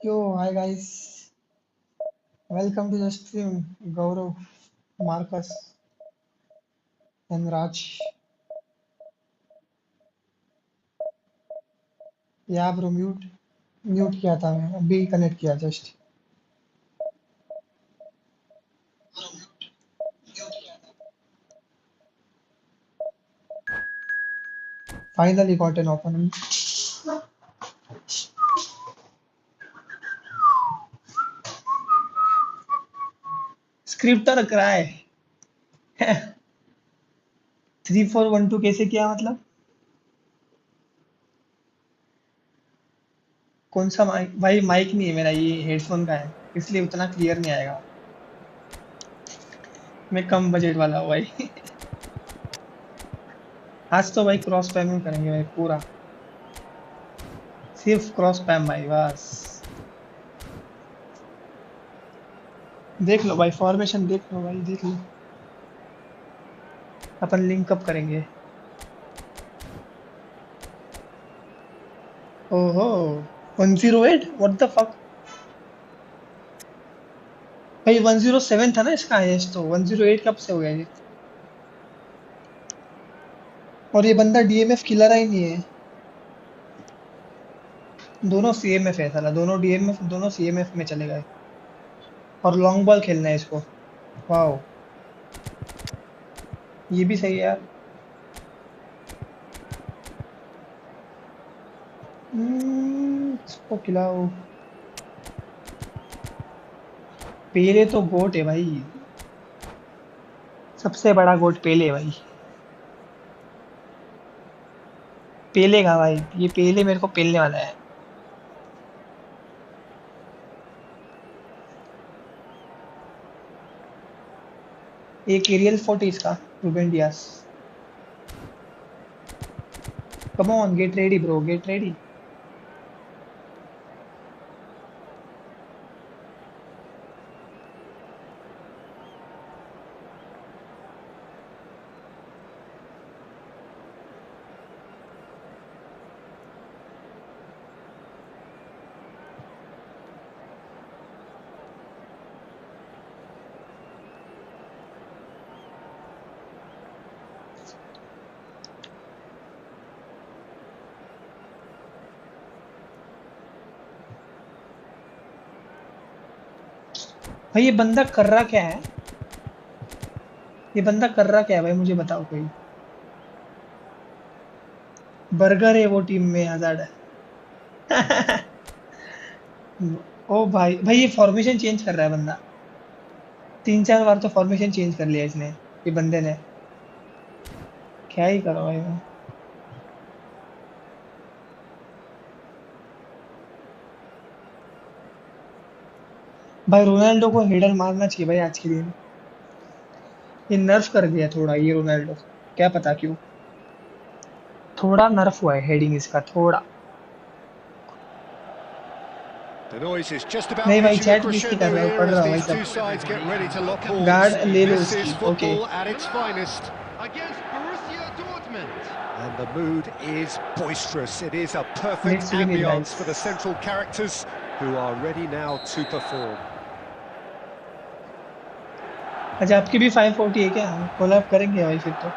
Yo, hi guys. Welcome to the stream. Gaurav, Marcus, and Raj. Yeah, bro, mute किया था मैं अभी connect किया just finally got an open scripture कराए 3412 कैसे किया मतलब कौन सा माइक भाई माइक नहीं है मेरा ये हेडफोन का है इसलिए उतना क्लियर नहीं आएगा मैं कम बजट वाला हूँ भाई आज तो भाई क्रॉस पैमिंग करेंगे भाई पूरा सिर्फ क्रॉस पैम भाई बस देख लो भाई फॉर्मेशन देख लो भाई देख लो अपन लिंक अप करेंगे ओहो 108 व्हाट द फक भाई 107 था ना इसका हाईएस्ट तो 108 कब से हो गया ये और ये बंदा डीएमएफ खिला रहा ही नहीं है दोनों सीएमएफ है साला दोनों डीएमएफ दोनों सीएमएफ में चले गए और लॉन्ग बॉल खेलना है इसको वाओ ये भी सही है यार इसको खिलाओ पेले तो गोट है भाई सबसे बड़ा गोट पेले भाई पेले का भाई ये पेले मेरे को पेलने वाला है एक एरियल फोर्ट है इसका Ruben Dias come on get ready bro get ready भाई ये बंदा कर रहा क्या है ये बंदा कर रहा क्या है भाई मुझे बताओ कोई बर्गर है वो टीम में हजार्ड है ओ भाई भाई ये फॉर्मेशन चेंज कर रहा है बंदा 3-4 बार तो फॉर्मेशन चेंज कर लिया इसने ये बंदे ने क्या ही करो भाई मैं भाई रोनाल्डो को हेडर मारना चाहिए भाई आज के दिन ये नर्फ कर दिया थोड़ा ये रोनाल्डो क्या पता क्यों थोड़ा नर्फ हुआ है हेडिंग इसका थोड़ा नहीं भाई चैट किस की कर रहा हूँ पढ़ रहा हूँ भाई सब गार्ड ले लो इसकी okay And the mood is boisterous. It is a perfect ambience for the central characters who are ready now to perform. अच्छा आपकी भी 540 है क्या हम कोलैब करेंगे भाई फिर तो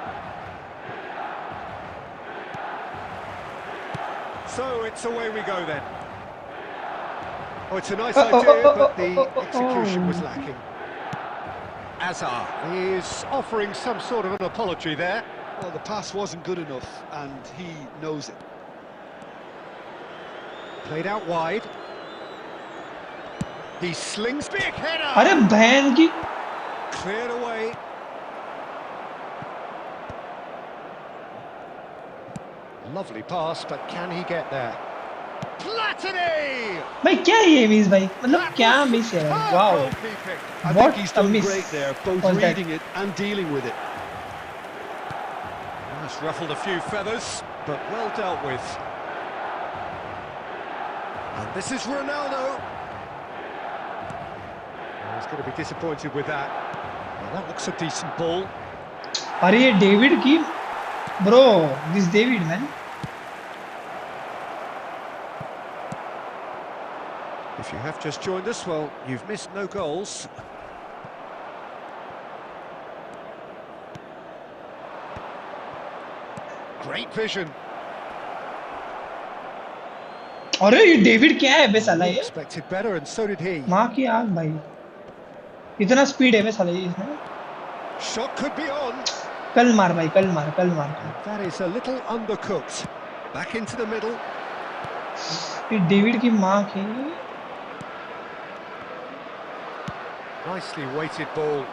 So it's away we go then. Oh, it's a nice idea, but the execution was lacking. Azar is offering some sort of an apology there. Well, the pass wasn't good enough, and he knows it. Played out wide. He slings big header. अरे बहन की Cleared away. Lovely pass, but can he get there? Platini! भाई क्या ये miss भाई मतलब क्या miss है wow I think he's done great there, both reading it and dealing with it. That's ruffled a few feathers, but well dealt with. And this is Ronaldo. He's going to be disappointed with that. Well, that looks a decent ball. अरे ये David की bro this David man If If you have just joined us, well, you've missed no goals. Great vision. अरे ये David क्या है बे साला He ये? expected better, and so did he. माँ की आग भाई, इतना स्पीड है बे साला ये इसमें। Shot could be on. कल मार भाई, कल मार, कल मार। That is a little undercooked. Back into the middle. ये डेविड की माँ की। Nicely weighted ball.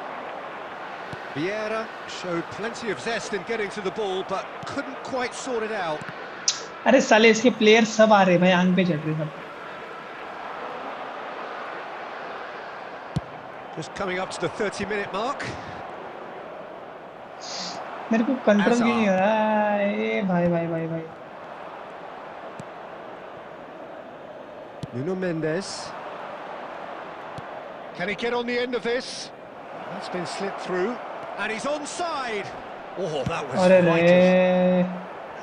Vieira showed plenty of zest in getting to the ball, but couldn't quite sort it out. अरे साले इसके प्लेयर सब आ रहे भाई, आंग पे चढ़ रहे सब। Just coming up to the 30-minute mark. मेरे को कंट्रोल क्यों नहीं हो रहा है? ए भाई भाई भाई भाई। Nuno Mendes. Can he get on the end of this? That's been slipped through, and he's onside. Oh, that was अरे vital. रे।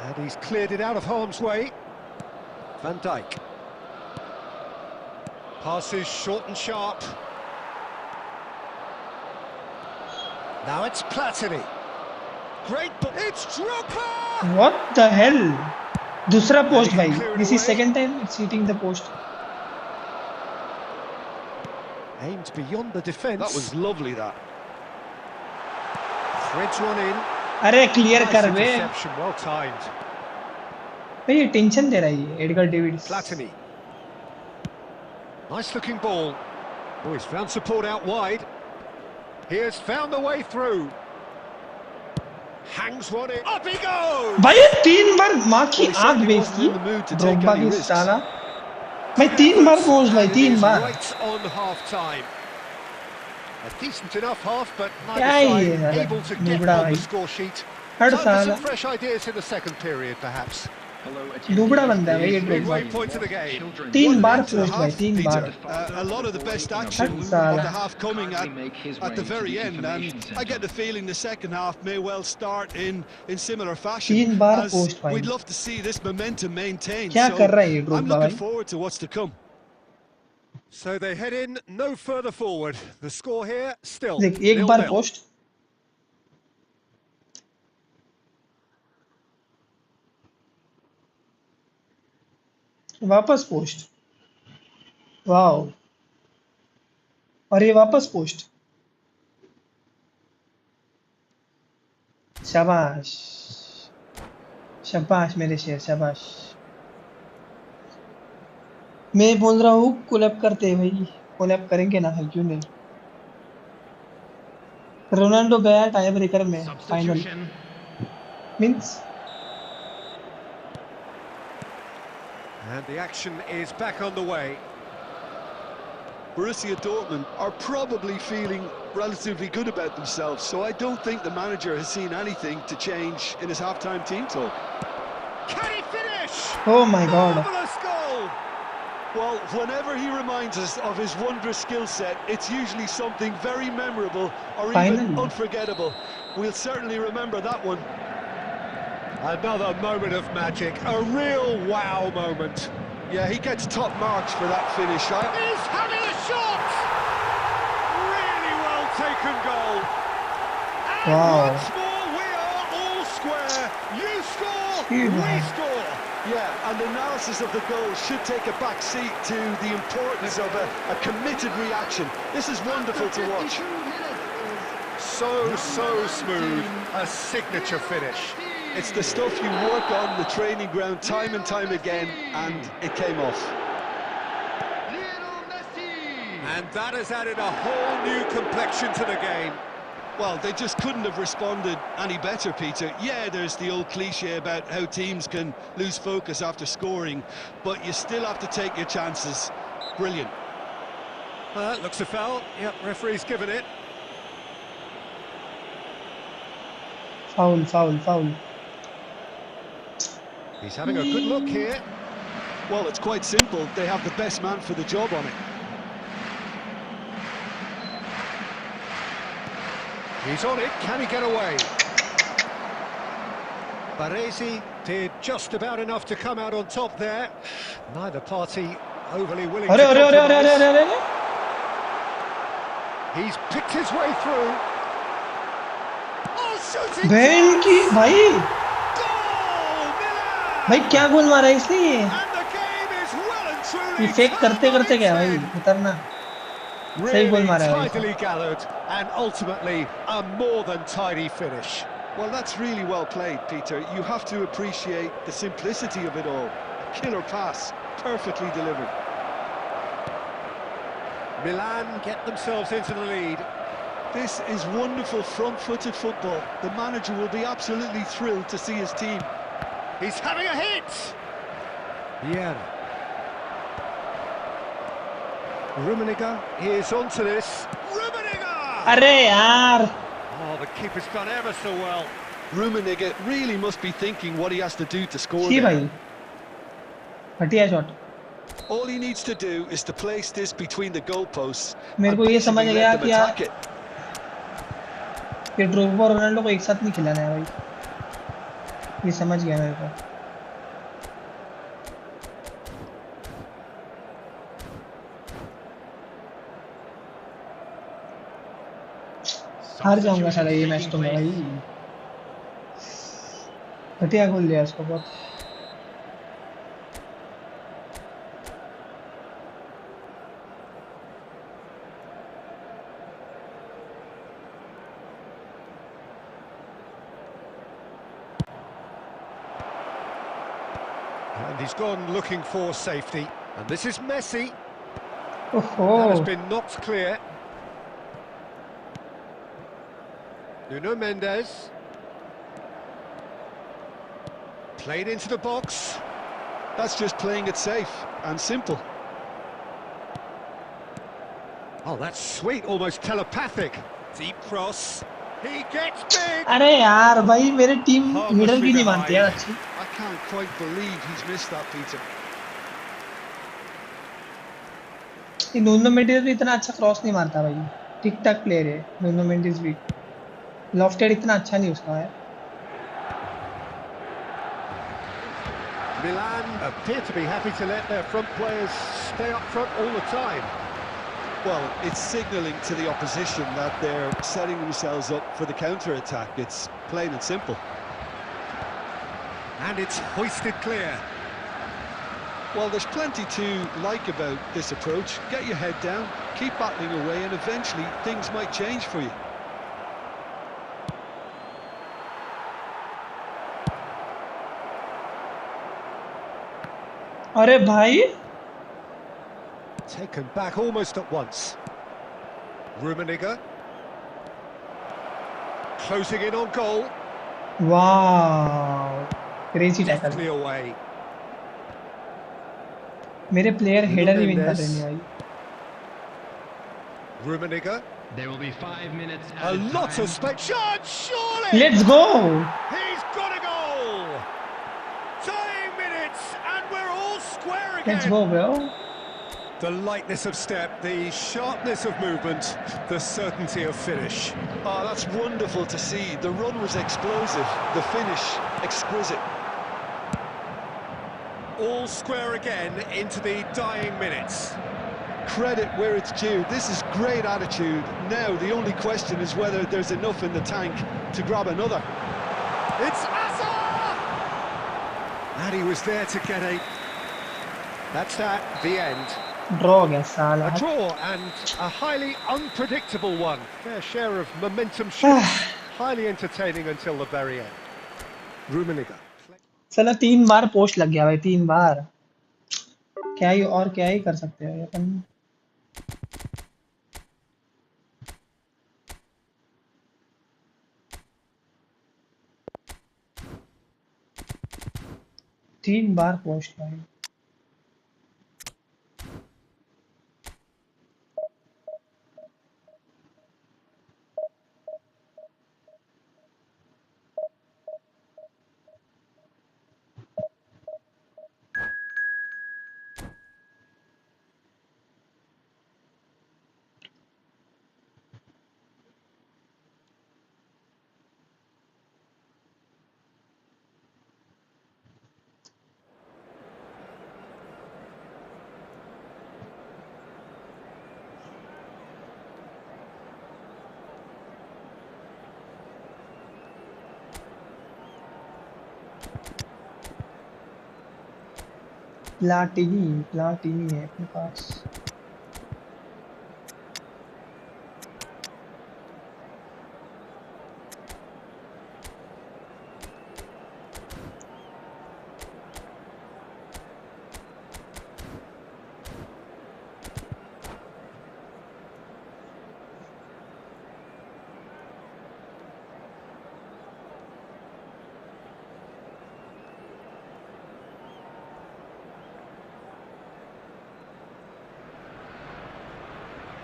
And he's cleared it out of harm's way. Van Dijk. Passes short and sharp. Now it's Platini. Great ball. It's Drogba! What the hell? दूसरा post भाई। This is second time it's hitting the post. Aimed beyond the defence. That was lovely, that. Threads one in. अरे clear Nice कर बे। interception, well timed. भाई ये tension दे रहा है ये Edgar David. Platini. Nice looking ball. Oh, he's found support out wide. He has found the way through. Hangs one in. Up he goes! भाई ये 3 बार माँ की Well, he आग certainly बे wasn't इसकी। in the mood to take Drogba any की risks. साला। भाई 3 बार post भाई, 3 बार। Right on half time. A decent enough half, but क्या neither ही है side साला? able to get नुबड़ा on भाई। the score sheet. Her Time for साला। some fresh ideas in the second period, perhaps. नुबड़ा बंदा है भाई ये Drogba. Midway point of the game. 3 bar Into the post भाई, half, 3 Peter. Bar. A lot of the best action of Salah. the half coming at the very end, and I get the feeling the second half may well start in similar fashion. 3 bar As post भाई। we'd love to see this momentum maintained. क्या So कर रहा है ये I'm Drogba looking भाई? forward to what's to come. So they head in no further forward. The score here still देख एक बार 0-0. Post. वापस पोस्ट। वाओ। और ये वापस पोस्ट। शाबाश, शाबाश मेरे शेर, शाबाश। मैं बोल रहा हूँ कोलैब करते हैं भाई, कोलैब करेंगे ना भाई, क्यों नहीं। रोनाल्डो गया टाई ब्रेकर में final means. And the action is back on the way. Borussia Dortmund are probably feeling relatively good about themselves, so I don't think the manager has seen anything to change in his half-time team talk. Can he finish? Oh my god. Marvelous goal! Well, whenever he reminds us of his wondrous skill set, it's usually something very memorable or even Finally. unforgettable. We'll certainly remember that one. Another moment of magic, a real wow moment. Yeah, he gets top marks for that finish. He's having a shot! Really well taken goal. And Wow. once more we are all square. You score, Huge. we score. Yeah, and the analysis of the goal should take a back seat to the importance of a committed reaction. This is wonderful to watch. So smooth, a signature finish. It's the stuff you work on the training ground time and time again, and it came off. And that has added a whole new complexion to the game. Well, they just couldn't have responded any better, Peter. Yeah, there's the old cliche about how teams can lose focus after scoring, but you still have to take your chances. Brilliant. Looks a foul. Yep, referee's given it. Foul foul foul. He's having a good look here. Well, it's quite simple. They have the best man for the job on it. He's on it. Can he get away? Baresi did just about enough to come out on top there. Neither party overly willing अरे to अरे अरे अरे अरे compromise. अरे अरे He's picked his way through. Oh, shooting बहन की chance! भाई Goal, भाई Milan! क्या गोल मारा है इसने And the game is well and ये truly फेक करते turned on करते its गया भाई head. उतरना सही गोल Really मारा है भाई tidily gathered and ultimately a more than tidy finish. Well, that's really well played, Peter. You have to appreciate the simplicity of it all. A killer pass, perfectly delivered. Milan get themselves into the lead. This is wonderful front-footed football. The manager will be absolutely thrilled to see his team. He's having a hit! Yeah. Rummenigge is onto this. Rummenigge! अरे यार Oh, the keeper's done ever so well. Rummenigge really must be thinking what he has to do to score छी there. भाई घटिया shot All he needs to do is to place this between the goalposts मेरे and को ये समझ basically गया let them कि यार attack it. ये ड्रोग्बा और रोनाल्डो को एक साथ नहीं खिलाना है भाई ये समझ गया मेरे को हार जाऊंगा साला ये मैच तो मैं भाई घटिया गोल लिया इसको बहुत And he's gone looking for safety. And this is Messi. ओहो That has been knocked clear. Nuno Mendes. Played into the box. That's just playing it safe and simple. Oh, that's sweet, almost telepathic. Deep cross. He gets big. अरे यार भाई मेरे team Harmlessly header की नहीं मानती यार behind. अच्छी I can't quite believe he's missed that, Peter. ये नूनो मेंडिस भी इतना अच्छा क्रॉस नहीं मारता भाई ठीक ठाक प्लेयर है नूनो मेंडिस भी लॉफ्टेड इतना अच्छा नहीं उसका है Milan appear to be happy to let their front players stay up front all the time. Well, it's signalling to the opposition that they're setting themselves up for the counter-attack. It's plain and simple. And it's hoisted clear. Well, there's plenty to like about this approach. Get your head down, keep battling away, and eventually things might change for you. अरे भाई Taken back almost at once. Rummenigge. Closing in on goal. वाह crazy tackle Deftly away. मेरे player Nuno header ही win कर Mendes. रहे हैं भाई Rummenigge. There will be 5 minutes A added lot time. of space. Shot, surely! Let's go He's got a goal! Tying minutes, and we're all square let's again. Go bro The lightness of step, the sharpness of movement, the certainty of finish. Oh, that's wonderful to see. The run was explosive, the finish exquisite. All square again into the dying minutes. Credit where it's due. This is great attitude. Now the only question is whether there's enough in the tank to grab another. It's Azar! And he was there to get a... That's that, the end. Draw हो गया साला A draw and a highly unpredictable one. Fair share of momentum shifts. Highly entertaining until the very end. Rummenigge. साला 3 बार post लग गया भाई 3 बार क्या ही और क्या ही कर सकते हैं अपन 3 बार पोस्ट भाई प्लाटिनी है अपने पास।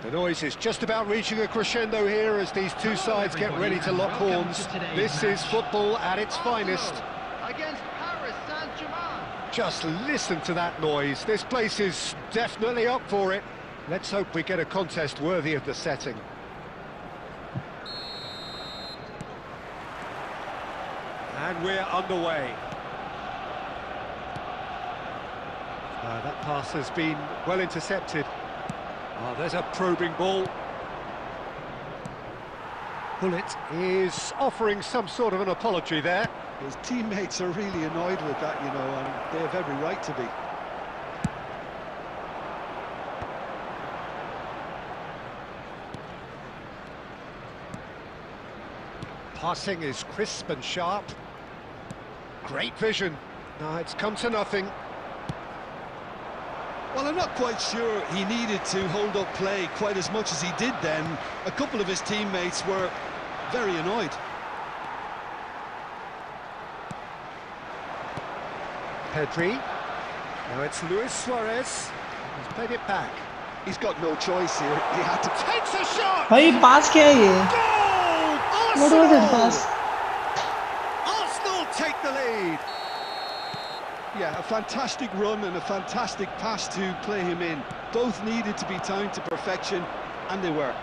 The noise is just about reaching a crescendo here as these two sides get ready to lock horns. This is football at its finest. Against Paris Saint-Germain. Just listen to that noise. This place is definitely up for it. Let's hope we get a contest worthy of the setting. And we're underway. That pass has been well intercepted. Oh, there's a probing ball. Bullet is offering some sort of an apology there. His teammates are really annoyed with that, you know, and they have every right to be. Passing is crisp and sharp. Great vision. No, it's come to nothing. Well, I'm not quite sure he needed to hold up play quite as much as he did then. A couple of his teammates were very annoyed. Pedri. Now it's Luis Suarez. He's played it back. He's got no choice here. He had to... Takes a shot! भाई पास क्या है ये? Goal! What was it Arsenal! pass? Arsenal take the lead. Yeah, a fantastic run and a fantastic pass to play him in. Both needed to be timed to perfection, and they were.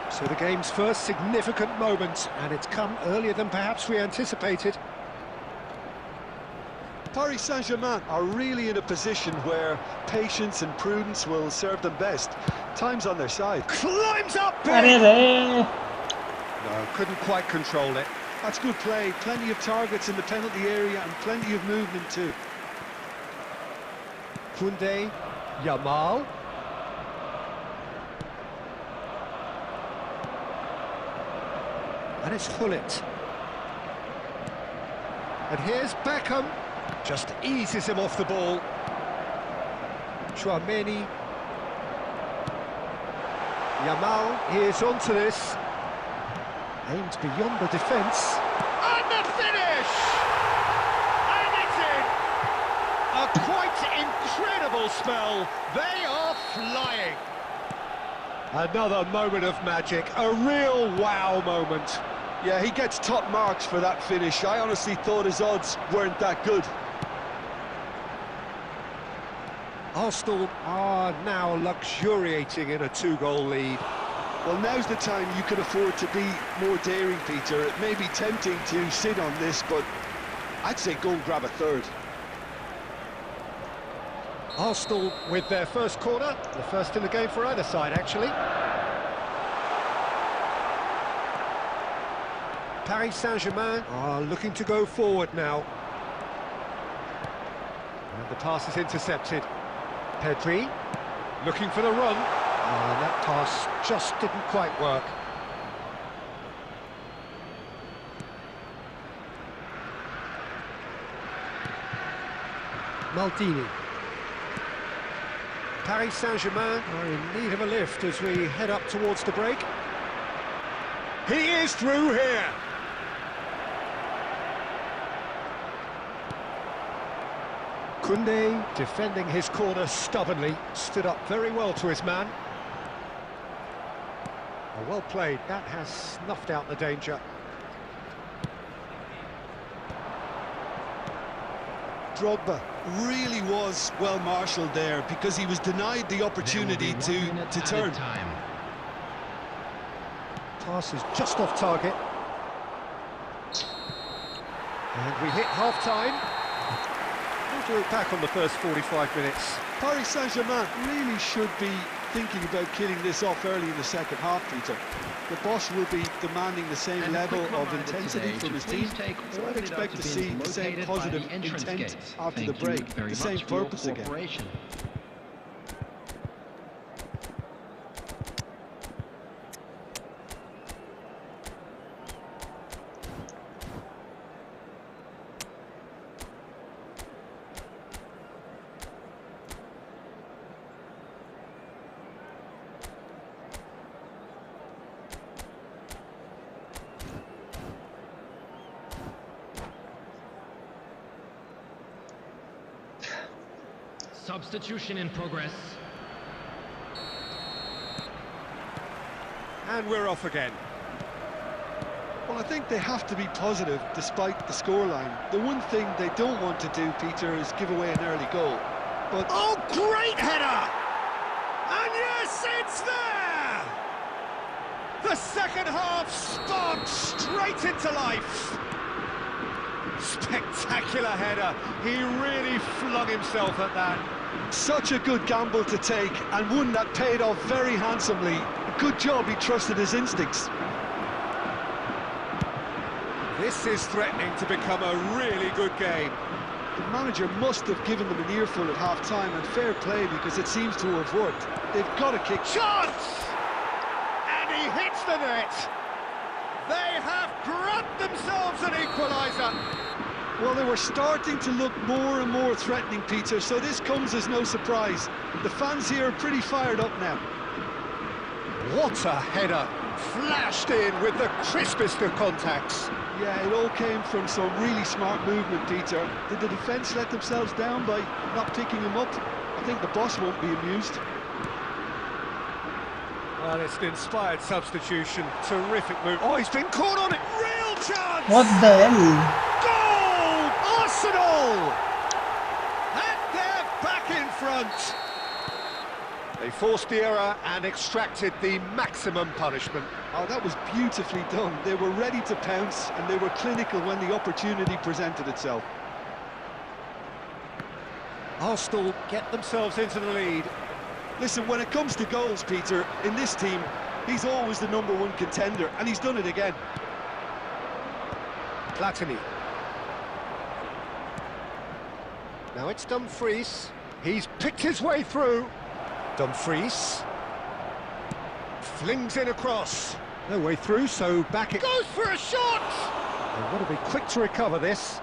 So the game's first significant moment, and it's come earlier than perhaps we anticipated. Paris Saint-Germain are really in a position where patience and prudence will serve them best. Time's on their side. Climbs up big! अरे रे! No, couldn't quite control it. That's good play. Plenty of targets in the penalty area and plenty of movement too. Koundé, Yamal. And it's Hullet. And here's Beckham. Just eases him off the ball. Chouameni. Yamal, here's onto this. Aims beyond the defence. And the finish! And it's in! A quite incredible spell. They are flying. Another moment of magic. A real wow moment. Yeah, he gets top marks for that finish. I honestly thought his odds weren't that good. Arsenal are now luxuriating in a two-goal lead. Well, now's the time you can afford to be more daring, Peter. It may be tempting to sit on this, but I'd say go and grab a third. Arsenal with their first corner, the first in the game for either side, actually. Paris Saint-Germain are looking to go forward now. And the pass is intercepted. Pedri looking for the run. Oh, that pass just didn't quite work. Maldini. Paris Saint-Germain are in need of a lift as we head up towards the break. He is through here. Koundé defending his corner stubbornly, stood up very well to his man. Oh, well played, that has snuffed out the danger. Drogba really was well marshalled there because he was denied the opportunity to turn. Pass is just off target. And we hit half-time. We'll do it back on the first 45 minutes. Paris Saint-Germain really should be thinking about killing this off early in the second half, Peter. The boss will be demanding the same level of intensity from his team, so I'd expect to see the same positive intent after the break, the same purpose again. Substitution in progress. And we're off again. Well, I think they have to be positive despite the scoreline. The one thing they don't want to do, Peter, is give away an early goal. But oh, great header! And yes, it's there! The second half sparked straight into life. Spectacular header. He really flung himself at that. Such a good gamble to take, and one that paid off very handsomely. Good job he trusted his instincts. This is threatening to become a really good game. The manager must have given them an earful at half-time, and fair play, because it seems to have worked. They've got to kick. Chance! And he hits the net. They have grabbed themselves an equaliser. Well, they were starting to look more and more threatening, Peter, so this comes as no surprise. The fans here are pretty fired up now. What a header! Flashed in with the crispest of contacts. Yeah, it all came from some really smart movement, Peter. Did the defence let themselves down by not picking him up? I think the boss won't be amused. Well, it's an inspired substitution. Terrific move. Oh, he's been caught on it. Real chance! What the hell? Arsenal! And they're back in front. They forced the error and extracted the maximum punishment. Oh, that was beautifully done. They were ready to pounce, and they were clinical when the opportunity presented itself. Arsenal get themselves into the lead. Listen, when it comes to goals, Peter, in this team, he's always the #1 contender, and he's done it again. Platini. Now it's Dumfries. He's picked his way through. Dumfries flings in across. No way through, so back it goes for a shot. They've got to be quick to recover this.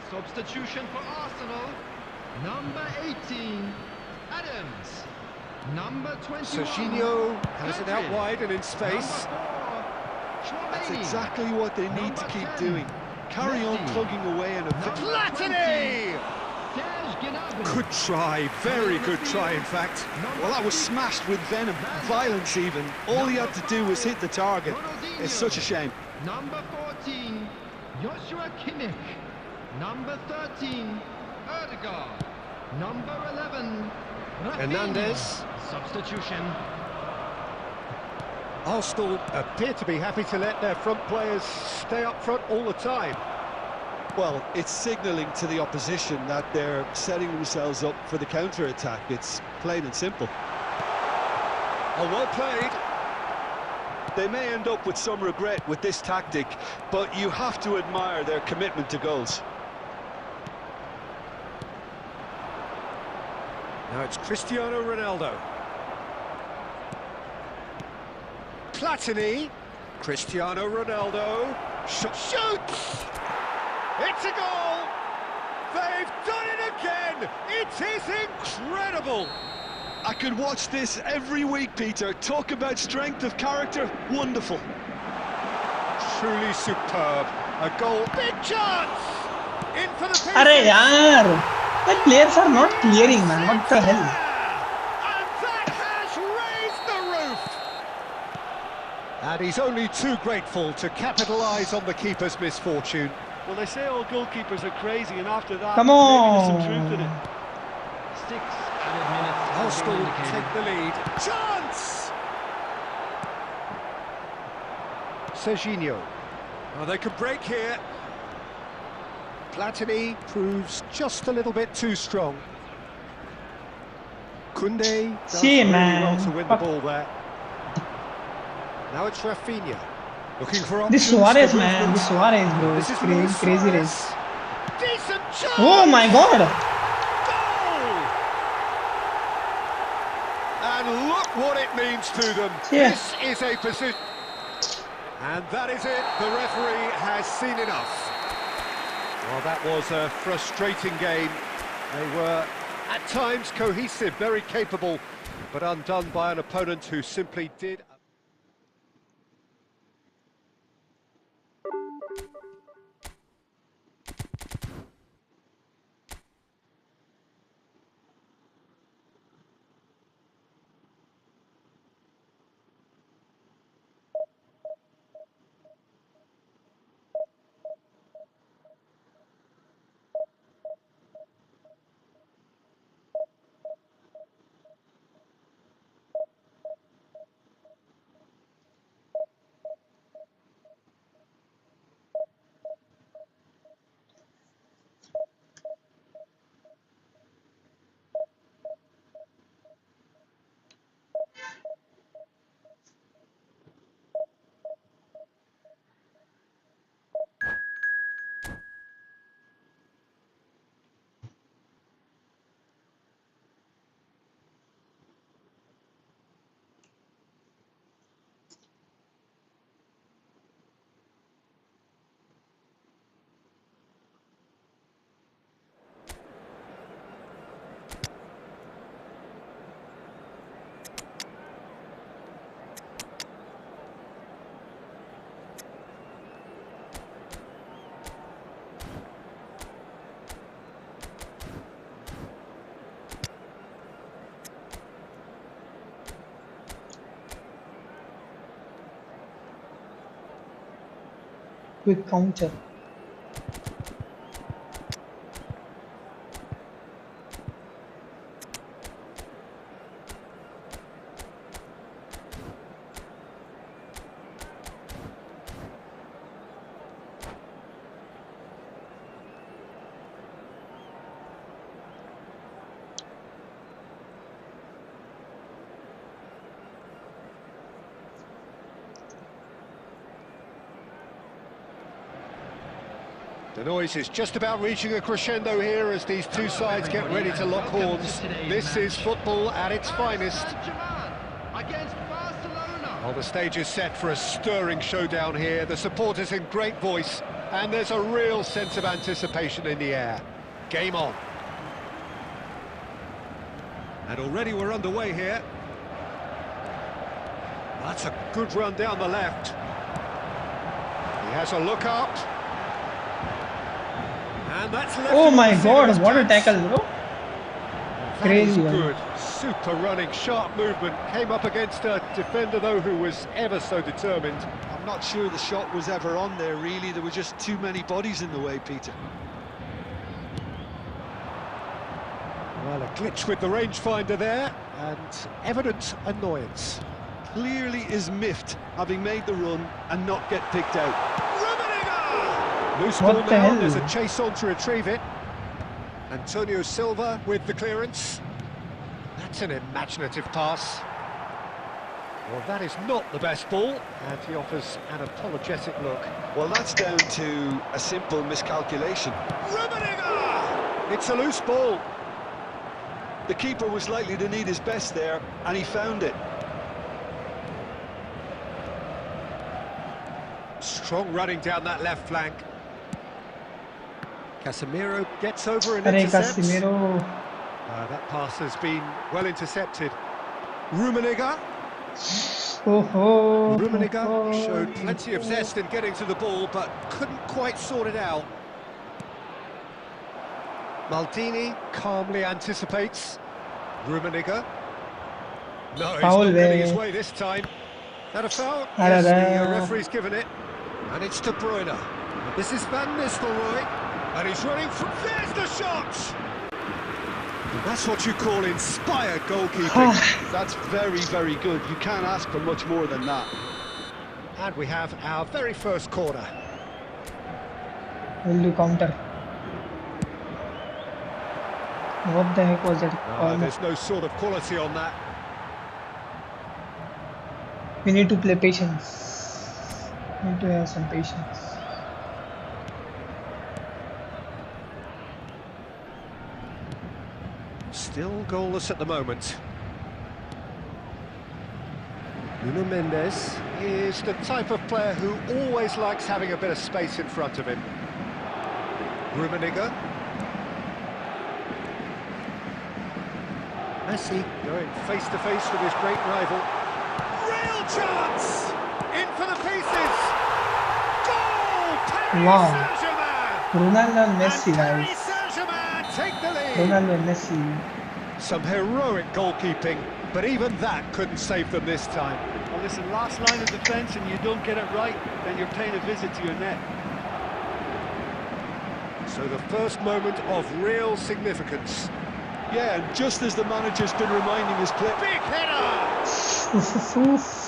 Substitution for Arsenal. Number 18, Adams. Number 21, Serginho has it out Pedri. wide and in space. That's exactly what they need to keep doing. Carry on plugging away and Platini! Good try, very good try in fact. Well, that was smashed with venom, violence even. All he had to do was hit the target. It's such a shame. Number 14, Joshua Kimmich. Number 13, Erdegaard. Number 11, Hernandez. Substitution. Arsenal appear to be happy to let their front players stay up front all the time. Well, it's signalling to the opposition that they're setting themselves up for the counter-attack. It's plain and simple. Oh, well played. They may end up with some regret with this tactic, but you have to admire their commitment to goals. Now it's Cristiano Ronaldo. Platini. Cristiano Ronaldo. Shoots! It's a goal! They've done it again! It is incredible! I could watch this every week, Peter. Talk about strength of character. Wonderful. Truly superb. A goal. Big chance! In for the Arey yaar! The players are not clearing, man. What the hell? And that has And he's only too grateful to capitalise on the keeper's misfortune. Well, they say all goalkeepers are crazy, and after that, Come maybe there's some truth in on. it. 6 added minutes have Arsenal been indicated. take the lead. Chance! Serginho. Oh, they could break here. Platini proves just a little bit too strong. Koundé does See, really man. well to win the ball there. Now it's Rafinha. Looking for options. This Suarez, for man. movement. This Suarez, bro. This It's is Luis crazy Suarez. race. Decent chance! Oh my god. Goal! And look what it means to them. Yeah. This is a position. And that is it. The referee has seen enough. Well, that was a frustrating game. They were, at times, cohesive, very capable, but undone by an opponent who simply did... Quick counter. The noise is just about reaching a crescendo here as these two sides get ready to lock horns. This is football at its finest. Saint-Germain against Barcelona. Well, the stage is set for a stirring showdown here. The supporters in great voice, and there's a real sense of anticipation in the air. Game on. And already we're underway here. That's a good run down the left. He has a look up. And that's left. Oh him my on the god, scene of what a his chance. tackle, bro. That is Crazy, man. good. Super running, sharp movement. Came up against a defender, though, who was ever so determined. I'm not sure the shot was ever on there, really. There were just too many bodies in the way, Peter. Well, a glitch with the rangefinder there, and evident annoyance. Clearly is miffed, having made the run and not get picked out. Loose What ball the now, hell? there's a chase on to retrieve it. Antonio Silva with the clearance. That's an imaginative pass. Well, that is not the best ball, and he offers an apologetic look. Well, that's down to a simple miscalculation. It's a loose ball. The keeper was likely to need his best there, and he found it. Strong running down that left flank. Casemiro gets over and Arey intercepts. Casemiro. That pass has been well intercepted. Rummenigge. Oh, Rummenigge showed plenty of zest in getting to the ball, but couldn't quite sort it out. Maldini calmly anticipates. Rummenigge. No, he's Foul not getting his way. way this time. That a foul? Arre, Yes, the arre. referee's given it. And it's De Bruyne. This is Van Nistelrooy. And he's running from... There's the shot! And that's what you call inspired goalkeeping. That's very, very good. You can't ask for much more than that. And we have our very first corner. Will you counter? What the heck was that? There's no sort of quality on that. We need to play patience. We need to have some patience. Still goalless at the moment. Nuno Mendes is the type of player who always likes having a bit of space in front of him. Rummenigge. Messi going face to face with his great rival. Real chance! In for the pieces! Goal! Paris Wow. Saint-Germain! Ronaldo and Messi, And guys. Paris Saint-Germain take the lead! Ronaldo and Messi. Some heroic goalkeeping, but even that couldn't save them this time. Well, listen, last line of defence and you don't get it right, then you're paying a visit to your net. So the first moment of real significance. Yeah, and just as the manager's been reminding his players... Big header! Oof, oof, oof.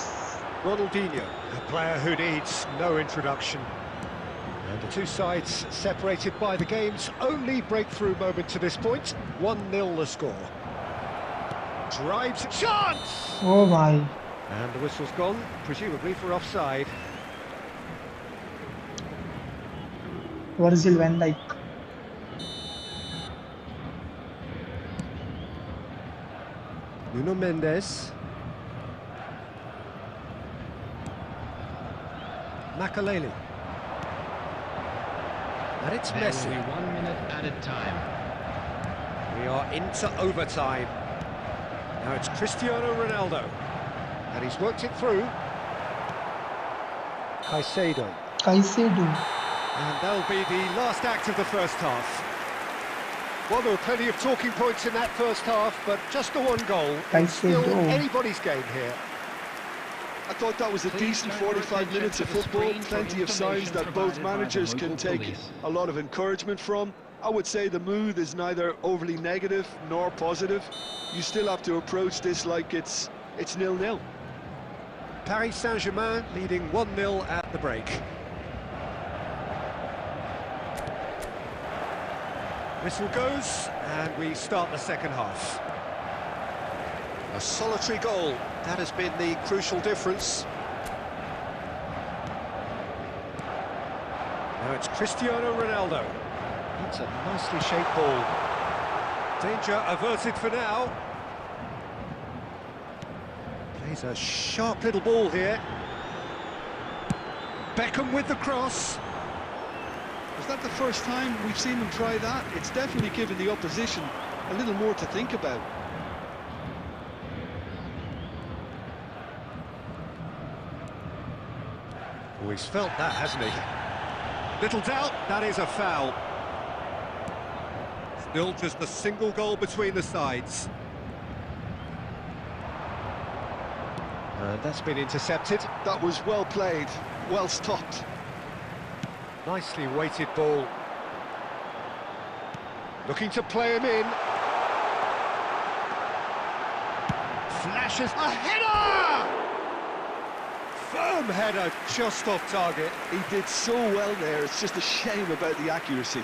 Ronaldinho, a player who needs no introduction. And the two sides separated by the game's only breakthrough moment to this point. 1-0 the score. Drives, chance! Oh my. And the whistle's gone, presumably for offside. Virgil van Dijk. Nuno Mendes. Makaleli. And it's There Messi. will be 1 minute added time. We are into overtime. Now it's Cristiano Ronaldo. And he's worked it through. Caicedo. Caicedo. And that'll be the last act of the first half. Well, there were plenty of talking points in that first half, but just the one goal. It's still Caicedo. anybody's game here. I thought that was a decent 45 minutes of football, plenty of signs that both managers can take a lot of encouragement from. I would say the mood is neither overly negative nor positive. You still have to approach this like it's 0-0. Paris Saint-Germain leading 1-0 at the break. Whistle goes, and we start the second half. A solitary goal, that has been the crucial difference. Now it's Cristiano Ronaldo. That's a nicely shaped ball. Danger averted for now. Plays a sharp little ball here. Beckham with the cross. Is that the first time we've seen them try that? It's definitely given the opposition a little more to think about. Oh, he's felt that, hasn't he? Little doubt, that is a foul. Still just a single goal between the sides. And that's been intercepted. That was well played, well stopped. Nicely weighted ball. Looking to play him in. Flashes a header! Firm header, just off target. He did so well there, it's just a shame about the accuracy.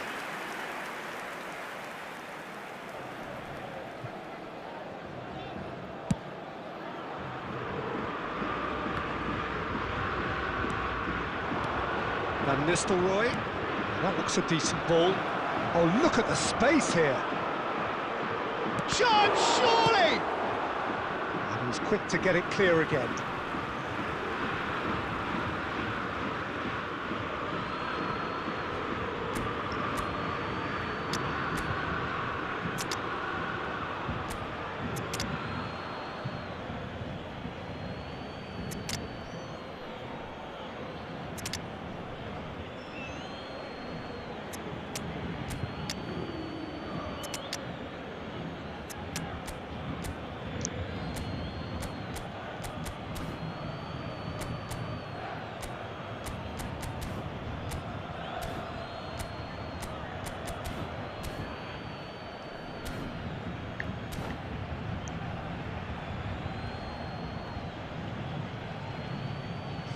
Van Nistelrooy. That looks a decent ball. Oh, look at the space here. Chance, surely! And he's quick to get it clear again.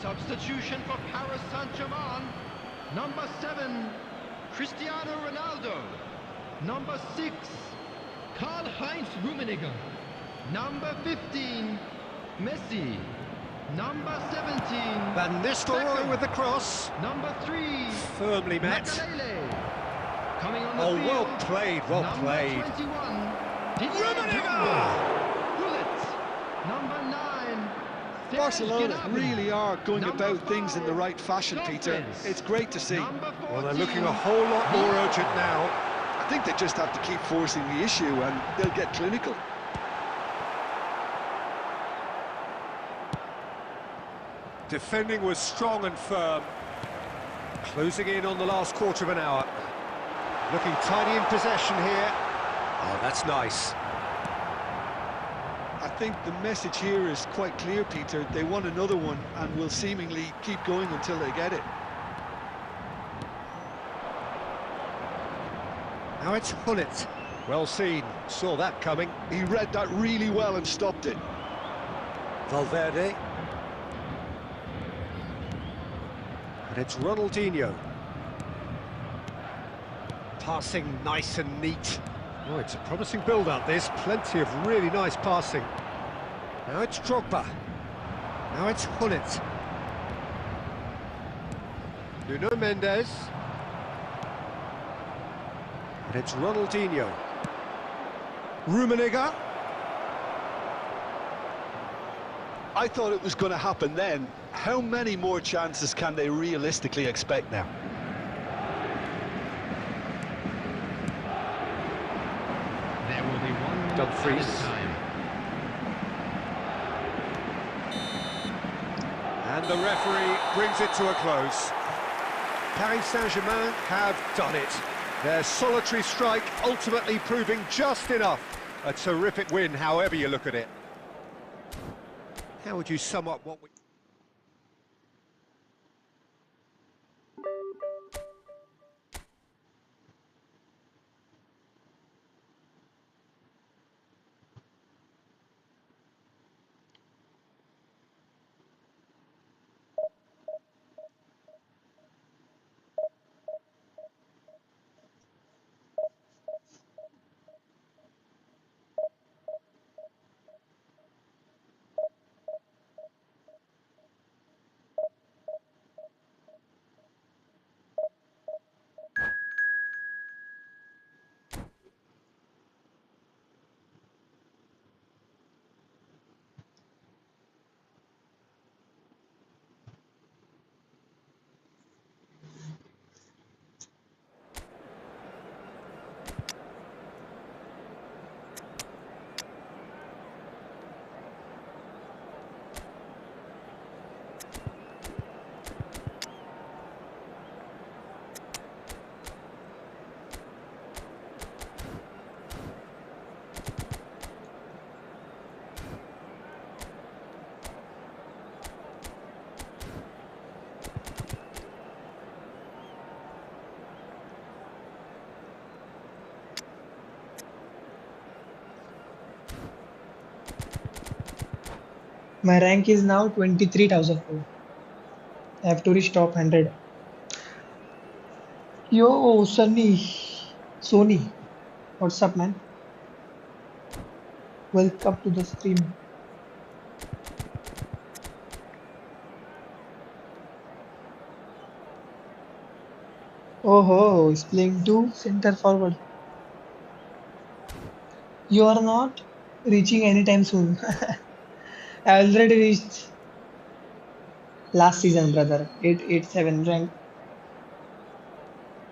Substitution for Paris Saint-Germain. Number 7, Cristiano Ronaldo. Number 6, Karl-Heinz Rummenigge. Number 15, Messi. Number 17, Van Nistelrooy with the cross. Number 3, Firmly met. Makelele. Coming on the Oh, field. well played, well Number played. 21, Didier Rummenigge! Drogba. Bullet. Number 9, Serge Barcelona Gnabry. really are going Number about things in the 5, right fashion, Peter. Lopez. It's great to see. Number 14, Well, they're looking a whole lot more urgent now. I think they just have to keep forcing the issue and they'll get clinical. Defending was strong and firm. Closing in on the last quarter of an hour. Looking tidy in possession here. Oh, that's nice. I think the message here is quite clear, Peter. They want another one and will seemingly keep going until they get it. Now it's Hullet. Well seen. Saw that coming. He read that really well and stopped it. Valverde. And it's Ronaldinho. Passing nice and neat. Oh, it's a promising build-up, this. Plenty of really nice passing. Now it's Drogba. Now it's Hullet. Nuno Mendes. And it's Ronaldinho. Rummenigge. I thought it was going to happen then. How many more chances can they realistically expect now? There will be 1 minute Dumfries. added time. And the referee brings it to a close. Paris Saint-Germain have done it. Their solitary strike ultimately proving just enough. A terrific win, however you look at it. How would you sum up what we... My rank is now 23,004. I have to reach top 100. Yo, Sony, what's up, man? Welcome to the stream. Oh, he's playing 2 center forward. You are not reaching anytime soon. I already reached last season, brother. 887 rank.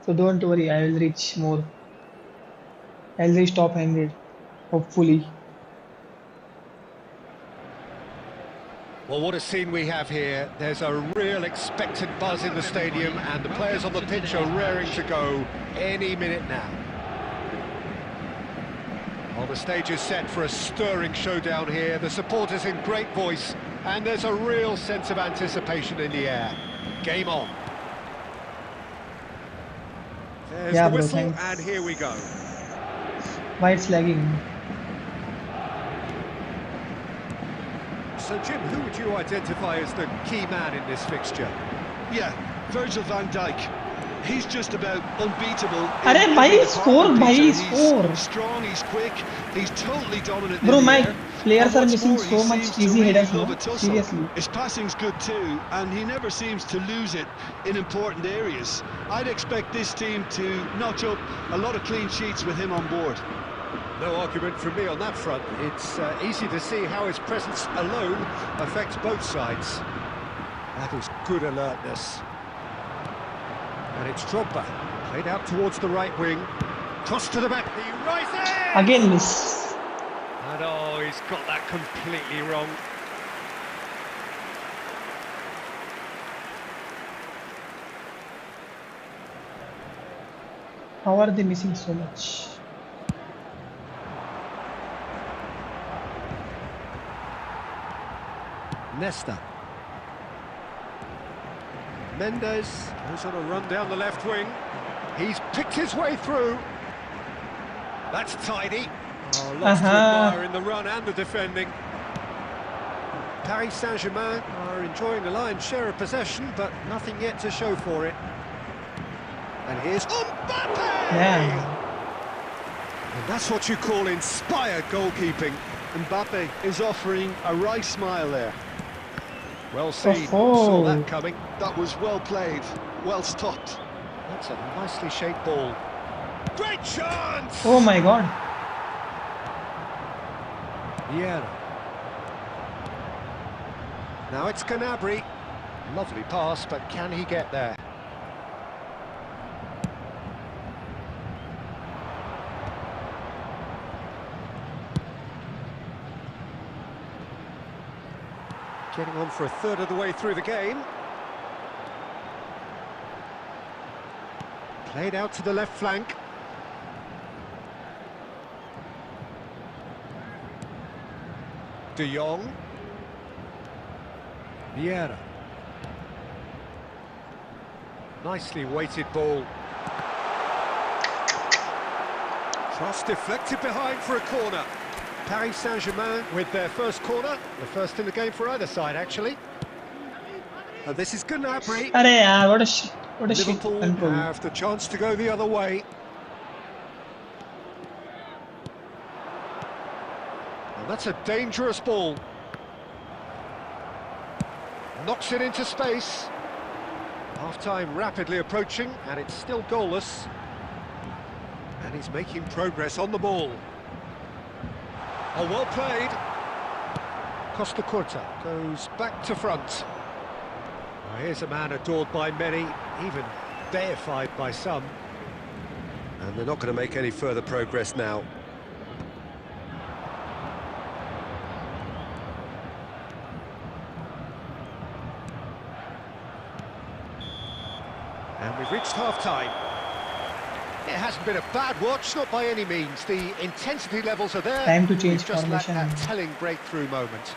So don't worry, I will reach more. I'll reach top 100, hopefully. Well, what a scene we have here. There's a real expectant buzz in the stadium, and the players on the pitch are raring to go any minute now. Well, the stage is set for a stirring showdown here. The supporters in great voice, and there's a real sense of anticipation in the air. Game on. There's Yeah, the bro, whistle, thanks. and here we go. Why it's lagging? So, Jim, who would you identify as the key man in this fixture? Yeah, Virgil van Dijk. He's just about unbeatable. अरे in भाई every score department, भाई Peter. Score He's strong, he's quick, he's totally dominant Bro, in the my air. players And are what's missing more, so he much seems to easy really headers, love no? a tussle. Seriously. His passing's good too, and he never seems to lose it in important areas. I'd expect this team to notch up a lot of clean sheets with him on board. No argument from me on that front. It's easy to see how his presence alone affects both sides. That is good alertness. And it's Drogba, played out towards the right wing. Cross to the back, he rises! Again miss. And oh, he's got that completely wrong. How are they missing so much? Nesta. Mendes goes on a run down the left wing. He's picked his way through. That's tidy. Oh, lots to admire in the run and the defending. Paris Saint-Germain are enjoying the lion's share of possession, but nothing yet to show for it. And here's Mbappe! Yeah. And that's what you call inspired goalkeeping. Mbappe is offering a wry smile there. Well seen, Oh. saw that coming. That was well played, well stopped. That's a nicely shaped ball. Great chance! Oh my god. Vieira. Now it's Gnabry. Lovely pass, but can he get there? Getting on for a third of the way through the game. Played out to the left flank. De Jong. Vieira. Nicely weighted ball. Cross deflected behind for a corner. Paris Saint-Germain with their first corner, the first in the game for either side, actually. And this is Gnabry. अरे यार what a shit Liverpool control. have the chance to go the other way. And that's a dangerous ball. Knocks it into space. Half-time rapidly approaching, and it's still goalless. And he's making progress on the ball. Oh, well played. Costa Curta goes back to front. Well, here's a man adored by many, even deified by some. And they're not going to make any further progress now. And we've reached half-time. It hasn't been a bad watch, not by any means. The intensity levels are there. Time to change We've just lacked formation. that telling breakthrough moment.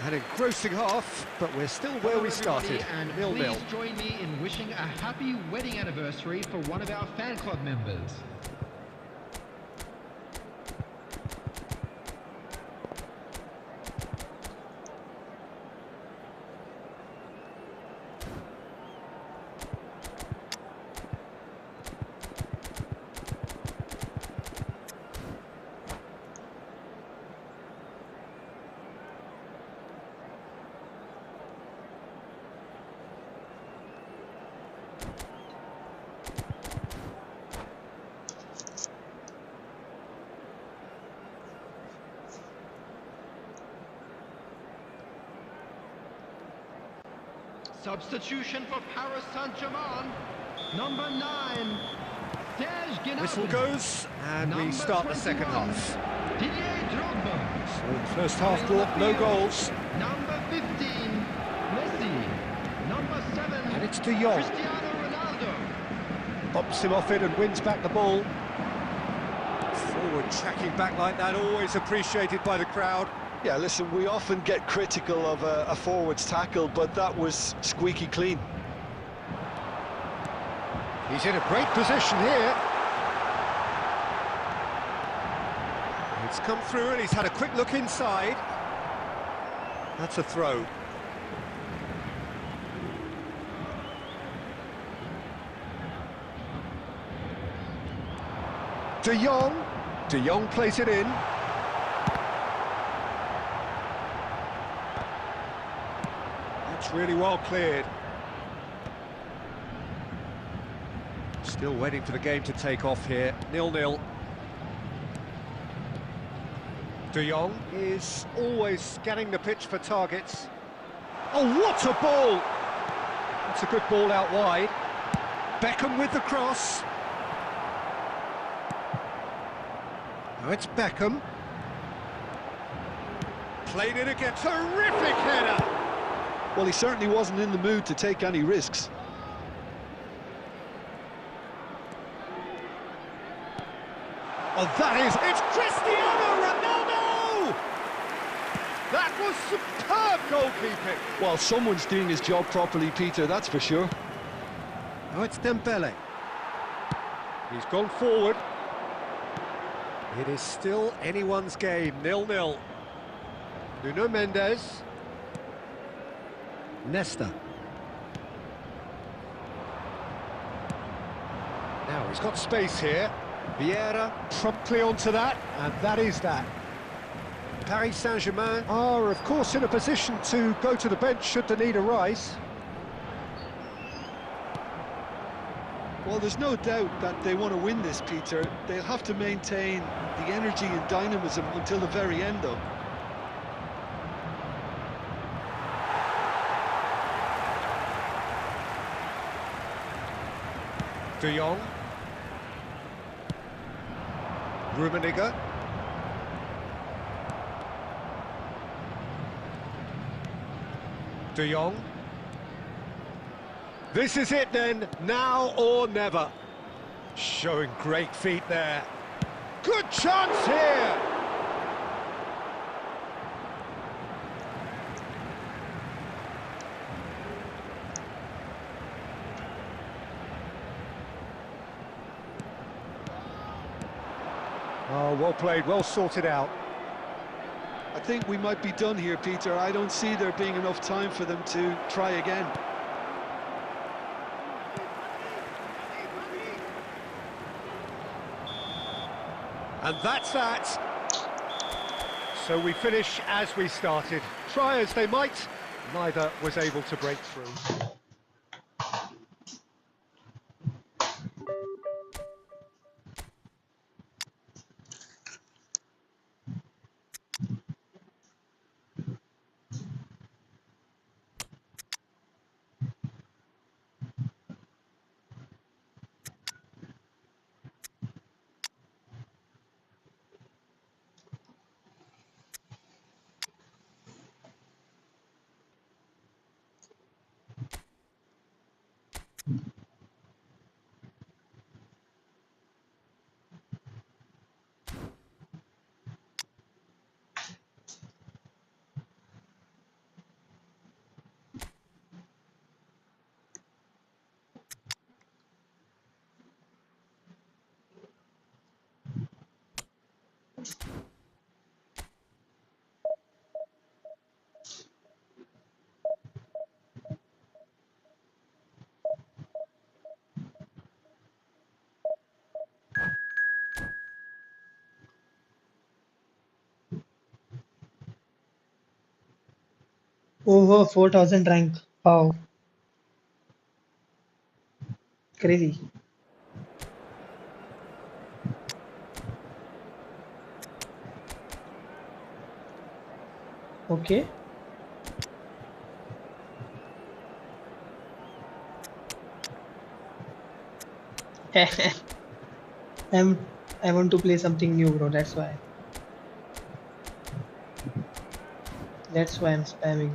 An engrossing half, but we're still where we started. And 0-0. please join me in wishing a happy wedding anniversary for one of our fan club members. Substitution for Paris Saint-Germain, number 9, Serge Gnabry. Whistle goes, and we start the second 21, half. Didier Drogba. So the first half brought no goals, Number 15, Messi. Number 7, and it's De Jong. Cristiano Ronaldo. Bumps him off it and wins back the ball. Forward tracking back like that, always appreciated by the crowd. Yeah, listen, we often get critical of a forward's tackle, but that was squeaky clean. He's in a great position here. It's come through and he's had a quick look inside. That's a throw. De Jong. De Jong plays it in. That's really well cleared. Still waiting for the game to take off here. 0-0. De Jong is always scanning the pitch for targets. Oh, what a ball! That's a good ball out wide. Beckham with the cross. Now it's Beckham. Played it again. Terrific header! Well, he certainly wasn't in the mood to take any risks. Oh, that is... It's Cristiano Ronaldo! That was superb goalkeeping. Well, someone's doing his job properly, Peter, that's for sure. Now it's Dembele. He's gone forward. It is still anyone's game, 0-0. Nuno Mendes. Nesta. Now he's got space here. Vieira promptly onto that, and that is that. Paris Saint-Germain are, of course, in a position to go to the bench should the need arise. Well, there's no doubt that they want to win this, Peter. They'll have to maintain the energy and dynamism until the very end, though. De Jong. Rummenigge. De Jong. This is it then, now or never. Showing great feet there. Good chance here! Oh, well played, well sorted out. I think we might be done here, Peter. I don't see there being enough time for them to try again. And that's that. So we finish as we started. Try as they might, neither was able to break through. Over 4,000 rank. Wow, crazy. Okay. I'm I want to play something new, bro. That's why. That's why I'm spamming.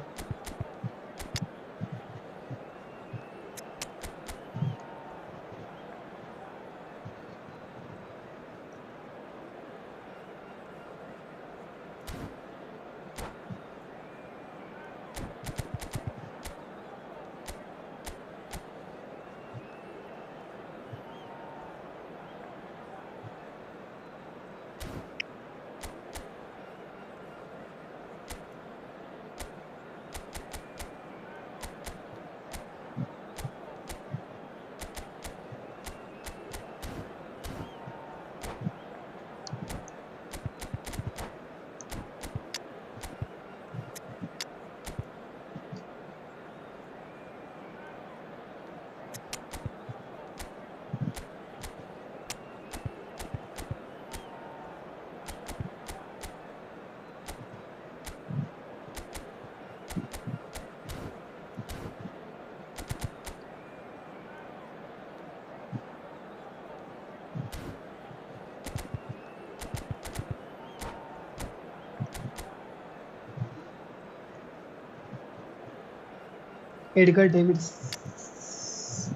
Edgar Davids.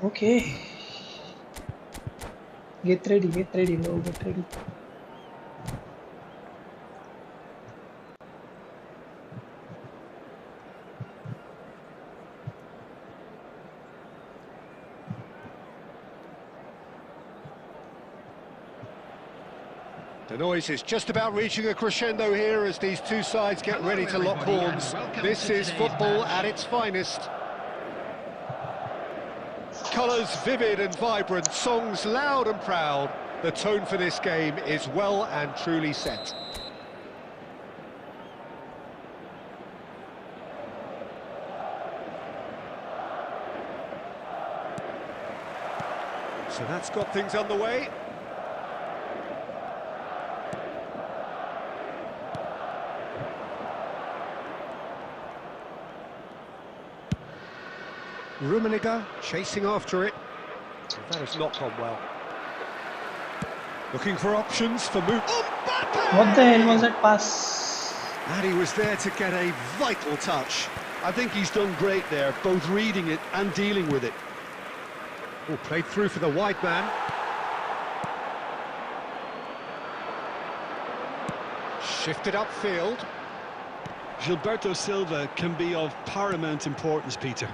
Okay. Get ready, bro, get ready. The noise is just about reaching a crescendo here as these two sides get ready to lock horns. This is football at its finest. Colours vivid and vibrant, songs loud and proud. The tone for this game is well and truly set. So that's got things underway. Rummenigge chasing after it. That has not gone well. Looking for options for move. What the hell was that pass? And he was there to get a vital touch. I think he's done great there, both reading it and dealing with it. Oh, played through for the wide man. Shifted upfield. Gilberto Silva can be of paramount importance, Peter.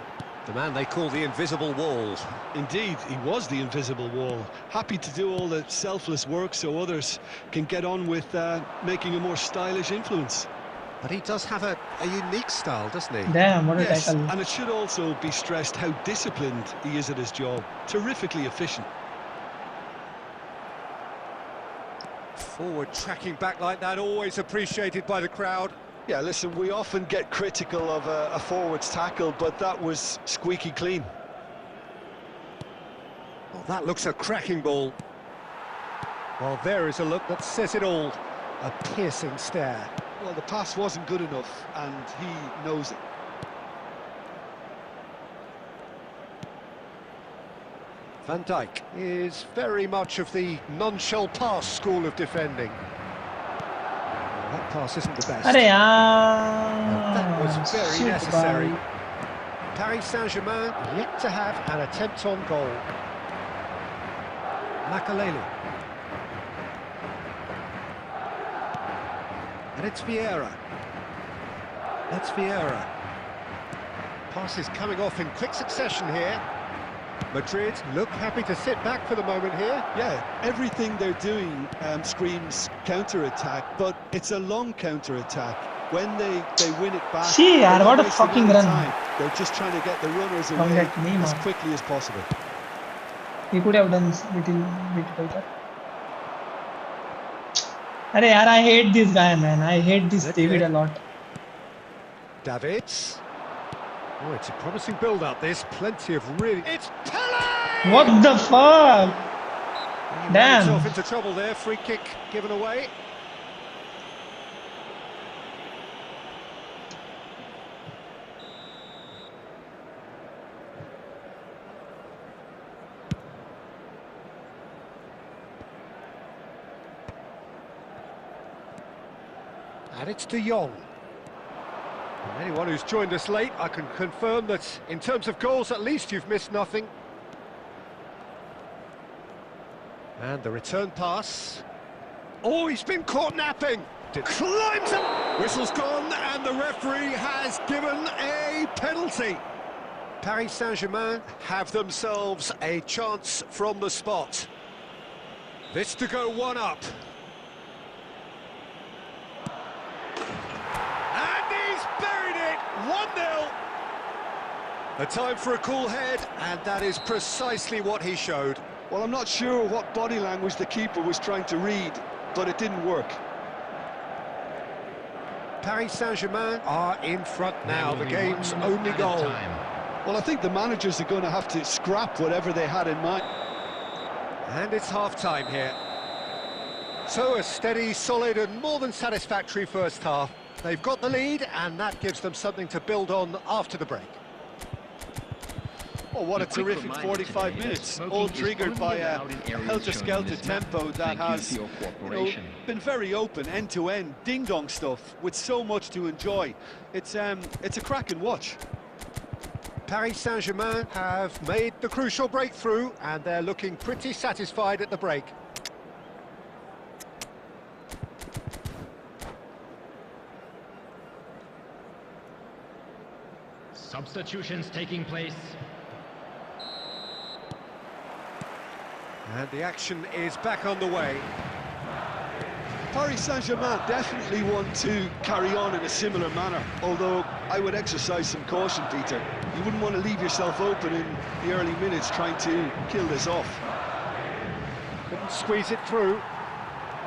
The man they call the invisible wall. Indeed, he was the invisible wall. Happy to do all the selfless work so others can get on with making a more stylish influence. But he does have a unique style, doesn't he? Damn, what a Yes, tackle. and it should also be stressed how disciplined he is at his job. Terrifically efficient. Forward tracking back like that, always appreciated by the crowd. Yeah, listen, we often get critical of a forward's tackle, but that was squeaky clean. Well, that looks a cracking ball. Well, there is a look that says it all. A piercing stare. Well, the pass wasn't good enough, and he knows it. Van Dijk is very much of the none-shall pass school of defending. Well, that pass isn't the best. Arey That was very super. necessary. Paris Saint-Germain yet to have an attempt on goal. Makaleli. And it's Vieira. That's Vieira. Passes coming off in quick succession here. Madrid look happy to sit back for the moment here. Yeah, everything they're doing screams counter-attack, but it's a long counter-attack. When they win it back, See, yaar, they're what a not wasting fucking any run. time. They're just trying to get the runners Don't away get me, as man. quickly as possible. He could have done little bit better. Arey yaar, I hate this guy, man. I hate this That's David it. a lot. Davids. Oh, it's a promising build-up, this. Plenty of really... It's Pele! What the fuck? He ran Damn. himself into trouble there. Free kick given away. And it's De Jong. And anyone who's joined us late, I can confirm that in terms of goals, at least you've missed nothing. And the return pass. Oh, he's been caught napping. Climbs up. Whistle's gone, and the referee has given a penalty. Paris Saint-Germain have themselves a chance from the spot. This to go one up. And he's buried it. 1-0. A time for a cool head, and that is precisely what he showed. Well, I'm not sure what body language the keeper was trying to read, but it didn't work. Paris Saint-Germain are in front now, the game's only goal. Well, I think the managers are going to have to scrap whatever they had in mind. And it's half-time here. So a steady, solid and more than satisfactory first half. They've got the lead, and that gives them something to build on after the break. Oh, what a terrific 45 minutes, all triggered by a helter-skelter tempo that has, been very open, end-to-end, ding-dong stuff, with so much to enjoy. It's a cracking watch. Paris Saint-Germain have made the crucial breakthrough, and they're looking pretty satisfied at the break. Substitutions taking place. And the action is back on the way. Paris Saint-Germain definitely want to carry on in a similar manner, although I would exercise some caution, Peter. You wouldn't want to leave yourself open in the early minutes trying to kill this off. Couldn't squeeze it through.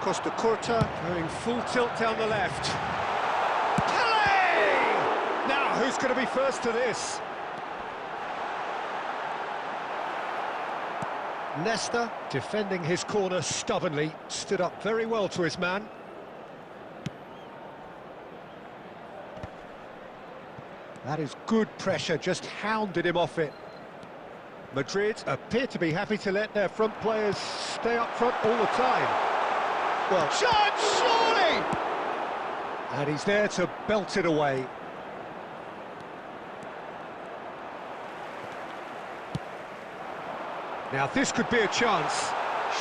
Costa Curta going full tilt down the left. Pelé! Now, who's going to be first to this? Nesta, defending his corner stubbornly, stood up very well to his man. That is good pressure, just hounded him off it. Madrid appear to be happy to let their front players stay up front all the time. Well, shot, surely! And he's there to belt it away. Now this could be a chance.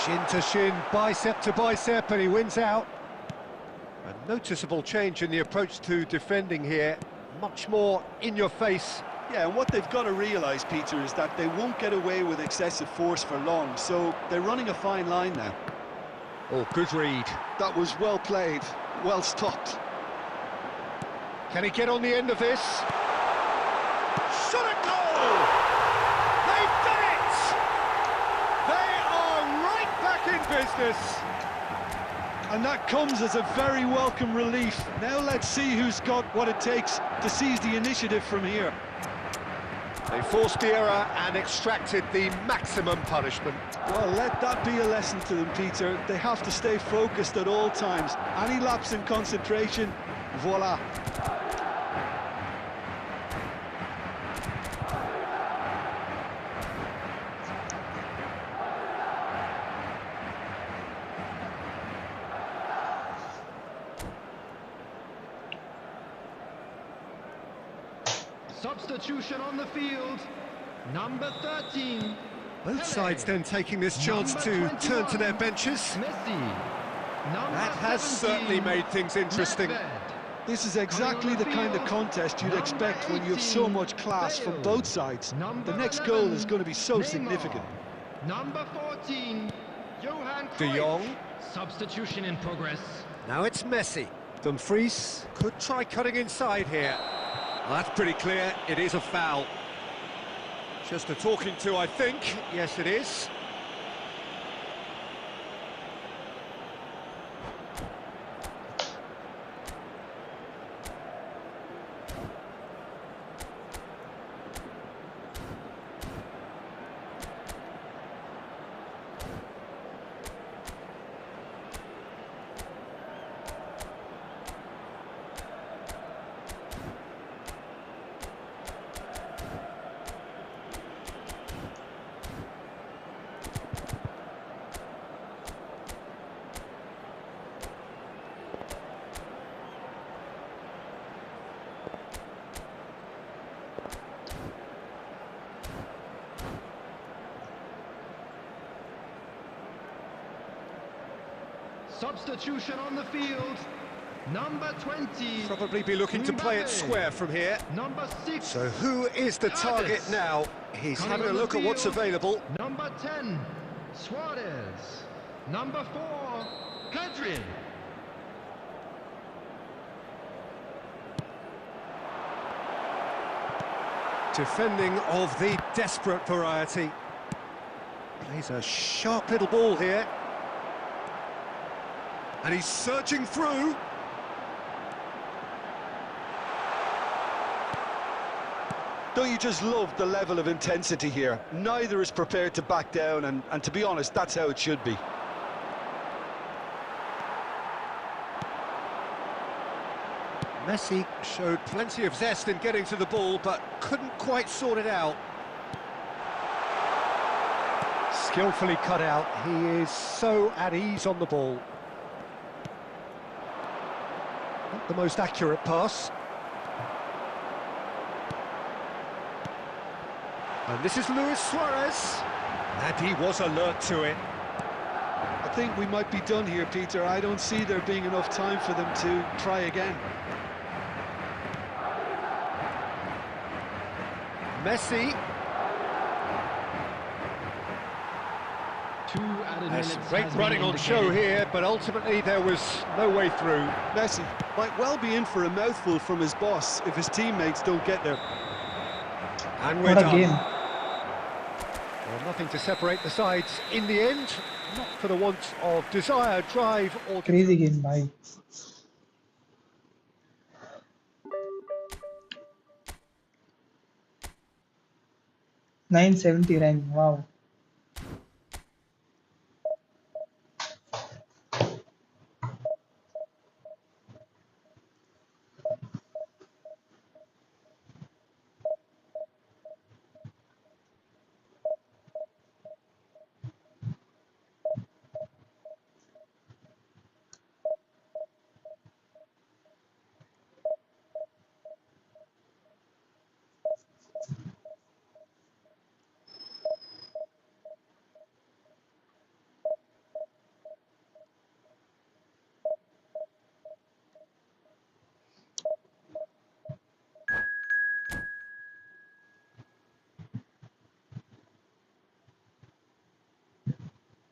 Shin to shin, bicep to bicep, and he wins out. A noticeable change in the approach to defending here. Much more in your face. Yeah, and what they've got to realise, Peter, is that they won't get away with excessive force for long, so they're running a fine line now. Oh, good read. That was well played, well stopped. Can he get on the end of this? Shot at goal! They've done it! They are right back in business. And that comes as a very welcome relief. Now let's see who's got what it takes to seize the initiative from here. They forced the error and extracted the maximum punishment. Well, let that be a lesson to them, Peter. They have to stay focused at all times. Any lapse in concentration, voila. Substitution on the field. Number 13. Both sides then taking this chance to turn to their benches. Messi. That has certainly made things interesting. This is exactly the kind of contest you'd expect when you have so much class from both sides. The next goal is going to be so significant. Number 14. Johan De Jong. Substitution in progress. Now it's Messi. Dumfries could try cutting inside here. Well, that's pretty clear, it is a foul. Just a talking to, I think. Yes, it is. Substitution on the field. Number 20. Probably be looking to play it square from here. Number 6. So who is the target now? He's having a look at what's available. Number 10. Suarez. Number 4. Pedri. Defending of the desperate variety. Plays a sharp little ball here. And he's searching through. Don't you just love the level of intensity here? Neither is prepared to back down, and to be honest, that's how it should be. Messi showed plenty of zest in getting to the ball, but couldn't quite sort it out. Skillfully cut out. He is so at ease on the ball. the most accurate pass. And this is Luis Suarez. And he was alert to it. I think we might be done here, Peter. I don't see there being enough time for them to try again. Messi. There's great running on show here, but ultimately there was no way through. Messi might well be in for a mouthful from his boss if his teammates don't get there. And we're What a done. game. Well, nothing to separate the sides in the end, not for the want of desire, drive or... Crazy game, bhai. .970 rank, wow.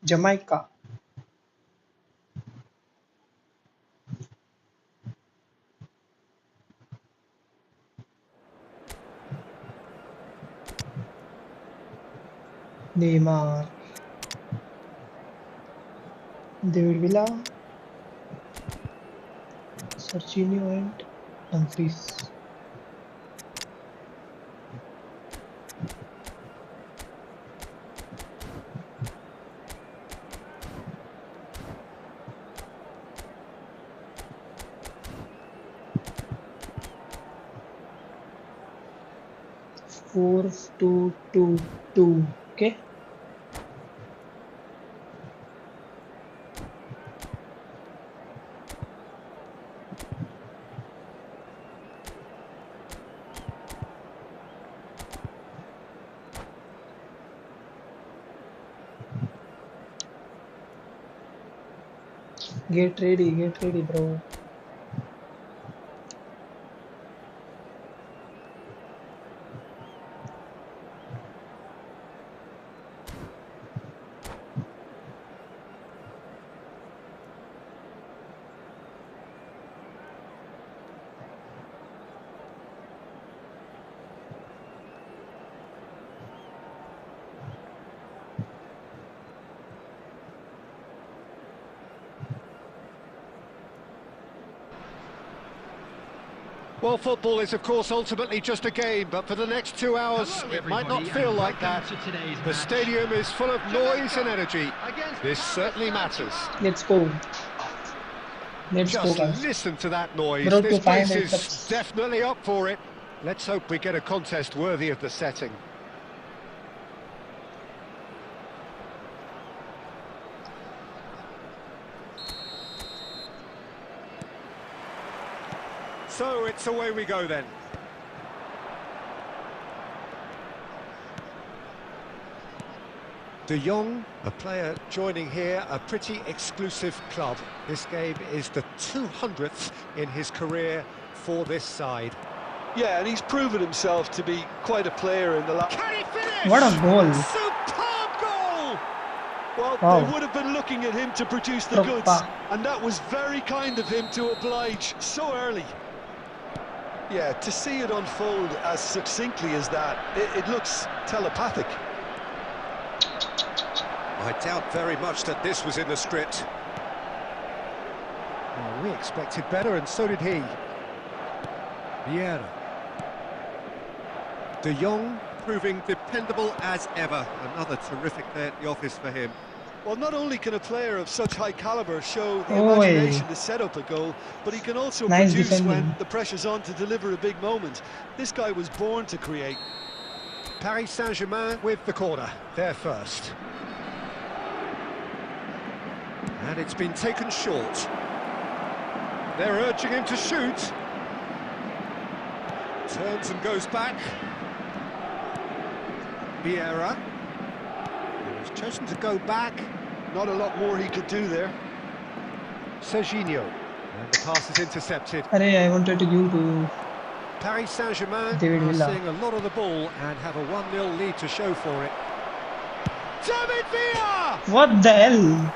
Jamaica. Neymar. David Villa. Serginho and Dumfries. Four, two, two, two. Okay. Get ready, bro. Well, football is, of course, ultimately just a game, but for the next 2 hours, it might not feel like that. The stadium is full of noise and energy. This certainly matters. Let's go. Let's go, Just guys. listen to that noise. Bro, This to place find is it. definitely up for it. Let's hope we get a contest worthy of the setting. So it's away we go then. De Jong, a player joining here, a pretty exclusive club. This game is the 200th in his career for this side. Yeah, and he's proven himself to be quite a player in the last... Can he finish? What a goal. Superb goal! Well, Wow. they would have been looking at him to produce the goods, and that was very kind of him to oblige so early. Yeah, to see it unfold as succinctly as that, it looks telepathic. I doubt very much that this was in the script. Well, we expected better, and so did he. Vieira. De Jong proving dependable as ever. Another terrific day at the office for him. Well, not only can a player of such high caliber show the Oi. imagination to set up a goal, but he can also Nice produce defending. when the pressure's on to deliver a big moment. This guy was born to create. Paris Saint-Germain with the corner, there first. And it's been taken short. They're urging him to shoot. Turns and goes back. Vieira. He's chosen to go back. Not a lot more he could do there. Serginho. And the pass is intercepted. I wanted to give to Paris Saint-Germain David are Villa. seeing a lot of the ball and have a 1-0 lead to show for it. David Villa! What the hell?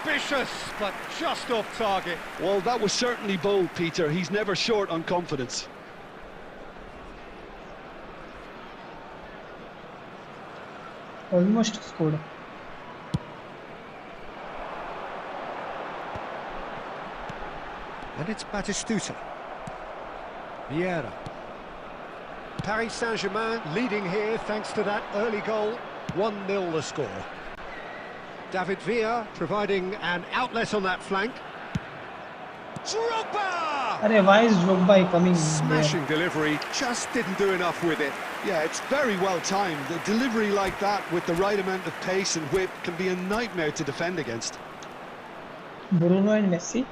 Ambitious, but just off target. Well, that was certainly bold, Peter. He's never short on confidence. Almost scored. And it's Batistuta. Vieira. Paris Saint-Germain leading here thanks to that early goal. 1-0 the score. David Villa providing an outlet on that flank. Drogba! Why is Drogba coming Smashing delivery, just didn't do enough with it. Yeah, it's very well timed. A delivery like that with the right amount of pace and whip can be a nightmare to defend against. there? Bruno and Messi.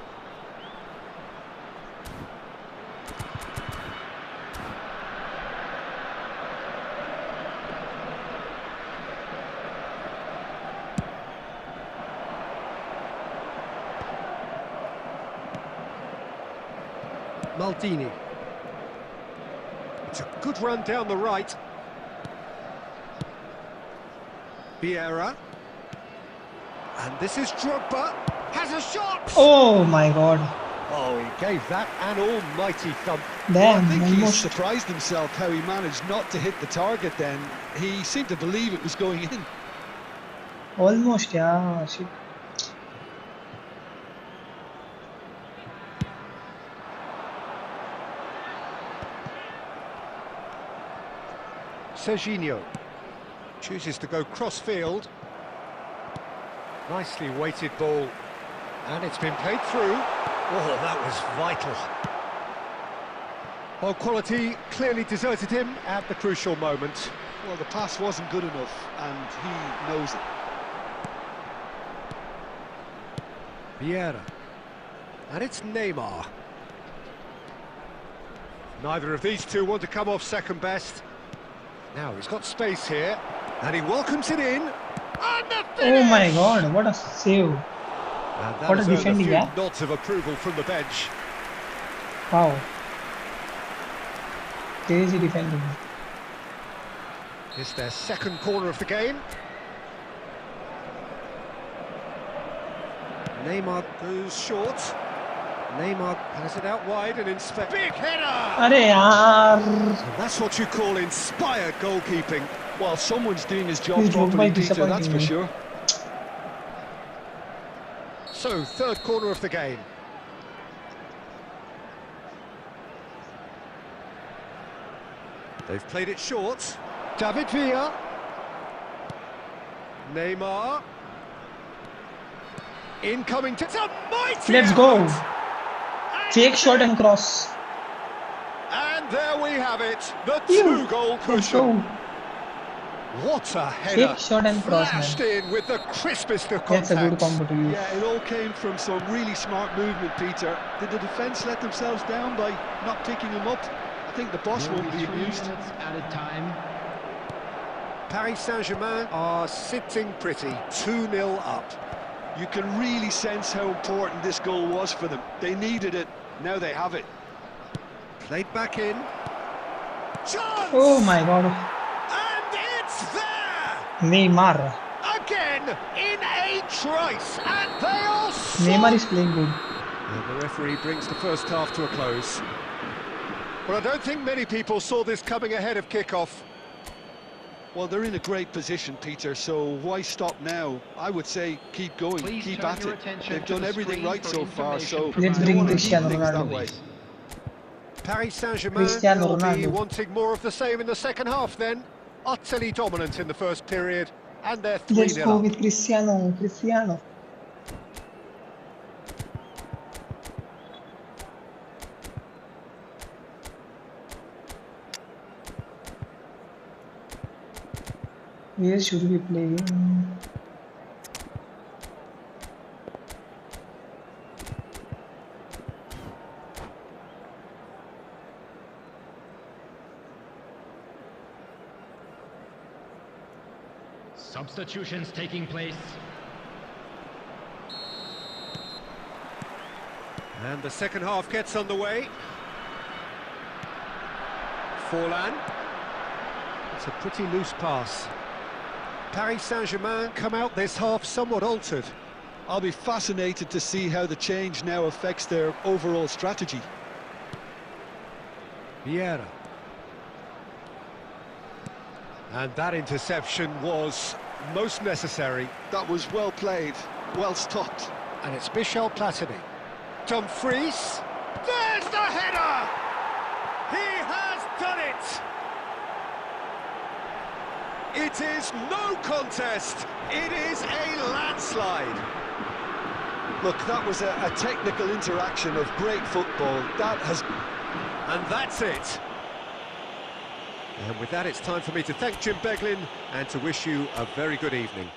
Maldini. It's a good run down the right. Vieira. And this is Drogba. Has a shot! Oh my god. Oh, he gave that an almighty thump. Damn, I think he almost. surprised himself how he managed not to hit the target then. He seemed to believe it was going in. Almost, yeah. Shit. Serginho chooses to go cross-field. Nicely weighted ball. And it's been played through. Oh, that was vital. Well, quality clearly deserted him at the crucial moment. Well, the pass wasn't good enough, and he knows it. Vieira. And it's Neymar. Neither of these two want to come off second best. Now he's got space here, and he welcomes it in. And the finish! Oh my god, what a save. And that What a has earned defending, few yeah? nods of approval from the bench. Wow. Crazy defending. It's their second corner of the game. Neymar goes short. Neymar has it out wide and inspect. Big header! Arey yaar. And that's what you call inspired goalkeeping. Well, someone's doing his job He's Drogba properly, Peter, disappointing that's for me. sure. So, third corner of the game. They've played it short. David Villa. Neymar. Incoming to... It's a mighty Let's go. effort. Fake shot and cross. And there we have it. The Ew. two-goal Let's cushion. go. What a header. Fake shot and cross, Flashed man. in with the crispest of That's a good contacts. combo to use. Yeah, it all came from some really smart movement, Peter. Did the defence let themselves down by not picking him up? I think the boss won't be 3 amused. minutes added time. Paris Saint-Germain are sitting pretty, 2-0 up. You can really sense how important this goal was for them. They needed it, now they have it. Played back in. Chance! Oh my god. And it's there! Neymar. Again, in a trice, and they are Neymar is playing good. And the referee brings the first half to a close. Well, I don't think many people saw this coming ahead of kick-off. Well, they're in a great position, Peter, so why stop now? I would say keep going, Please keep turn at your it. attention They've to done the everything screen right for so far, so information Let's they bring wanna keep Cristiano things that Ronaldo. way. Paris Saint-Germain Cristiano will be Ronaldo. wanting more of the same in the second half then. Utterly dominant in the first period, and they're 3-0 Let's go up. with Cristiano. Cristiano. Where should we play? Substitutions taking place. And the second half gets underway. Forlan. It's a pretty loose pass. Paris Saint-Germain come out this half somewhat altered. I'll be fascinated to see how the change now affects their overall strategy. Vieira. And that interception was most necessary. That was well played, well stopped. And it's Michel Platini. Dumfries. There's the header! He has done it! It is no contest. It is a landslide. Look, that was a technical interaction of great football. And that's it. And with that, it's time for me to thank Jim Beglin and to wish you a very good evening.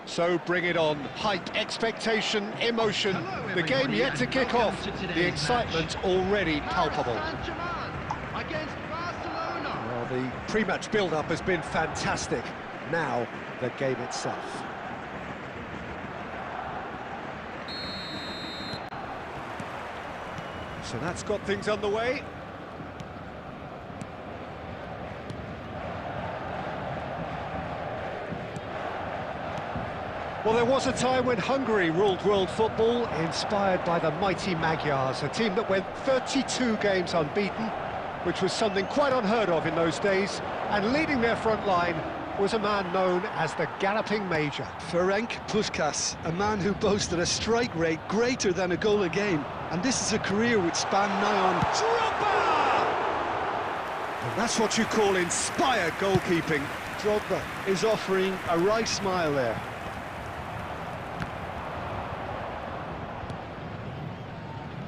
So bring it on. Hype, expectation, emotion. The game yet to kick off. The excitement already palpable. Against Barcelona. Well, the pre-match build-up has been fantastic. Now, the game itself. So that's got things underway. Well, there was a time when Hungary ruled world football, inspired by the mighty Magyars, a team that went 32 games unbeaten, which was something quite unheard of in those days, and leading their front line was a man known as the Galloping Major. Ferenc Puskás, a man who boasted a strike rate greater than a goal a game, and this is a career which spanned nigh on... Drogba! And that's what you call inspired goalkeeping. Drogba is offering a right smile there.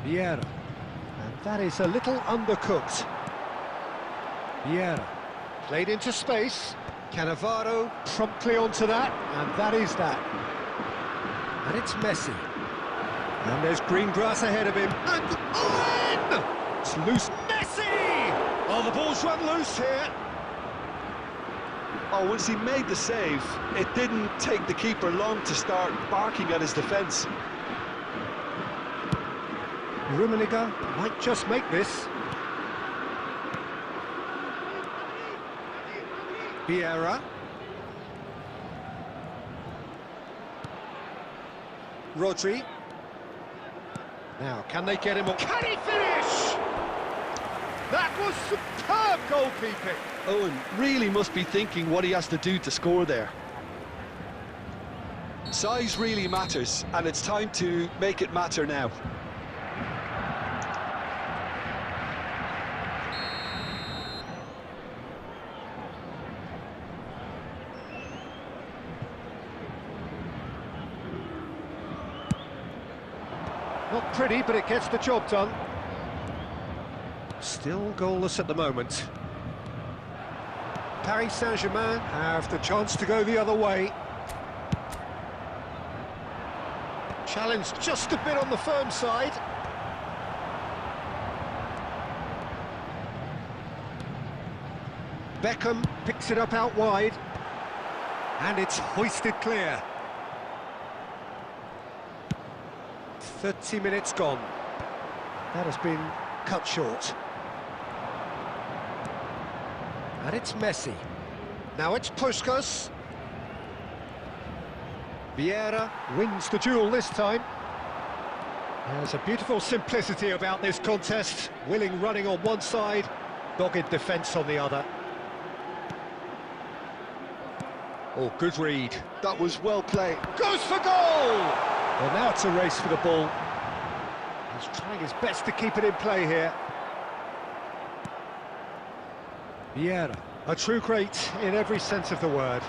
Vieira, and that is a little undercooked. Vieira, played into space. Cannavaro promptly onto that, and that is that. And it's Messi. And there's green grass ahead of him, and Owen! It's loose. Messi! Oh, the ball's run loose here. Oh, once he made the save, it didn't take the keeper long to start barking at his defence. Rummenigge might just make this. Vieira. Rodri. Now, can they get him up? Can he finish? That was superb goalkeeping. Owen really must be thinking what he has to do to score there. Size really matters, and it's time to make it matter now. Not pretty, but it gets the job done. Still goalless at the moment. Paris Saint-Germain have the chance to go the other way. Challenge just a bit on the firm side. Beckham picks it up out wide. And it's hoisted clear. 30 minutes gone. That has been cut short. And it's Messi. Now it's Puskas. Vieira wins the duel this time. There's a beautiful simplicity about this contest. Willing running on one side, dogged defence on the other. Oh, good read. That was well played. Goes for goal! Well, now it's a race for the ball. He's trying his best to keep it in play here. Vieira, a true great in every sense of the word.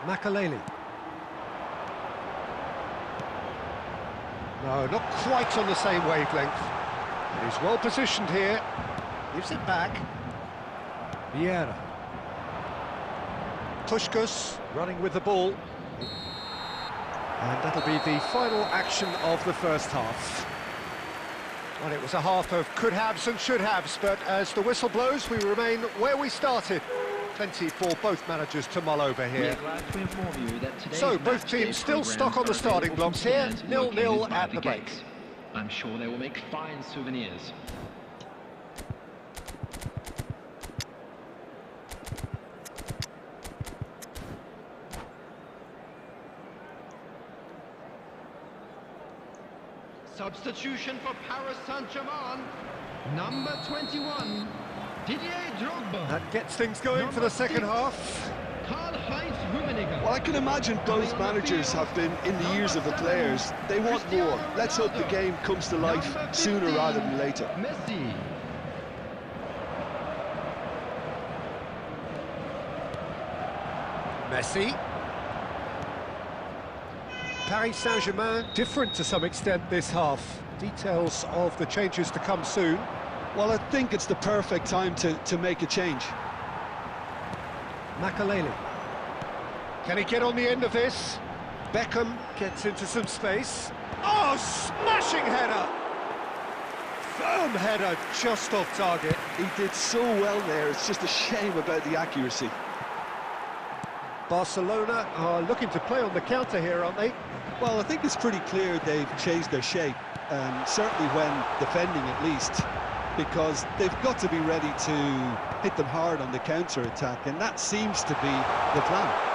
Makaleli. No, not quite on the same wavelength. But he's well positioned here. Gives it back. Vieira. Puskas running with the ball. And that'll be the final action of the first half. Well, it was a half of could-haves and should-haves, but as the whistle blows, we remain where we started. Plenty for both managers to mull over here. So, both teams still stuck on the starting blocks here, 0-0 at the break. I'm sure they will make fine souvenirs. Substitution for Paris Saint-Germain. Number 21, Didier Drogba. That gets things going for the second half. Karl-Heinz Rummenigge. Well, I can imagine both managers have been in the ears of the players. They want more. Let's hope the game comes to life sooner rather than later. Messi. Messi. Paris Saint-Germain different to some extent this half. Details of the changes to come soon. Well, I think it's the perfect time to make a change. Makaleli. Can he get on the end of this? Beckham gets into some space. Oh, smashing header! Firm header, just off target. He did so well there, it's just a shame about the accuracy. Barcelona are looking to play on the counter here, aren't they? Well, I think it's pretty clear they've changed their shape, certainly when defending at least, because they've got to be ready to hit them hard on the counter-attack, and that seems to be the plan.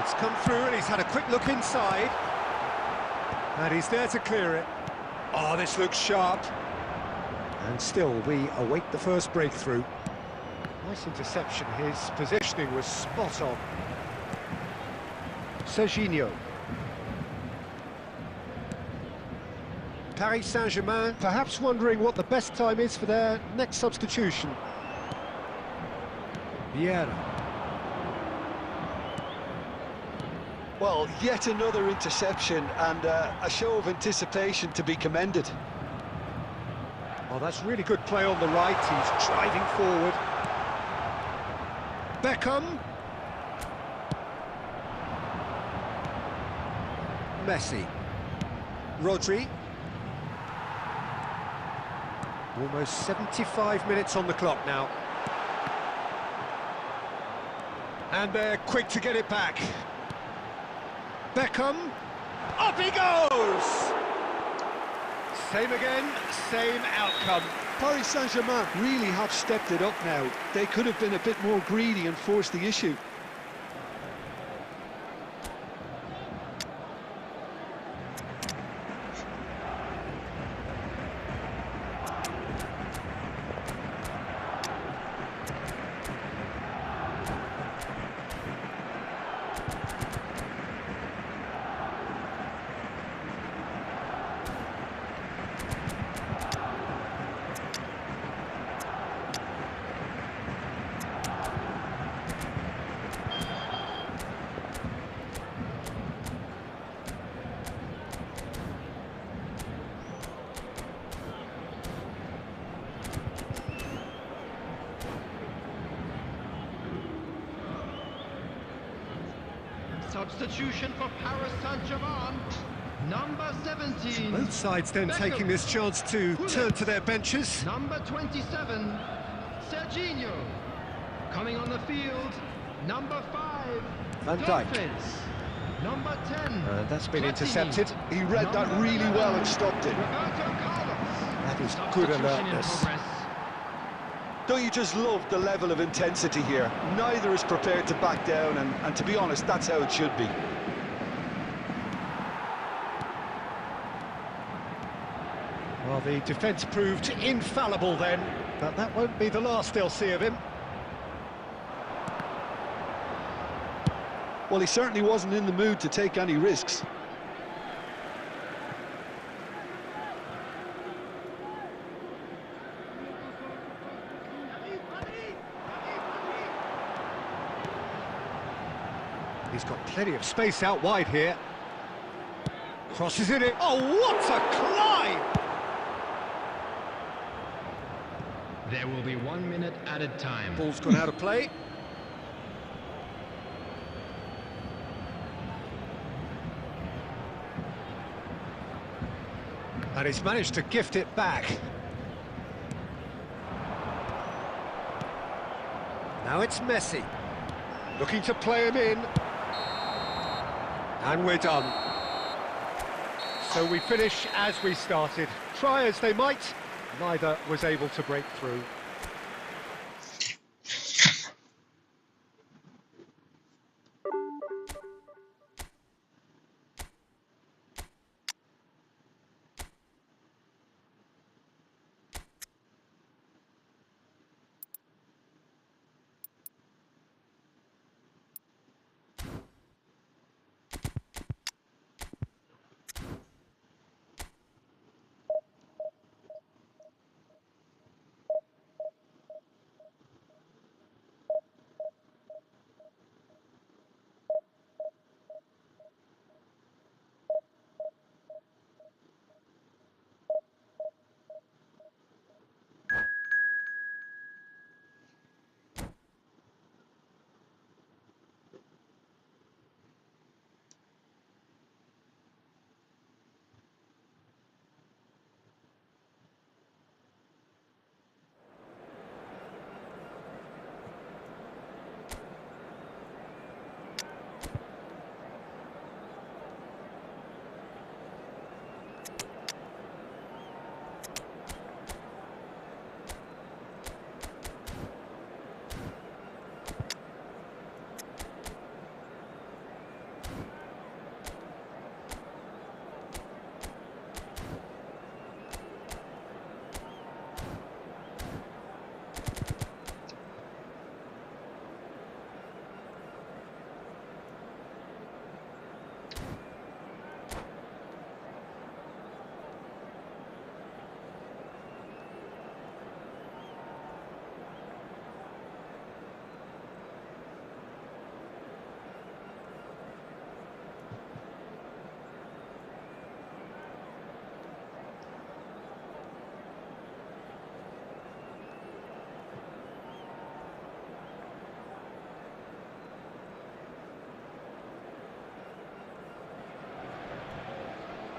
It's come through and he's had a quick look inside. And he's there to clear it. Oh, this looks sharp. And still, we await the first breakthrough. Nice interception, his positioning was spot on. Serginho. Paris Saint-Germain perhaps wondering what the best time is for their next substitution. Vieira. Well, yet another interception and a show of anticipation to be commended. Oh, that's really good play on the right, he's driving forward. Beckham. Messi. Rodri. Almost 75 minutes on the clock now. And they're quick to get it back. Beckham. Up he goes! Same again, same outcome. Paris Saint-Germain really have stepped it up now. They could have been a bit more greedy and forced the issue. Substitution for Paris Saint-Germain, number 17. Both sides then taking this chance to turn to their benches. Number 27, Serginho. Coming on the field, number 5, Van Dijk. Dumfries. Number 10, That's been Platini. intercepted. He read that Number really well 11, and stopped it. Roberto Carlos. That is good Substitution in alertness. progress. Don't you just love the level of intensity here? Neither is prepared to back down, and to be honest, that's how it should be. Well, the defence proved infallible then, but that won't be the last they'll see of him. Well, he certainly wasn't in the mood to take any risks. He's got plenty of space out wide here. Crosses it in. Oh, what a climb! There will be 1 minute added time. Ball's gone out of play. And he's managed to gift it back. Now it's Messi. Looking to play him in. And we're done. So we finish as we started. Try as they might, neither was able to break through.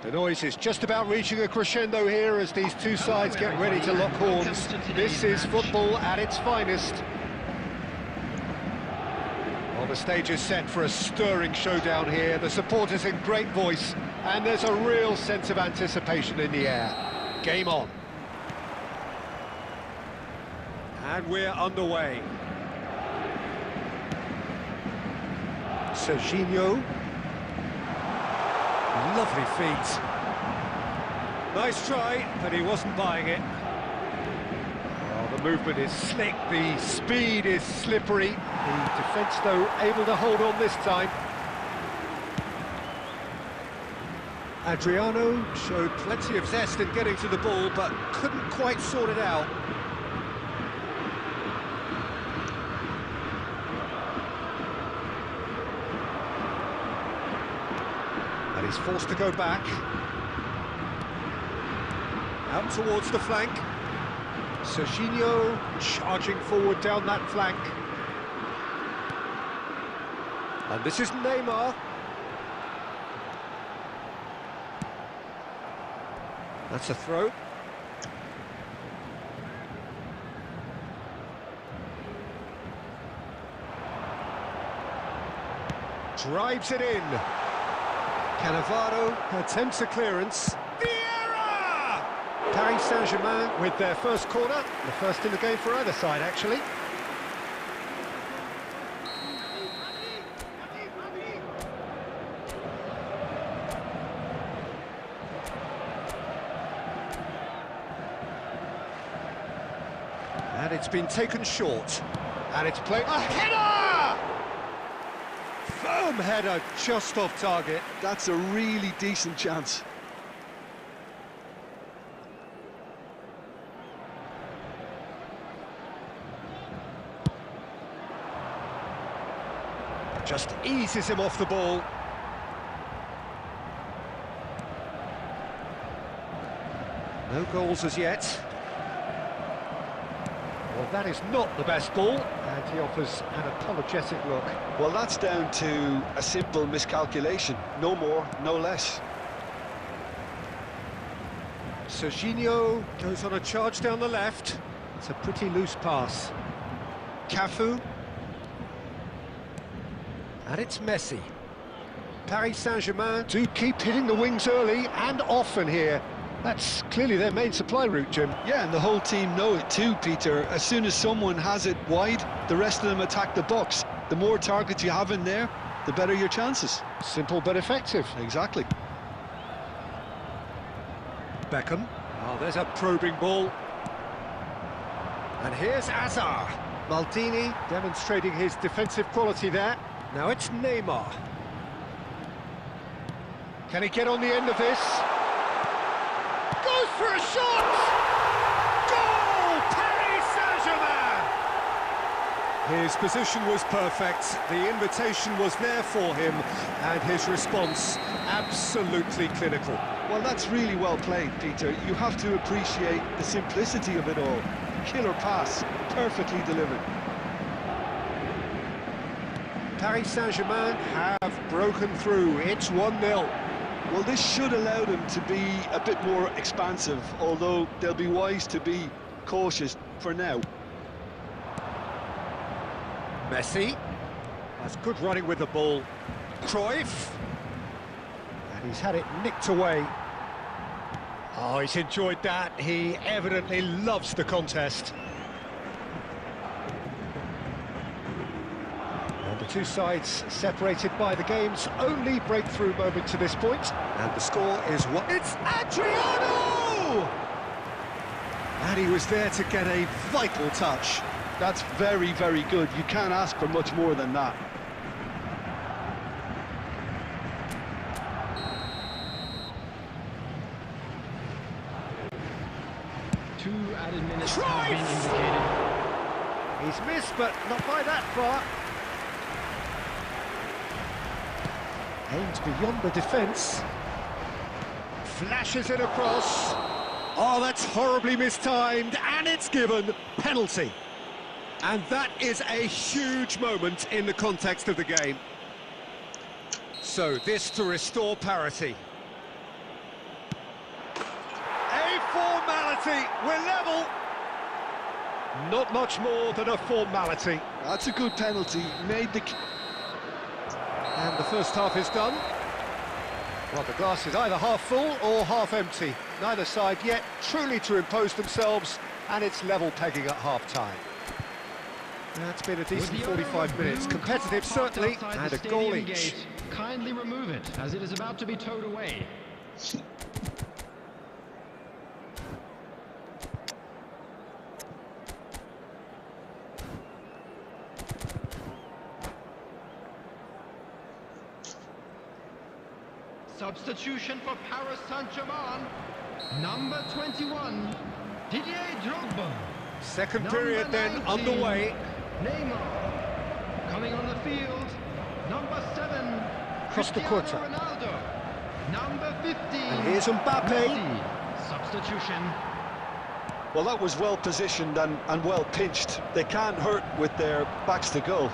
The noise is just about reaching a crescendo here as these two sides get ready to lock horns. This is football at its finest. Well, the stage is set for a stirring showdown here. The supporters in great voice, and there's a real sense of anticipation in the air. Game on. And we're underway. Serginho. Lovely feet. Nice try, but he wasn't buying it. Oh, the movement is slick, the speed is slippery. The defence, though, able to hold on this time. Adriano showed plenty of zest in getting to the ball, but couldn't quite sort it out. And he's forced to go back. Out towards the flank. Serginho charging forward down that flank. And this is Neymar. That's a throw. Drives it in. Cannavaro attempts a clearance. Vieira! Paris Saint-Germain with their first corner. The first in the game for either side, actually. And it's been taken short. And it's played... A header! Firm header, just off target. That's a really decent chance. Just eases him off the ball. No goals as yet. Well, that is not the best ball, and he offers an apologetic look. Well, that's down to a simple miscalculation. No more, no less. Serginho goes on a charge down the left. It's a pretty loose pass. Cafu. And it's Messi. Paris Saint-Germain do keep hitting the wings early and often here. That's clearly their main supply route, Jim. Yeah, and the whole team know it too, Peter. As soon as someone has it wide, the rest of them attack the box. The more targets you have in there, the better your chances. Simple but effective. Exactly. Beckham. Oh, there's a probing ball. And here's Hazard. Maldini demonstrating his defensive quality there. Now it's Neymar. Can he get on the end of this? Goes for a shot! Goal! Paris Saint-Germain! His position was perfect, the invitation was there for him, and his response absolutely clinical. Well, that's really well played, Peter. You have to appreciate the simplicity of it all. Killer pass, perfectly delivered. Paris Saint-Germain have broken through. It's 1-0. Well, this should allow them to be a bit more expansive, although they'll be wise to be cautious for now. Messi. That's good running with the ball. Cruyff. And he's had it nicked away. Oh, he's enjoyed that. He evidently loves the contest. And the two sides separated by the game's only breakthrough moment to this point. And the score is what? It's Adriano! And he was there to get a vital touch. That's very, very good. You can't ask for much more than that. Two added minutes have been indicated. He's missed, but not by that far. Aims beyond the defence. Flashes it across. Oh, that's horribly mistimed, and it's given. Penalty. And that is a huge moment in the context of the game. So, this to restore parity. A formality, we're level. Not much more than a formality. That's a good penalty. Made the... And the first half is done. Well, the glass is either half full or half empty. Neither side yet truly to impose themselves, and it's level pegging at half-time. That's been a decent 45 minutes. Competitive, certainly, and a goal each. Kindly remove it, as it is about to be towed away. Substitution for Paris Saint-Germain. Number 21, Didier Drogba. Second Number period then 19, underway. Neymar. Coming on the field, number 7, Cross the Cristiano quarter. Ronaldo. Number 15, And here's Mbappe. Messi. Substitution. Well, that was well positioned and well pinched. They can't hurt with their backs to goal.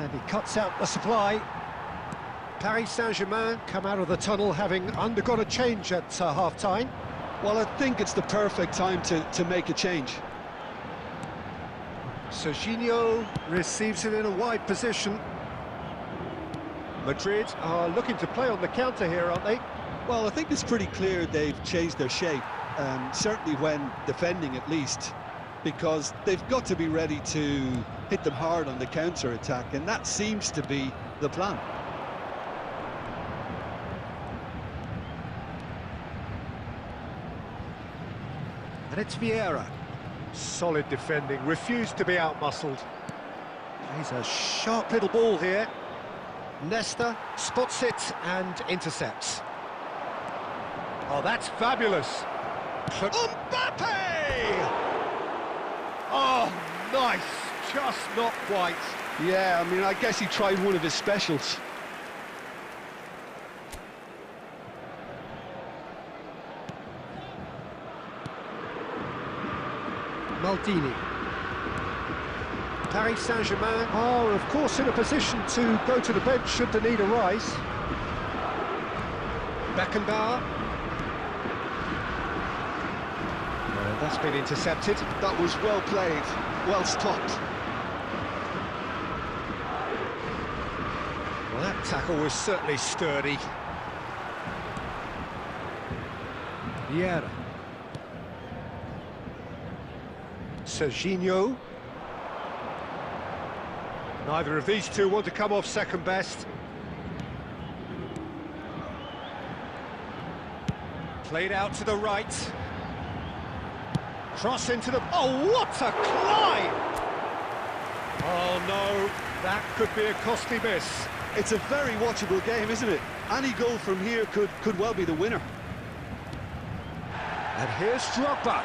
And he cuts out the supply. Paris Saint-Germain come out of the tunnel having undergone a change at half-time. Well, I think it's the perfect time to make a change. Serginho receives it in a wide position. Madrid are looking to play on the counter here, aren't they? Well, I think it's pretty clear they've changed their shape, certainly when defending at least, because they've got to be ready to hit them hard on the counter-attack, and that seems to be the plan. And it's Vieira. Solid defending, refused to be out-muscled. Plays a sharp little ball here. Nesta spots it and intercepts. Oh, that's fabulous. Mbappe! Oh, nice. Just not quite. Yeah, I mean, I guess he tried one of his specials. Maldini. Paris Saint-Germain are, of course, in a position to go to the bench should the need arise. Beckenbauer. That's been intercepted. That was well played, well stopped. Well, that tackle was certainly sturdy. Vieira. Serginho. Neither of these two want to come off second best. Played out to the right. Cross into the... Oh, what a climb! Oh, no, that could be a costly miss. It's a very watchable game, isn't it? Any goal from here could well be the winner. And here's Drogba.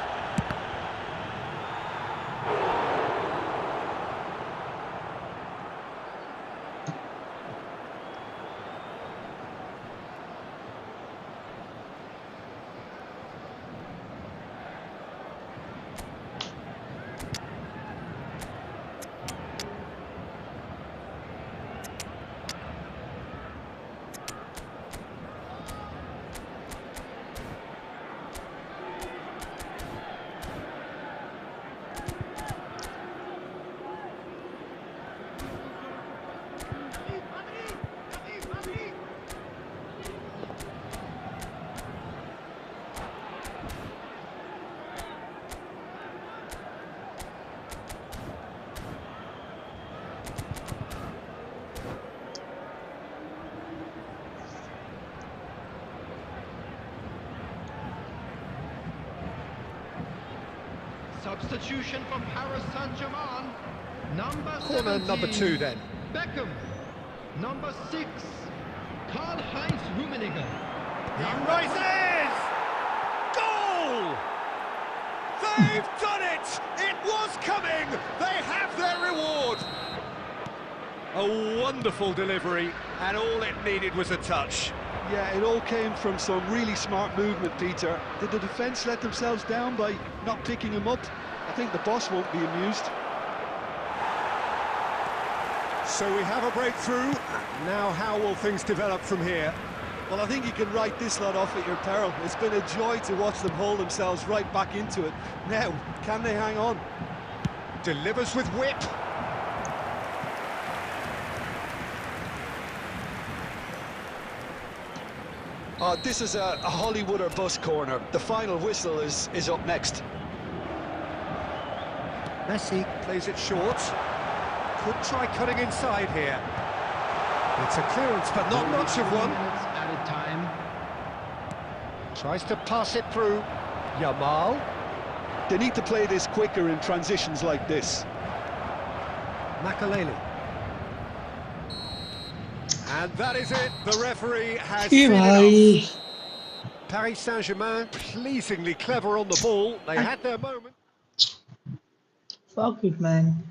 Substitution for Paris Saint-Germain. Corner number 2 then. Beckham. Number 6. Karl-Heinz Rummenigge. He rises! Goal! They've done it! It was coming! They have their reward! A wonderful delivery, and all it needed was a touch. Yeah, it all came from some really smart movement, Peter. Did the defence let themselves down by not picking him up? I think the boss won't be amused. So we have a breakthrough. Now how will things develop from here? Well, I think you can write this lot off at your peril. It's been a joy to watch them haul themselves right back into it. Now, can they hang on? Delivers with whip. This is a Hollywood or bust corner. The final whistle is up next. Messi plays it short. Could try cutting inside here. It's a clearance, but not much of one. Added time. Tries to pass it through. Yamal. They need to play this quicker in transitions like this. Makaleli. And that is it. The referee has Hey, seen bhai. enough. Paris Saint-Germain pleasingly clever on the ball. They had their moment. Fuck it, man.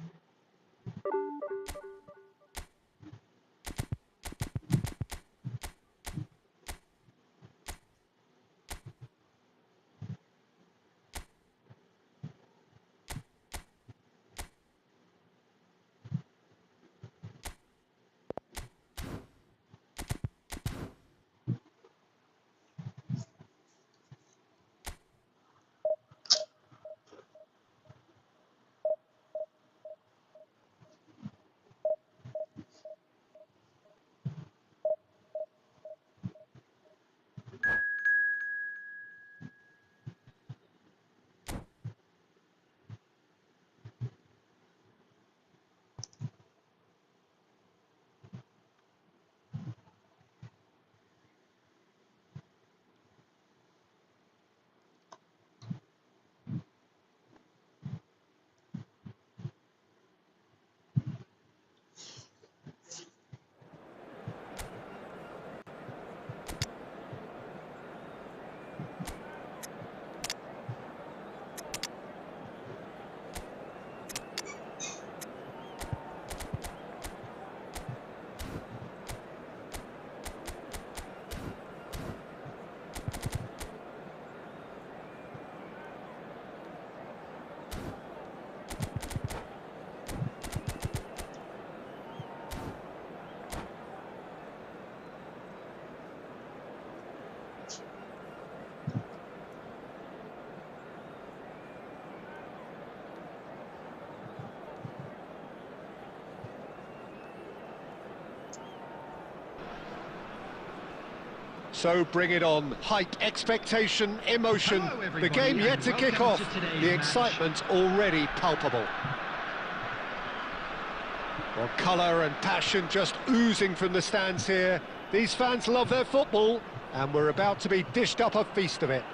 So bring it on. Hype, expectation, emotion. Hello, The everybody, game yet and to kick welcome off. to today's The match. excitement already palpable. Well, colour and passion just oozing from the stands here. These fans love their football, and we're about to be dished up a feast of it.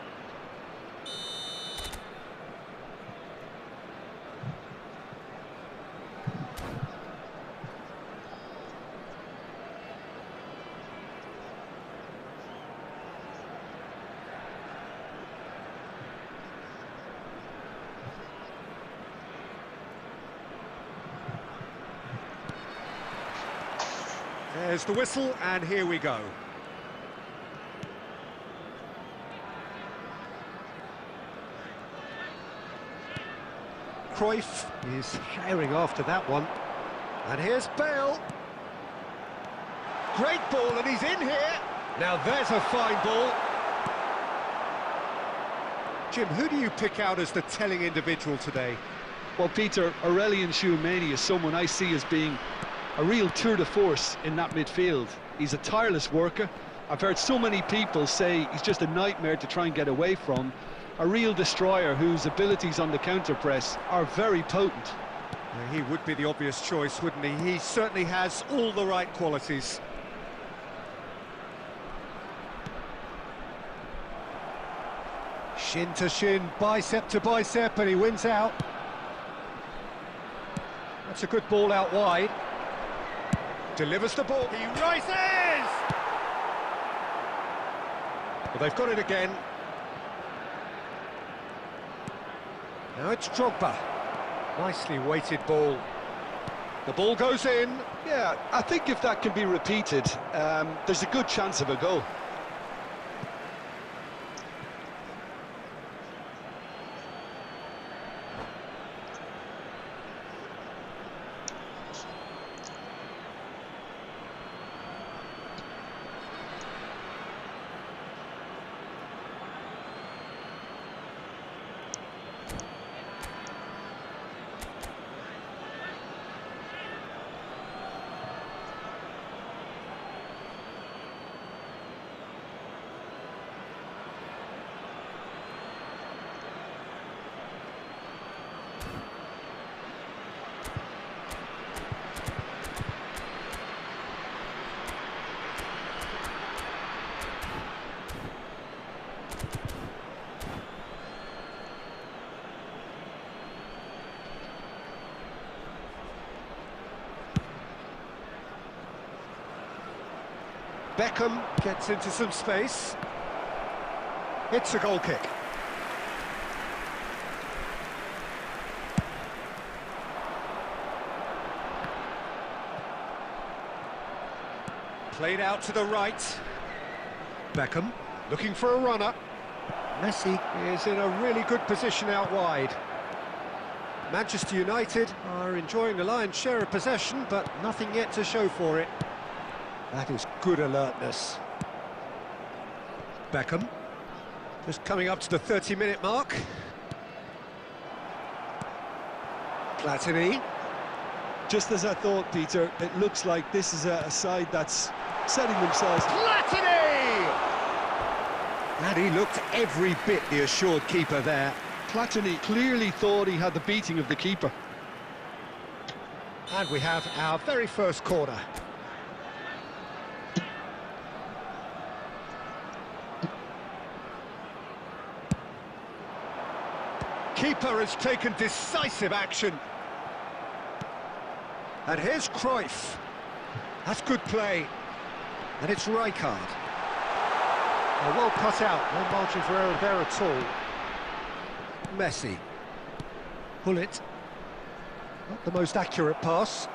There's the whistle, and here we go. Cruyff is herring after that one. And here's Bale. Great ball, and he's in here. Now there's a fine ball. Jim, who do you pick out as the telling individual today? Well, Peter, Aurelian Tchouameni is someone I see as being a real tour de force in that midfield. He's a tireless worker. I've heard so many people say he's just a nightmare to try and get away from. A real destroyer whose abilities on the counter-press are very potent. He would be the obvious choice, wouldn't he? He certainly has all the right qualities. Shin to shin, bicep to bicep, and he wins out. That's a good ball out wide. Delivers the ball. He rises! Well, they've got it again. Now it's Drogba. Nicely weighted ball. The ball goes in. Yeah, I think if that can be repeated, there's a good chance of a goal. Beckham gets into some space. It's a goal kick. Played out to the right. Beckham looking for a runner. Messi is in a really good position out wide. Manchester United are enjoying the lion's share of possession, but nothing yet to show for it. That is good alertness. Beckham, just coming up to the 30-minute mark. Platini. Just as I thought, Peter, it looks like this is a side that's setting themselves... Platini! And he looked every bit the assured keeper there. Platini clearly thought he had the beating of the keeper. And we have our very first corner. Keeper has taken decisive action. And here's Cruyff. That's good play. And it's Rijkaard. Well cut out, no margin for error there at all. Messi. Bullet. Not the most accurate pass.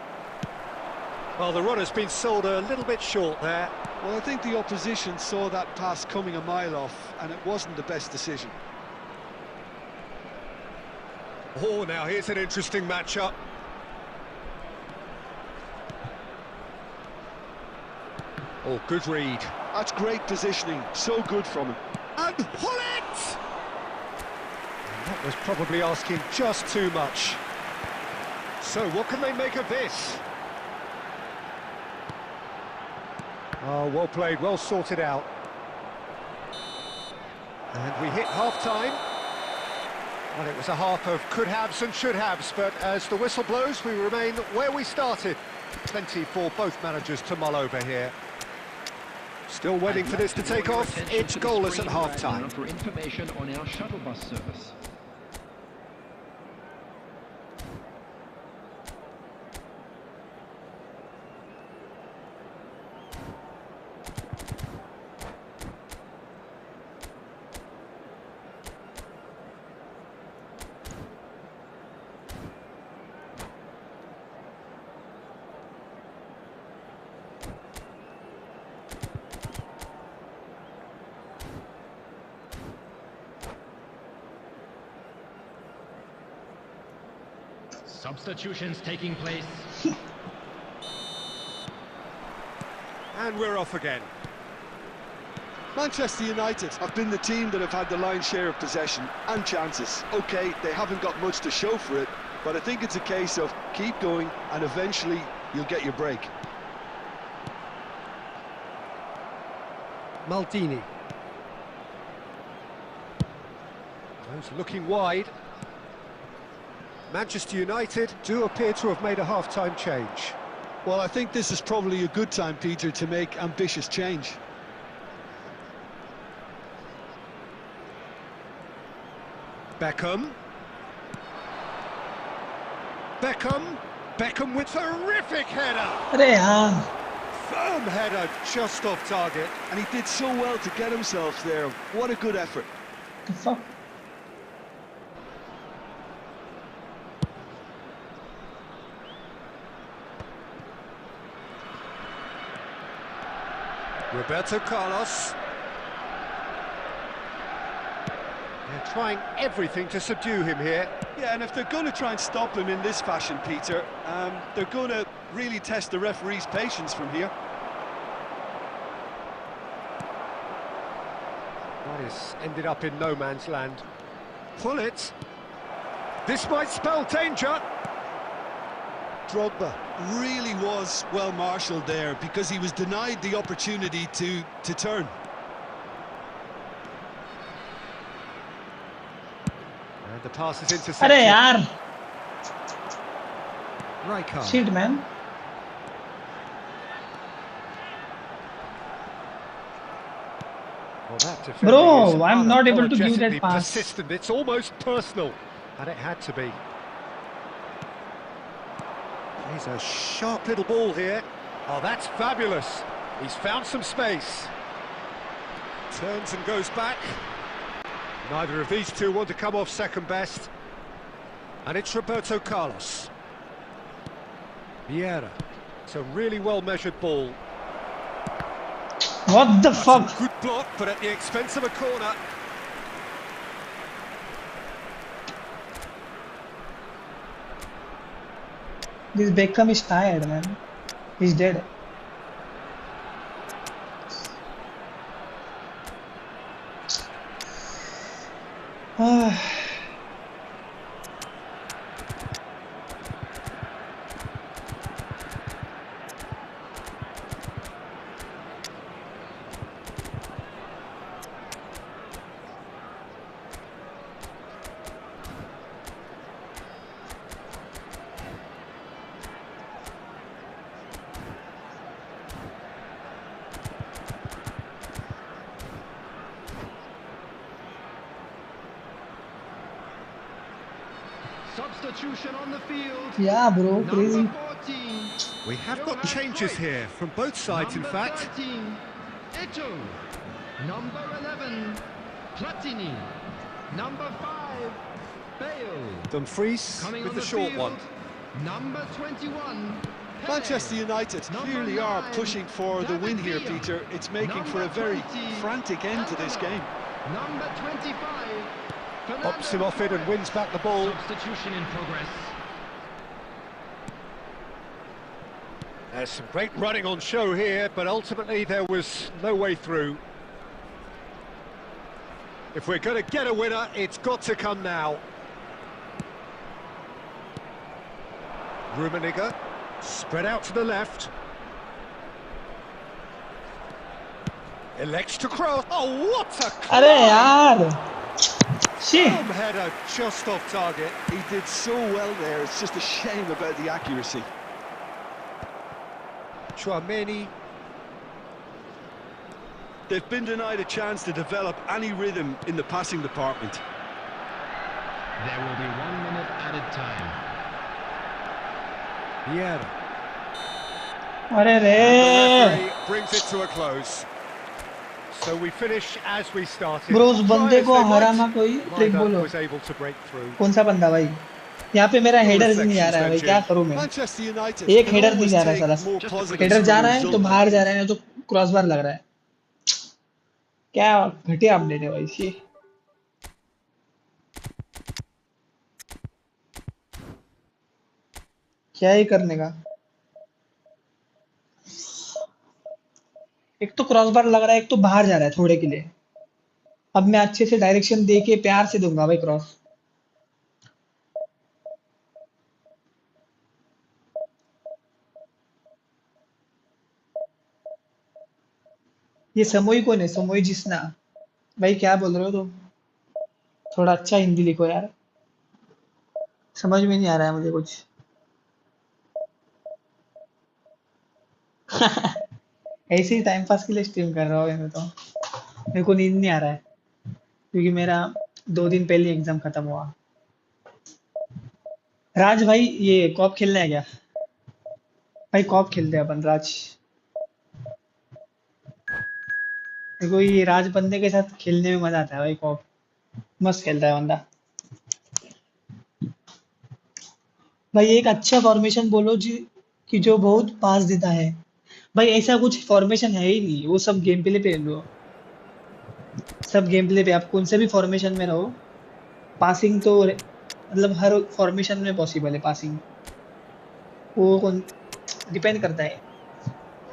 Well, the runner's been sold a little bit short there. Well, I think the opposition saw that pass coming a mile off, and it wasn't the best decision. Oh, now here's an interesting matchup. Oh, good read. That's great positioning, so good from him. And Bullet! And that was probably asking just too much. So, what can they make of this? Oh, well played, well sorted out. And we hit half-time. Well, it was a half of could-haves and should-haves, but as the whistle blows, we remain where we started. Plenty for both managers to mull over here. Still waiting for this to take off. It's goalless at half-time. For information on our shuttle bus service. Substitutions taking place. And we're off again. Manchester United have been the team that have had the lion's share of possession and chances. OK, they haven't got much to show for it, but I think it's a case of keep going and eventually you'll get your break. Maldini. Those looking wide. Manchester United do appear to have made a half-time change. Well, I think this is probably a good time, Peter, to make ambitious change. Beckham. Beckham with terrific header. अरे यार, Firm header just off target. And he did so well to get himself there. What a good effort. the fuck? Roberto Carlos. They're trying everything to subdue him here. Yeah, and if they're going to try and stop him in this fashion, Peter, they're going to really test the referee's patience from here. That has ended up in no man's land. Pull it. This might spell danger. Drogba really was well marshalled there because he was denied the opportunity to turn. And the pass is intercepted. अरे यार, Rijkaard. shit man. Well, that defending Bro, is I'm not able to give that unapologetically pass. persistent. It's almost personal, and it had to be. He's a sharp little ball here. Oh, that's fabulous. He's found some space. Turns and goes back. Neither of these two want to come off second best. And it's Roberto Carlos. Vieira. It's a really well-measured ball. What the That's fuck? a good block, but at the expense of a corner. This Beckham is tired, man. He's dead. Substitution on the field. Yeah, bro, crazy. Number 14. We have got changes here from both sides, in Number fact. 13, Eto'o. Number 11, Platini. Number 5, Bale. Dumfries Coming with on the short field, one. Number 21, Pele. Manchester United Number clearly are 9, pushing for the win here, David Villa. Peter. It's making for a Number very 20, frantic end to this game. Number 25, Pops him off it and wins back the ball. Substitution in progress. There's some great running on show here, but ultimately there was no way through. If we're going to get a winner, it's got to come now. Rummenigge, spread out to the left. Elects to cross. Oh, what a अरे climb! यार shit. Header just off target. He did so well there. It's just a shame about the accuracy. Chouameni. They've been denied a chance to develop any rhythm in the passing department. There will be 1 minute added time. Vieira. अरे And the रे referee brings it to a close. So we finish as we started. Bro उस बंदे को Try as they Hariana might, कोई trick neither बोलो was able to break through. कौन सा बंदा भाई यहाँ पे मेरा हेडर ही नहीं आ रहा है भाई क्या करूँ मैं Manchester United एक can हेडर नहीं always जा रहा है take साला more positives हेडर from जा a रहा है तो result like बाहर जा this. रहा है तो क्रॉसबार लग रहा है क्या घटिया अपडेट है भाई ये क्या ही करने का एक तो क्रॉसबार लग रहा है एक तो बाहर जा रहा है थोड़े के लिए अब मैं अच्छे से डायरेक्शन दे के प्यार से दूंगा भाई क्रॉस ये समोई कौन है समोई जिसना भाई क्या बोल रहे हो तुम थोड़ा अच्छा हिंदी लिखो यार समझ में नहीं आ रहा है मुझे कुछ ऐसे ही टाइम पास के लिए स्ट्रीम कर रहा हूँ मैं तो मेरे को नींद नहीं आ रहा है क्योंकि मेरा 2 दिन पहले एग्जाम खत्म हुआ राज भाई ये कॉप खेलना है क्या भाई कॉप खेलते हैं अपन राज मेरे को ये राज बंदे के साथ खेलने में मजा आता है भाई कॉप मस्त खेलता है बंदा भाई एक अच्छा फॉर्मेशन बोलो जी कि जो बहुत पास देता है भाई ऐसा कुछ फॉर्मेशन है ही नहीं वो सब गेम प्ले पे लो सब गेम प्ले पे आप कौन से भी फॉर्मेशन में रहो पासिंग तो मतलब हर फॉर्मेशन में पॉसिबल है पासिंग वो कौन डिपेंड करता है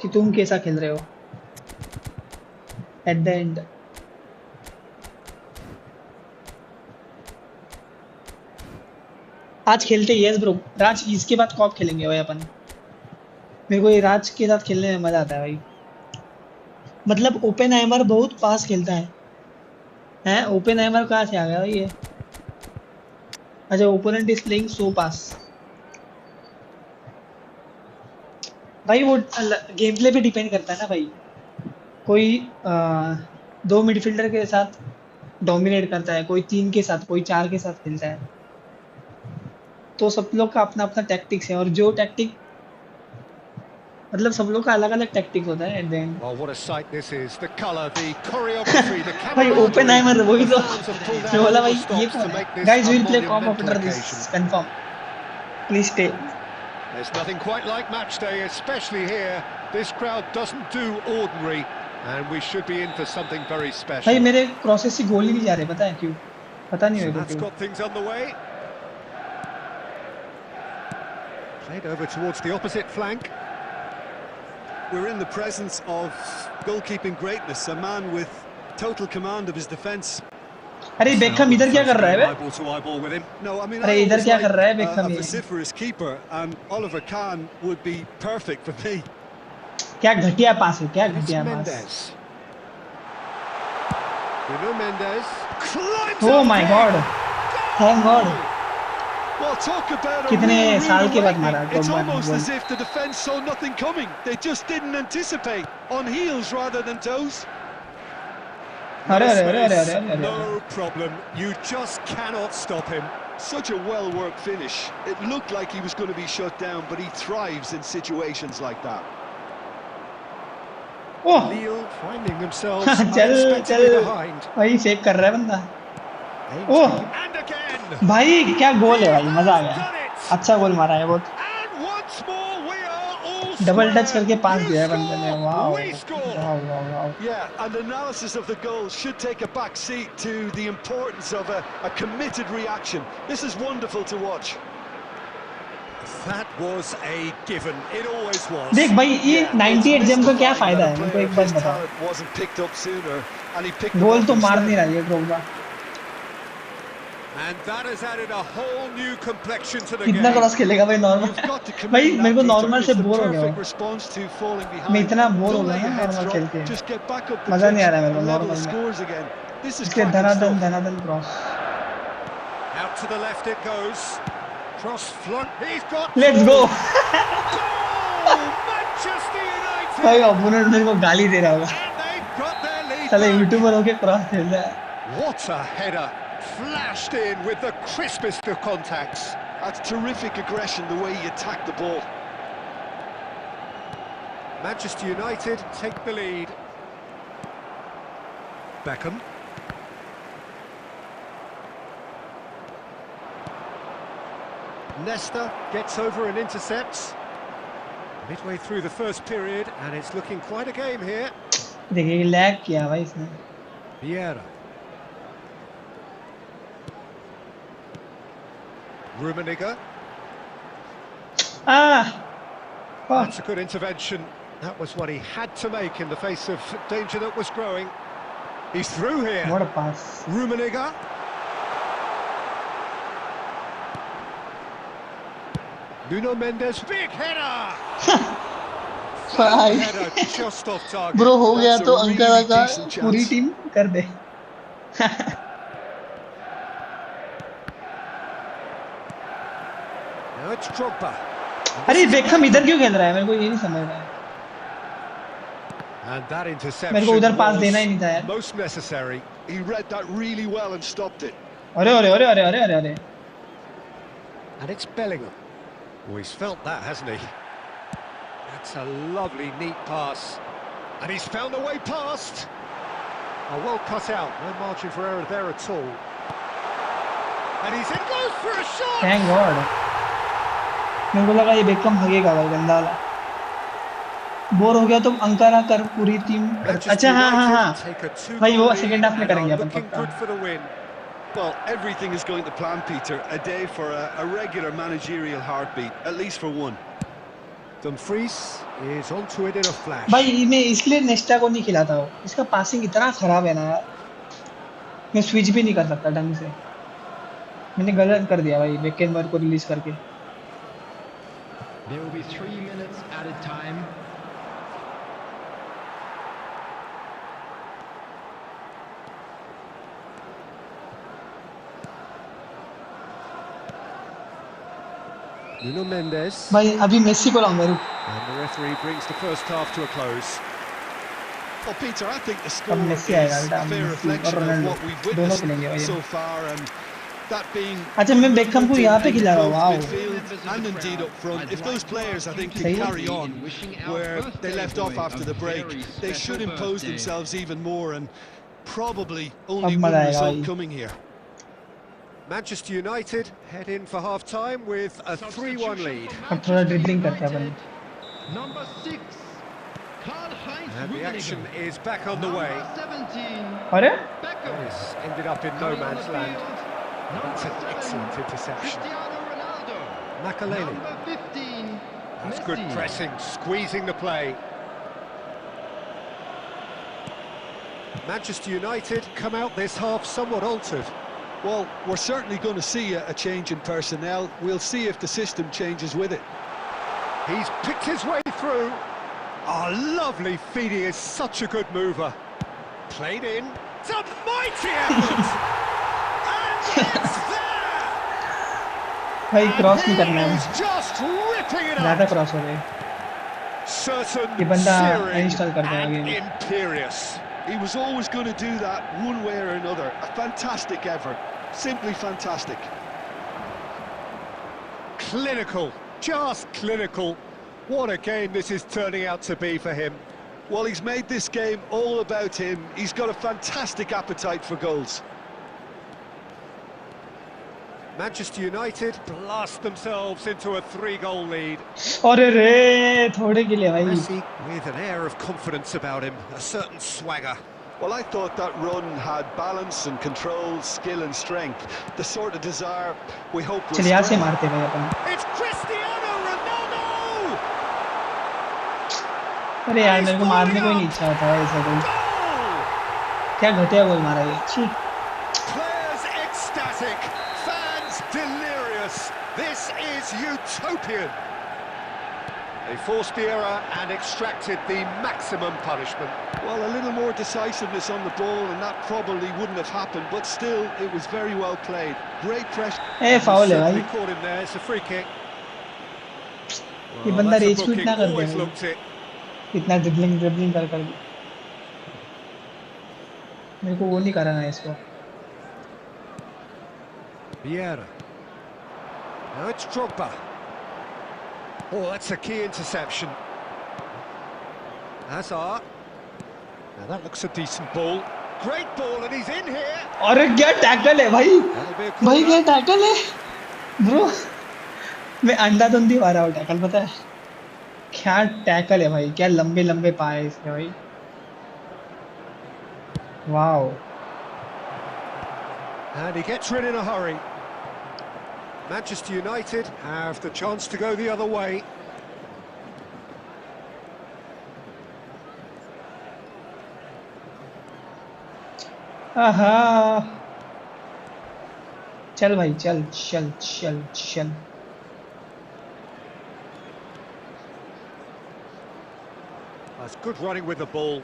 कि तुम कैसा खेल रहे हो एट द एंड आज खेलते यस ब्रो राज इसके बाद कॉप खेलेंगे भाई अपन मेरे को ये राज के साथ खेलने में मजा आता है भाई मतलब ओपन आइमर बहुत पास खेलता है हैं ओपन आइमर कहाँ से आ गया भाई ये अच्छा ओपोनेंट इज प्लेइंग सो पास भाई वो गेम प्ले पे डिपेंड करता है ना भाई कोई 2 मिडफील्डर के साथ डोमिनेट करता है कोई 3 के साथ कोई 4 के साथ खेलता है तो सब लोग का अपना अपना टैक्टिक्स है और जो टैक्टिक मतलब सब लोग का अलग अलग टैक्टिक्स होता है at the end Oh, what a sight this is. The colour, the choreography, the भाई ओपन आइमर वही तो fans have pulled मैं out बोला all भाई the ये stops कौन to है make this guys a will play cop monumental after this occasion. Confirm please stay There's nothing quite like match day, especially here. This crowd doesn't do ordinary, and we should be in for something very भाई special. मेरे crosses से गोल ही नहीं जा रहे पता है क्यों पता नहीं So मेरे को that's क्यों got things on the way. Played over towards the opposite flank. We're in the presence of goalkeeping greatness, a man with total command of his defence. अरे बेकहम इधर क्या कर रहा है बे Eyeball to eyeball with him. No, I mean, अरे I इधर always क्या like कर रहा है a बेकहम ये vociferous keeper, and Oliver Kahn would be perfect for me. क्या घटिया पास है क्या It's घटिया पास Mendes. Bruno Mendes climbs oh up my there. God thank God Well, talk about a कितने real rude साल के बाद awakening. मारा It's ड्रॉगबा ने almost goal as if the defence saw nothing coming. They just didn't anticipate, on heels rather than toes. अरे अरे अरे अरे Space, अरे अरे no problem. You just cannot stop him. Such a well-worked finish. It looked like he was going to be shut down, but he thrives in situations like that. Oh Lille finding themselves चल unexpectedly चल behind. भाई save कर रहा है बंदा Aims oh to- and again. भाई क्या गोल है भाई मजा आ Has गया done it. अच्छा गोल मारा है बहुत And once more we are all double touch square. करके पास You दिया है बंदे ने score, wow we score. Wow wow wow Yeah, and analysis of the goal should take a back seat to the importance of a committed reaction. This is wonderful to watch. That was a given. It always was. देख भाई ये 98 GeM का क्या फायदा है मेरे को एक बात His बताओ talent wasn't picked up sooner, and he picked them goal up तो मार instead. नहीं रहा ये Drogba And that has added a whole new complexion to the कितना game. क्रॉस खेलेगा भाई नॉर्मल You've got to भाई commend मेरे that, को Peter. नॉर्मल से It's the बोर हो गया perfect हूँ response to falling मैं behind. इतना बोर हो Don't गया let ना your head नॉर्मल drop. खेल के Just get back up the मजा नहीं pitch आ रहा है मेरे को and level the नॉर्मल में scores again. This is इसलिए cracking stuff. धनाधन cross Out to the left it goes. Cross flung. He's got. Let's go Goal! Manchester United. भाई ओपोनेंट मेरे को गाली दे रहा होगा And they've got their lead साले back. यूट्यूबर होके क्रॉस खेल रहा है What a header! Flashed in with the crispest of contacts. That's terrific aggression, the way he attacked the ball. Manchester United take the lead. Beckham. Nesta gets over and intercepts. Midway through the first period, and it's looking quite a game here. देखिए lag किया भाई इसने Vieira. Rummenigge. That's a good intervention. That was what he had to make in the face of danger that was growing. He's through here. what a pass Rummenigge. Nuno Mendes, big header! भाई Header just off target. Bro हो गया That's a तो really Ankara का decent chance. पूरी team कर दे Now it's Drogba. अरे Beckham इधर क्यों खेल रहा है मेरे को ये नहीं समझ रहा है And that interception मेरे को उधर पास देना ही was नहीं था यार most necessary. He read that really well and stopped it. अरे अरे अरे अरे अरे अरे अरे And it's Bellingham. Oh, he's felt that, hasn't he? That's a lovely, neat pass. And he's found a way past. Oh, well cut out. No margin for error there at all. And he's in, goes for a shot! Thank God मेरे को लगा ये Beckham भागेगा भाई गंदा वाला bore हो गया तो अंकारा कर पूरी टीम अच्छा हाँ हाँ हाँ Take a 2-goal भाई वो lead सेकंड हाफ में and करेंगे are अपन looking good पक्का for the win. Well, everything is going to plan, Peter. A day for a regular managerial heartbeat, at least for one. Dumfries is onto it in a flash. भाई मैं इसलिए नेस्टा को नहीं खिलाता हूँ इसका passing इतना खराब है ना यार मैं स्विच भी नहीं कर सकता ढंग से मैंने गलत कर दिया भाई बेकेनबर्ग को रिलीज करके There will be 3 minutes added time. Nuno Mendes. भाई अभी मेसी को लाऊंगा रुक And the referee brings the first half to a close. Well, Peter, I think the score अब is मेसी आएगा a बेटा fair मेसी और reflection of Ronaldo what we've दोनों witnessed खेलेंगे भाई so far, and that being अच्छा मैं Beckham को यहाँ पे खिला रहा हूँ wow midfield and indeed up front. If those players, I think, can Same. carry on where they left off after the break, they should impose themselves even more, and probably only अब one मजा आएगा result भाई coming here. Manchester United head in for half-time with a 3-1 lead. अब थोड़ा dribbling करते हैं अपन Number 6, Karl-Heinz And the action Rummenigge. is back on the way. Number 17, अरे Beckham. This ended up in no man's land. That's an excellent interception. Cristiano Ronaldo. Makaleli. Number 15, That's Messi. good pressing, squeezing the play. Manchester United come out this half somewhat altered. Well, we're certainly going to see a change in personnel. We'll see if the system changes with it. He's picked his way through. Oh, lovely feed. He is such a good mover. Played in. It's a mighty effort. And it's there. भाई cross नहीं And करना he है is just ripping it ज़्यादा up. Cross हो रहे Certain, ये बंदा searing install कर देगा and game imperious. He was always going to do that one way or another. A fantastic effort. Simply fantastic. Clinical, just clinical. What a game this is turning out to be for him. Well, he's made this game all about him. He's got a fantastic appetite for goals. Manchester United blast themselves into a 3-goal lead. अरे रे थोड़े के लिए भाई Messi with an air of confidence about him, a certain swagger. Well, I thought that run had balance and control, skill and strength. The sort of desire we hope will चलिए यहाँ से strength. मारते भाई अपन It's Cristiano Ronaldo! अरे यार मेरे को मारने को ही नहीं इच्छा होता है ऐसा कोई Goal! क्या घटिया गोल मारा ये छी Players ecstatic. It's utopian. They forced the error and extracted the maximum punishment. Well, a little more decisiveness on the ball and that probably wouldn't have happened, but still, it was very well played. Great pressure. A foul है Certainly भाई. caught him there. It's a free kick. ये Well, बंदा that's a rage quit booking. ना कर दे Always भाई. looked it. इतना dribbling dribbling कर भी मेरे को वो नहीं कराना है इसको. Vieira. Now it's Drogba. Oh, that's a key interception. Hazard. Now that looks a decent ball. Great ball, and he's in here. अरे क्या टैकल है भाई. That'll be a भाई क्या corner. टैकल है ब्रो. मैं अंधाधुंधी मारा हूँ टैकल, पता है क्या टैकल है भाई. क्या लंबे लंबे पाए हैं इसने भाई. Wow. And he gets rid in a hurry. Manchester United have the chance to go the other way. आहा. चल भाई चल चल चल चल. That's good running with the ball.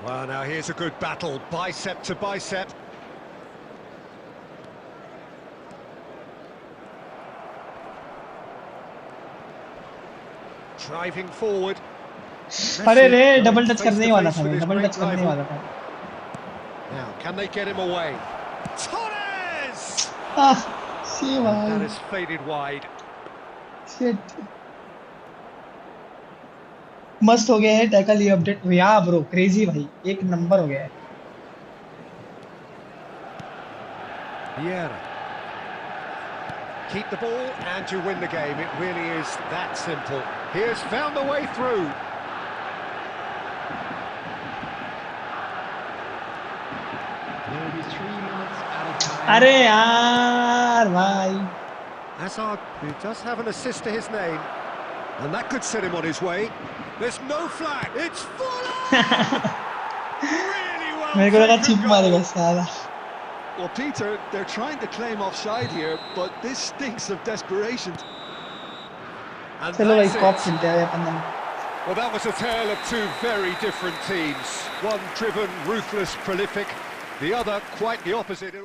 Well, now here's a good battle, bicep to bicep. Driving forward. अरे रे Messi double going touch face करने to ही वाला face था with मैं. his डबल great टच करने ही rival. वाला था. Now, can they get him away? Torres! Ah सी That भाई. has faded wide. शिट. मस्त हो गया है टैकल ये अपडेट. या ब्रो क्रेजी भाई. एक नंबर हो गया है. Vieira. Keep the ball and you win the game. It really is that simple. He has found the way through. There will be 3 minutes added time. अरे यार भाई. Hazard, who does have an assist to his name, and that could set him on his way. There's no flag. It's full on! Really well मेरे को लगा taken chip goal. मारेगा साला. Well, Peter, they're trying to claim offside here, but this stinks of desperation. And चलो भाई that's corp it. खेलते हैं अपन. Well, that was a tale of two very different teams. One driven, ruthless, prolific. The other quite the opposite.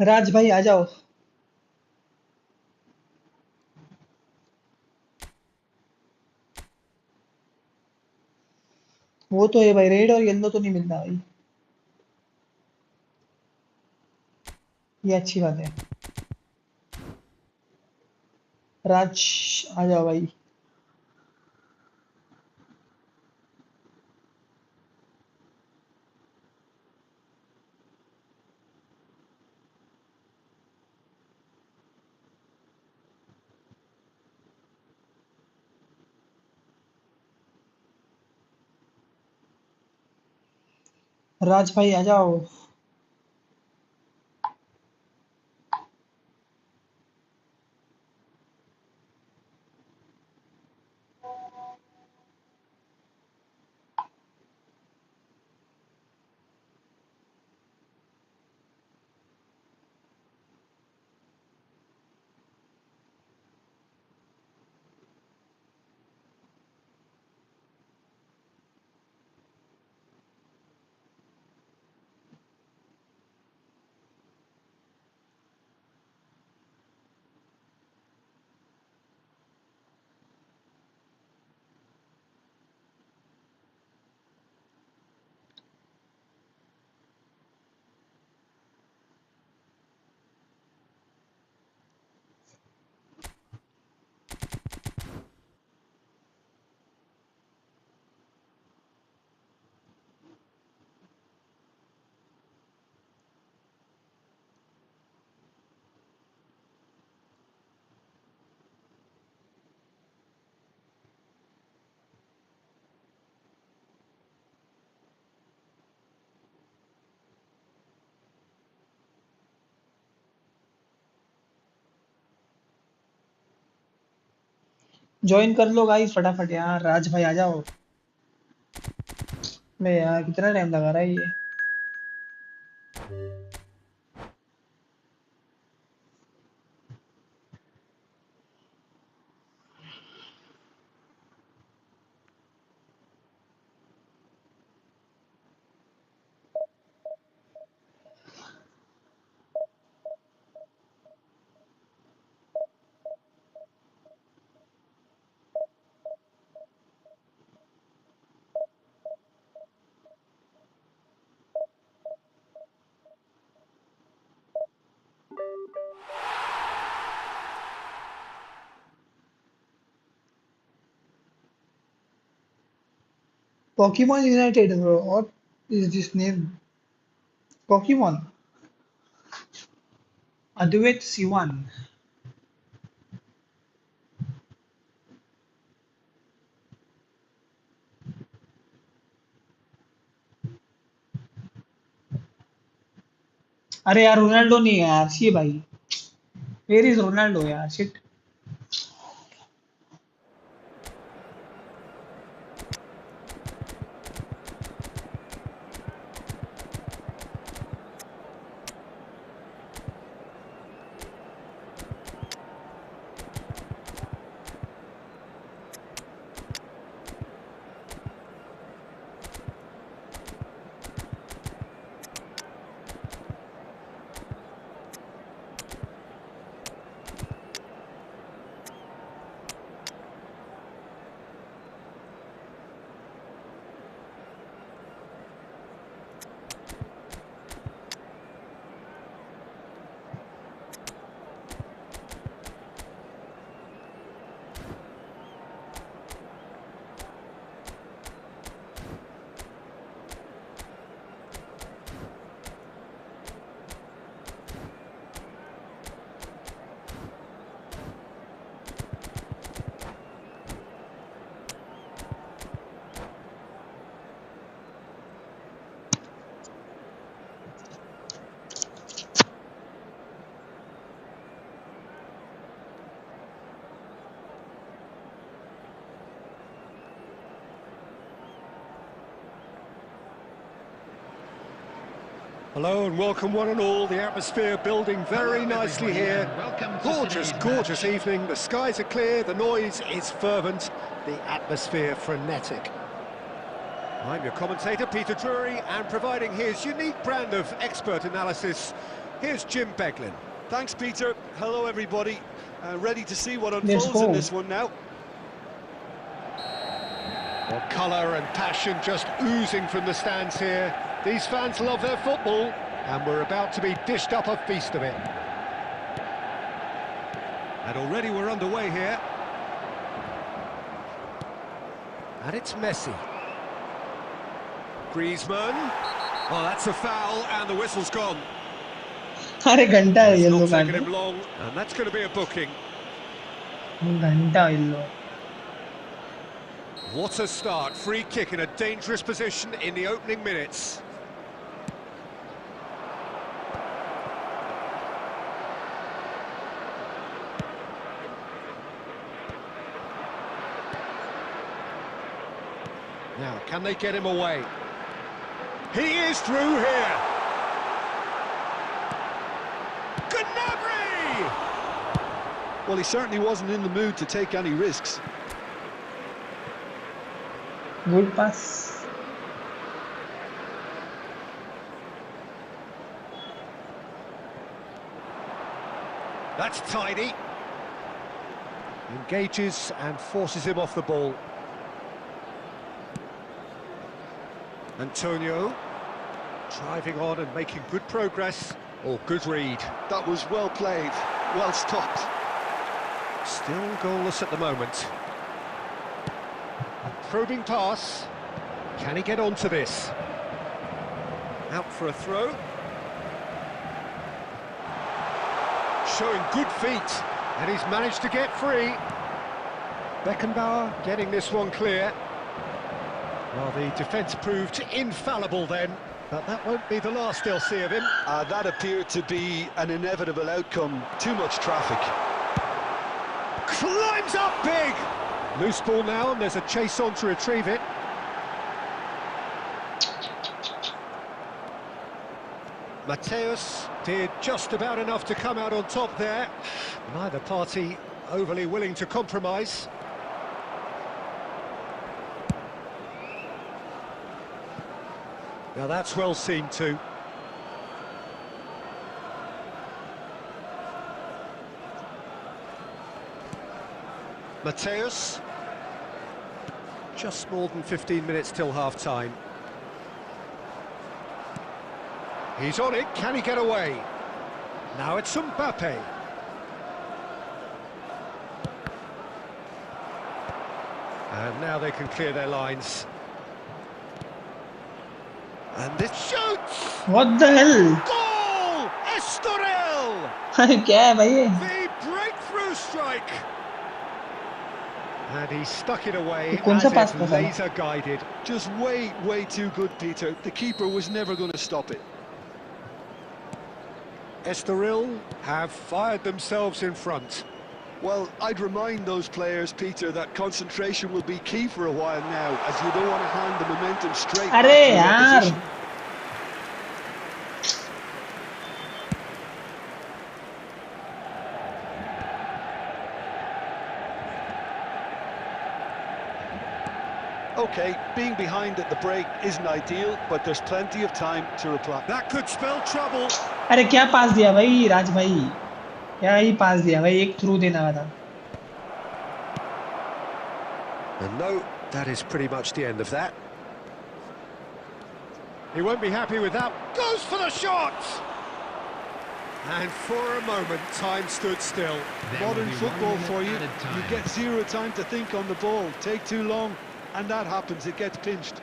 राज भाई आ जाओ. वो तो है भाई. रेड और येलो तो नहीं मिलता भाई. ये अच्छी बात है. राज आ जाओ भाई. राज भाई आ जाओ. ज्वाइन कर लो गाइस फटाफट यार, राज भाई आ जाओ। मैं यार कितना टाइम लगा रहा है ये। Pokemon United bro, what is this name? Pokemon Advait Siwan। अरे यार रोनाल्डो नहीं है यार, सी भाई, वेयर इज रोनाल्डो यार, shit. Hello and welcome one and all. The atmosphere building very nicely here. Gorgeous, gorgeous evening. The skies are clear, the noise is fervent, the atmosphere frenetic. I'm your commentator, Peter Drury, and providing his unique brand of expert analysis, here's Jim Beglin. Thanks, Peter. Hello, everybody. Ready to see what Let's unfolds go. in this one now. Well, colour and passion just oozing from the stands here. These fans love their football, and we're about to be dished up a feast of it. And already we're underway here. And it's Messi. Griezmann. Oh, that's a foul, and the whistle's gone. अरे घंटा है It's yellow not card, taken him long, and that's going to be a booking. घंटा yellow. What a start. Free kick in a dangerous position in the opening minutes. Now, can they get him away? He is through here. Gnabry! Well, he certainly wasn't in the mood to take any risks. Good pass। That's tidy. Engages and forces him off the ball. Antonio, driving on and making good progress. Oh, good read. That was well played, well stopped. Still goalless at the moment. Probing pass. Can he get onto this? Out for a throw. Showing good feet, and he's managed to get free. Beckenbauer getting this one clear. Well, the defence proved infallible then, but that won't be the last they'll see of him. That appeared to be an inevitable outcome. Too much traffic. Climbs up big! Loose ball now, and there's a chase on to retrieve it. Mateus did just about enough to come out on top there. Neither party overly willing to compromise. Now that's well seen too. Mateus. Just more than 15 minutes till half-time. He's on it, can he get away? Now it's Mbappe. And now they can clear their lines. And this shoots! What the hell? Goal! Estoril! क्या है भाई ये? The breakthrough strike! And he stuck it away कौन सा as pass if था साला? laser guided. Just way too good, Peter. The keeper was never going to stop it. Estoril have fired themselves in front. Well, I'd remind those players, Peter, that concentration will be key for a while now, as you don't want to hand the momentum straight back अरे to the यार. opposition. Okay, being behind at the break isn't ideal, but there's plenty of time to reply. That could spell trouble. अरे क्या पास दिया भाई राज भाई? क्या ही पास दिया भाई? एक थ्रू देना था. And no, that is pretty much the end of that. He won't be happy with that. Goes for the shot! And for a moment, time stood still. Modern football for you. You get zero time to think on the ball. Take too long, and that happens. It gets pinched.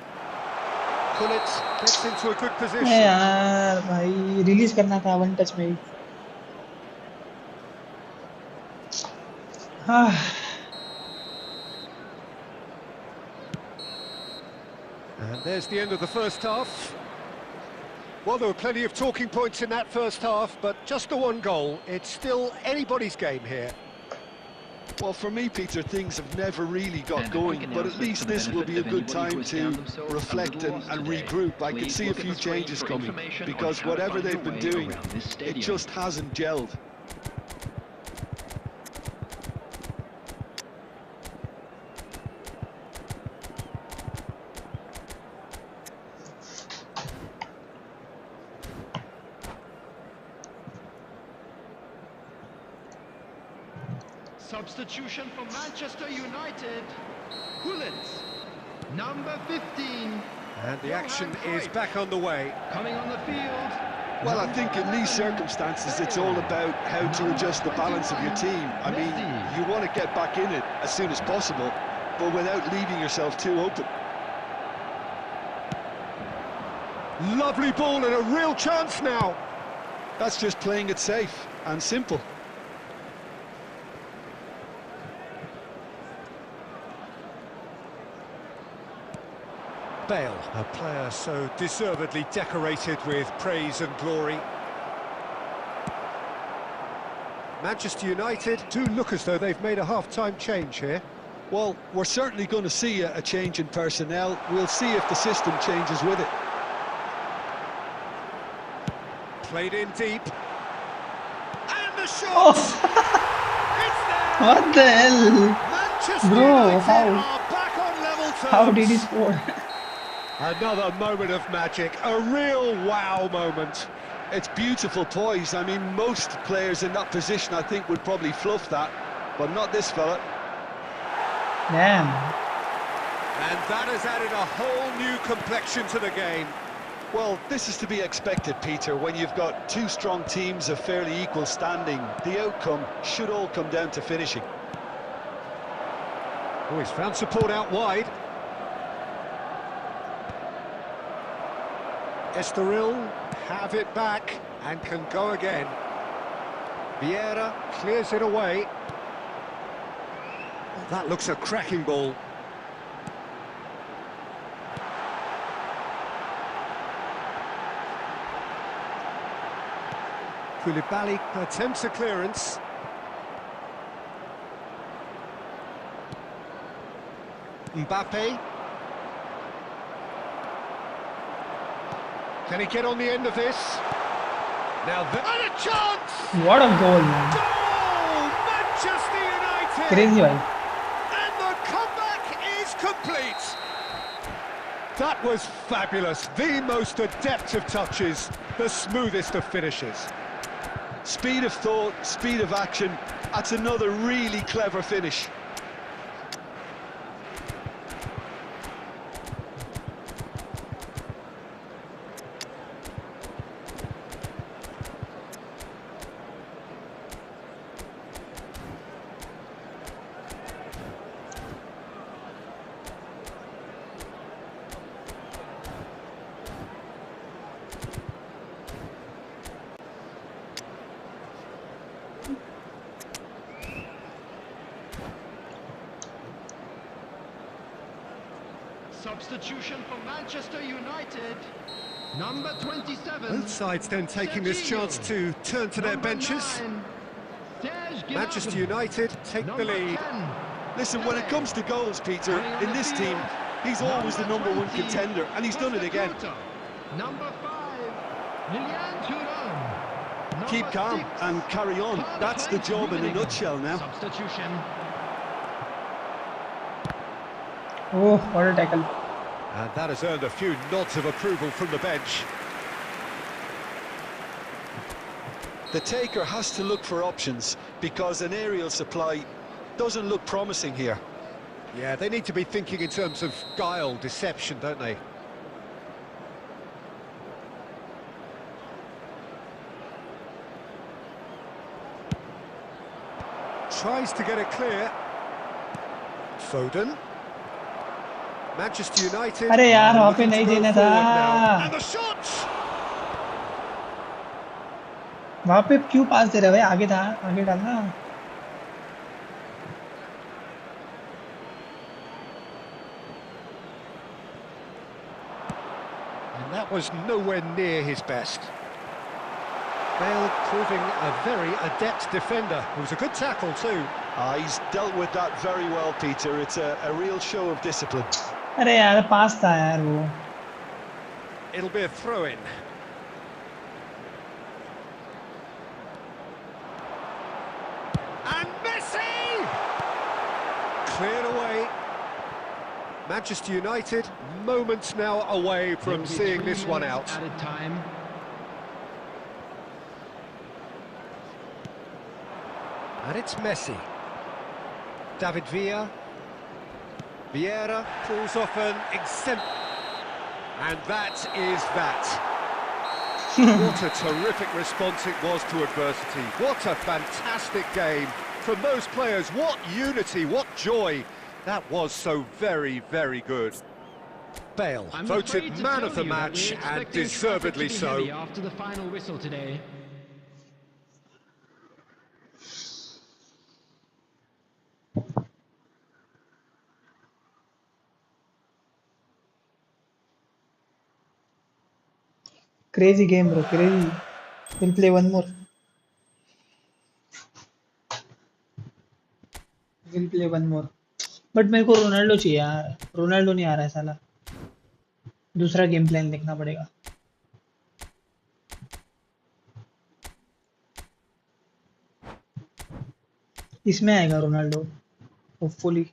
Gullit gets into a good position. अरे यार भाई release करना था one touch में ही. हाँ. And there's the end of the first half. Well, there were plenty of talking points in that first half, but just the one goal. It's still anybody's game here. Well, for me, Peter, things have never really got going, but at least this will be a good time to reflect and regroup. I can see a few changes coming, because whatever they've been doing, it just hasn't gelled. Substitution for Manchester United. Gullit, number 15. And the action is back on the way. Coming on the field. Well, I think in these circumstances, it's all about how to adjust the balance of your team. I mean, you want to get back in it as soon as possible, but without leaving yourself too open. Lovely ball and a real chance now. That's just playing it safe and simple. Bale, a player so deservedly decorated with praise and glory. Manchester United do look as though they've made a half-time change here. Well, we're certainly going to see a change in personnel. We'll see if the system changes with it. Played in deep. And the shot! Oh. It's there! What the hell? Manchester Bro, United how? are back on level terms. How did he score? Another moment of magic, a real wow moment. It's beautiful poise. I mean, most players in that position, I think, would probably fluff that, but not this fella. Damn. And that has added a whole new complexion to the game. Well, this is to be expected, Peter, when you've got two strong teams of fairly equal standing. The outcome should all come down to finishing. Oh, he's found support out wide. Estoril have it back and can go again. Vieira clears it away. Oh, that looks a cracking ball. Koulibaly attempts a clearance. Mbappe. Can he get on the end of this? Now and a chance! What a goal, man. Goal! Manchester United! Crazy, bhai. And the comeback is complete! That was fabulous. The most adept of touches, the smoothest of finishes. Speed of thought, speed of action. That's another really clever finish. Substitution for Manchester United. Number 27. Both sides then taking this chance to turn to their benches. Manchester United take the lead. Listen, when it comes to goals, Peter, in this team, he's always the #1 contender, and he's done it again. Number 5, Lilian Thuram. Keep calm and carry on. That's the job in a nutshell now. Substitution. Oh, what a tackle. And that has earned a few nods of approval from the bench. The taker has to look for options because an aerial supply doesn't look promising here. Yeah, they need to be thinking in terms of guile, deception, don't they? Tries to get it clear. Foden. Manchester United. अरे यार वहाँ पे looking to नहीं go देना forward now. था. And the shot! वहाँ पे क्यों पास दे रहे भाई? आगे था, आगे डालना. And that was nowhere near his best. Bale proving a very adept defender. It was a good tackle too. He's dealt with that very well, Peter. It's a real show of discipline. अरे यार पास था यार वो. It'll be a throw-in. And Messi! Cleared away. Manchester United, moments now away from seeing this one out. Added time. And it's Messi. David Villa. Vieira pulls off an exempt... And that is that. What a terrific response it was to adversity. What a fantastic game. From those players, what unity, what joy. That was so very, very good. Bale I'm voted afraid to man tell of the you that match, we're and expecting deservedly traffic to be heavy so. after the final whistle today. Crazy game, bro. Crazy. We'll play one more. We'll play one more. But मेरे को Ronaldo चाहिए यार. Ronaldo नहीं आ रहा है साला. दूसरा game plan देखना पड़ेगा. इसमें आएगा रोनाल्डो होपफुली.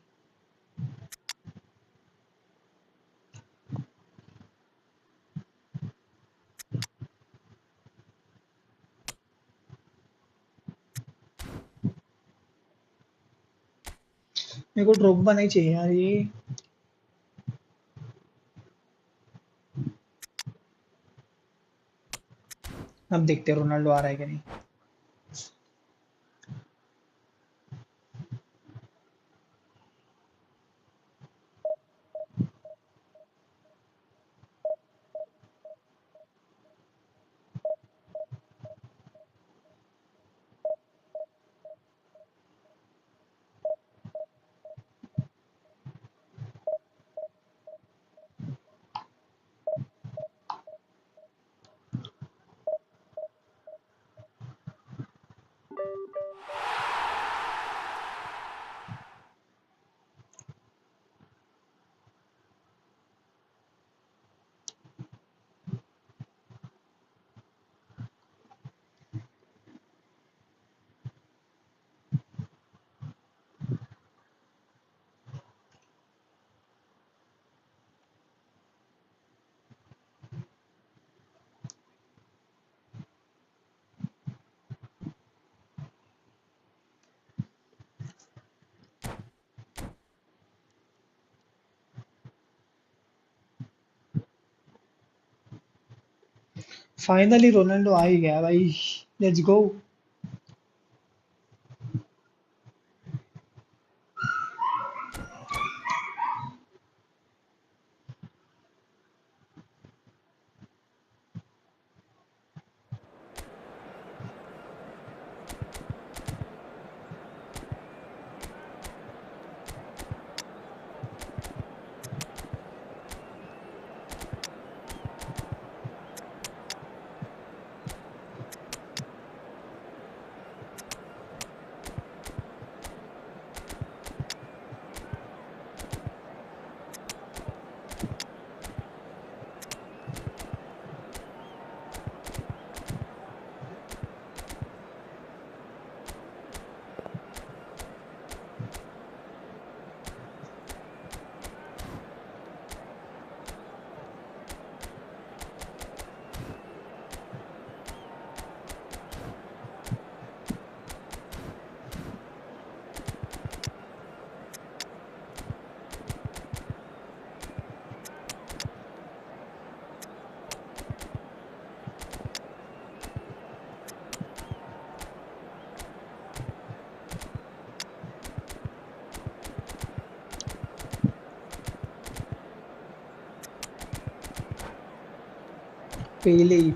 मेरे को ड्रॉगबा नहीं चाहिए यार ये. अब देखते हैं रोनाल्डो आ रहा है कि नहीं. फाइनली रोनाल्डो आ ही गया भाई. Let's go. Pele.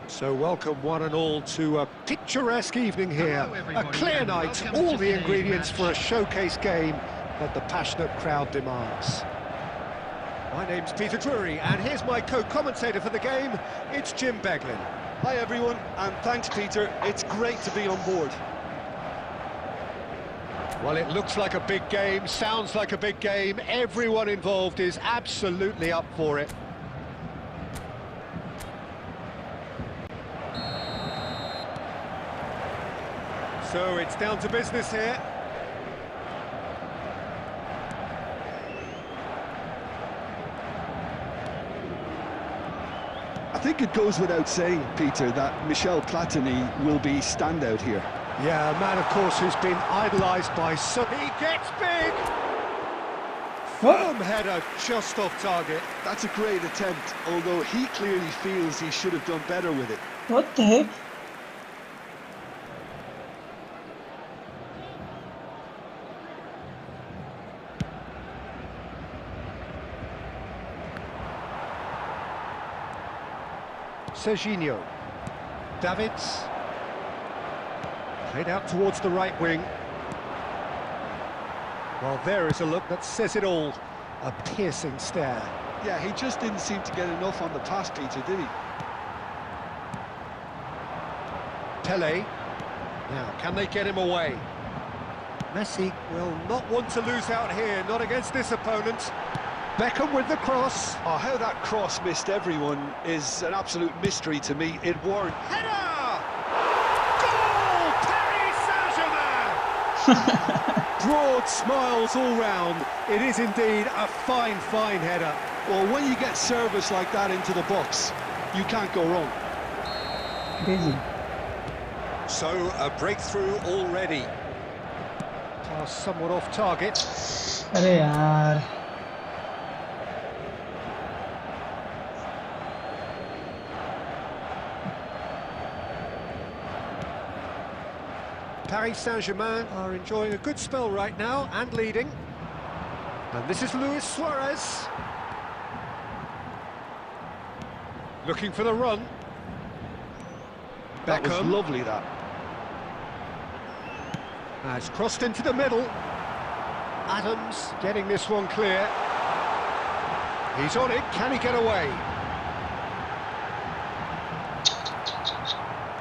So welcome one and all to a picturesque evening here. A clear night, all the ingredients for a showcase game that the passionate crowd demands. My name's Peter Drury, and here's my co-commentator for the game, it's Jim Beglin. Hi everyone, and thanks Peter, it's great to be on board. Well, it looks like a big game, sounds like a big game, everyone involved is absolutely up for it. So it's down to business here. I think it goes without saying, Peter, that Michel Platini will be standout here. Yeah, a man, of course, who's been idolised by some... He gets big! Firm header just off target. That's a great attempt, although he clearly feels he should have done better with it. What the heck? Serginho. Davids. Played out towards the right wing. Well, there is a look that says it all. A piercing stare. Yeah, he just didn't seem to get enough on the pass, Peter, did he? Pele. Now, can they get him away? Messi will not want to lose out here, not against this opponent. Beckham with the cross. Oh, how that cross missed everyone is an absolute mystery to me. It weren't. Header! Goal! Paris Saint-Germain! Broad smiles all round. It is indeed a fine, fine header. Well, when you get service like that into the box, you can't go wrong. Crazy. So, a breakthrough already. Pass somewhat off target. अरे यार. Paris Saint-Germain are enjoying a good spell right now and leading. And this is Luis Suarez. Looking for the run. That was Beckham. lovely, that. It's crossed into the middle. Adams getting this one clear. He's on it, can he get away?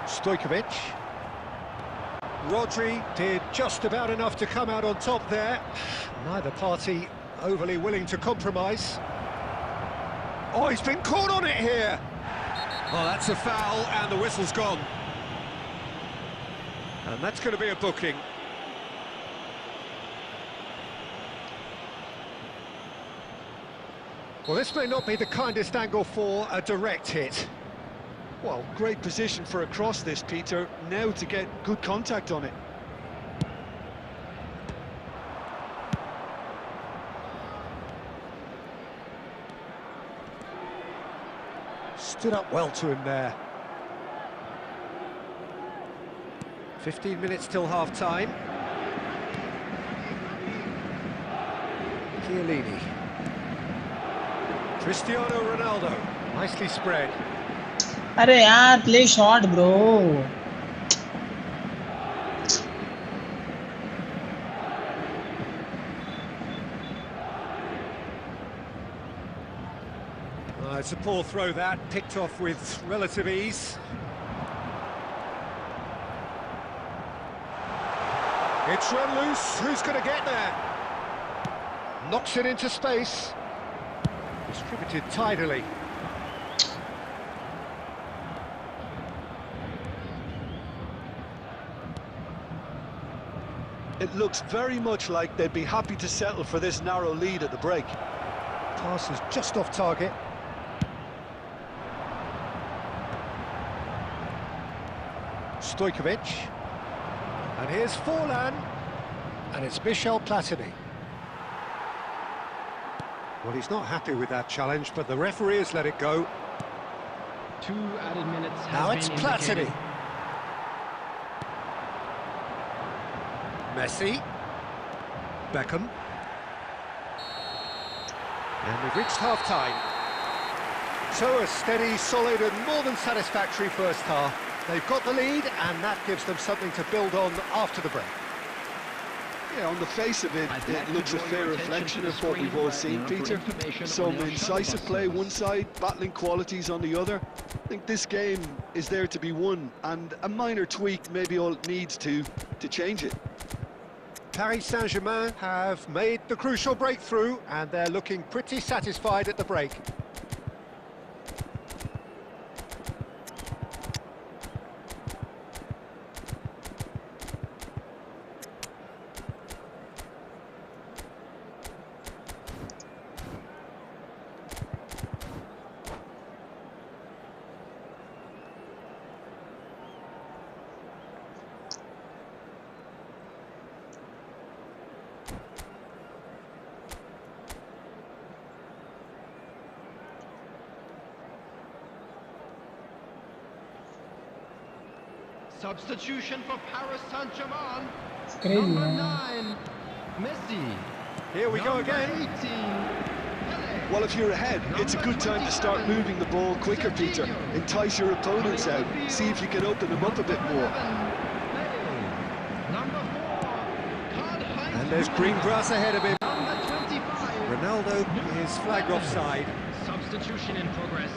Stojkovic. Rodri did just about enough to come out on top there. Neither party overly willing to compromise. Oh, he's been caught on it here. Oh, that's a foul and the whistle's gone. And that's going to be a booking. Well, this may not be the kindest angle for a direct hit. Well, great position for a cross this, Peter. Now to get good contact on it. Stood up well to him there. 15 minutes till half-time. Chiellini. Cristiano Ronaldo. Nicely spread. अरे यार play shot bro. It's a poor throw that, picked off with relative ease. It's run loose, who's going to get there? Knocks it into space. Distributed tidily. It looks very much like they'd be happy to settle for this narrow lead at the break. Pass is just off target. Stojkovic. And here's Forlan. And it's Michel Platini. Well, he's not happy with that challenge, but the referee has let it go. 2 added minutes has Now it's been Platini. indicated. Messi. Beckham. And we've reached half-time. So a steady, solid and more than satisfactory first half. They've got the lead and that gives them something to build on after the break. Yeah, on the face of it, it looks a fair reflection of what we've all seen, Peter. Some incisive play one side, battling qualities on the other. I think this game is there to be won, and a minor tweak maybe all it needs to change it. Paris Saint-Germain have made the crucial breakthrough and they're looking pretty satisfied at the break. Substitution for Paris Saint-Germain. It's crazy, Number man. 9, Messi. Here we go Number again. 18, Pele. Well, if you're ahead, it's a good time to start moving the ball quicker, Peter. Entice your opponents out, see if you can open them up a bit more. Number 4, And there's green grass ahead of him. Number 25. Ronaldo is flagged offside. Substitution in progress.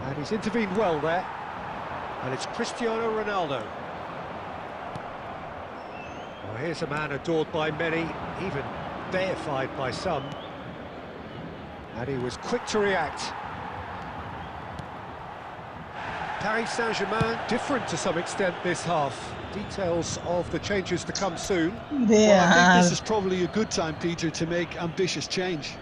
And he's intervened well there. And it's Cristiano Ronaldo. Well, here's a man adored by many, even deified by some. And he was quick to react. Paris Saint-Germain different to some extent this half. Details of the changes to come soon. They Well, I think are. this is probably a good time, Peter, to make ambitious change.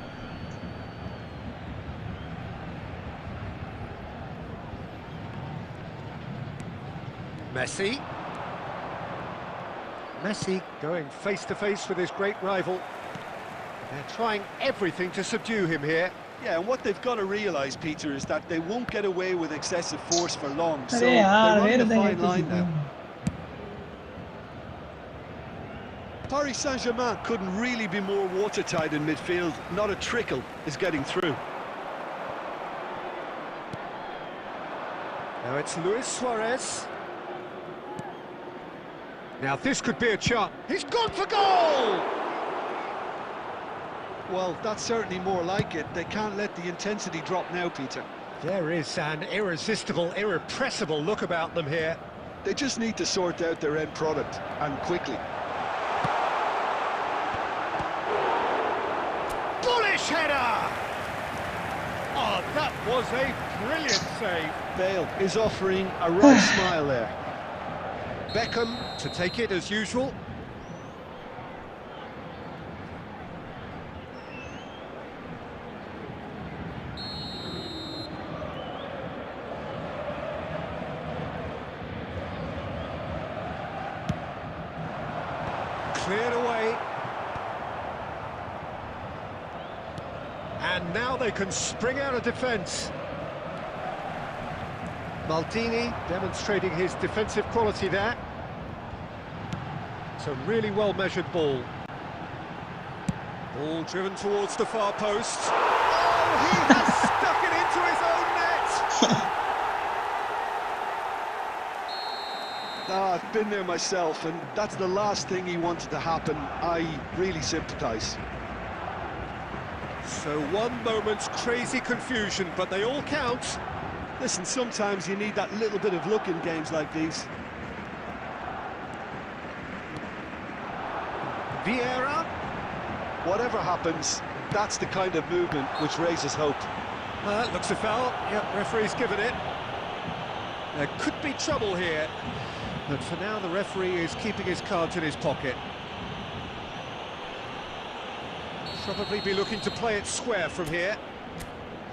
Messi. Messi going face-to-face with his great rival. They're trying everything to subdue him here. Yeah, and what they've got to realise, Peter, is that they won't get away with excessive force for long. So अरे they're यार running where a they fine get line this now. Paris Saint-Germain couldn't really be more watertight in midfield. Not a trickle is getting through. Now it's Luis Suarez. Now this could be a chance. He's gone for goal! Well, that's certainly more like it. They can't let the intensity drop now, Peter. There is an irresistible, irrepressible look about them here. They just need to sort out their end product, and quickly. Bullish header! Oh, that was a brilliant save. Bale is offering a right smile there. Beckham to take it as usual. Cleared away. And now they can spring out of defence. Maldini demonstrating his defensive quality there. It's a really well-measured ball. Ball driven towards the far post. Oh, he has stuck it into his own net! I've been there myself, and that's the last thing he wanted to happen. I really sympathise. So one moment's crazy confusion, but they all count. Listen, sometimes you need that little bit of luck in games like these. Vieira. Whatever happens, that's the kind of movement which raises hope. That looks a foul. Yep, referee's given it. There could be trouble here, but for now the referee is keeping his cards in his pocket. Probably be looking to play it square from here.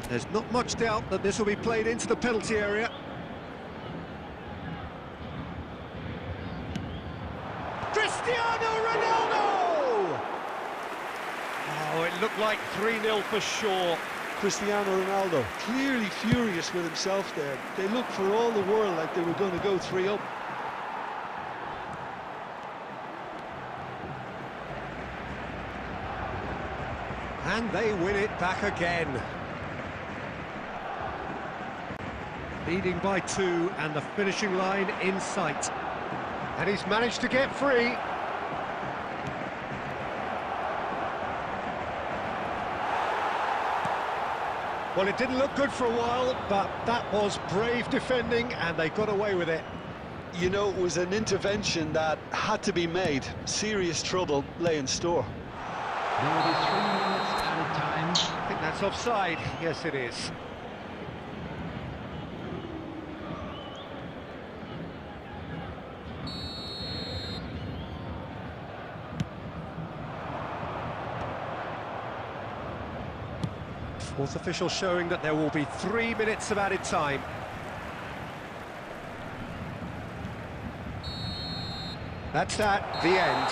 There's not much doubt that this will be played into the penalty area. Cristiano Ronaldo! Oh, it looked like 3-0 for sure. Cristiano Ronaldo clearly furious with himself there. They looked for all the world like they were going to go 3-up. And they win it back again. Leading by 2 and the finishing line in sight. And he's managed to get free. Well, it didn't look good for a while, but that was brave defending and they got away with it. You know, it was an intervention that had to be made. Serious trouble lay in store. There will be 3 minutes added time. I think that's offside. Yes, it is. Fourth official showing that there will be 3 minutes of added time. That's at the end.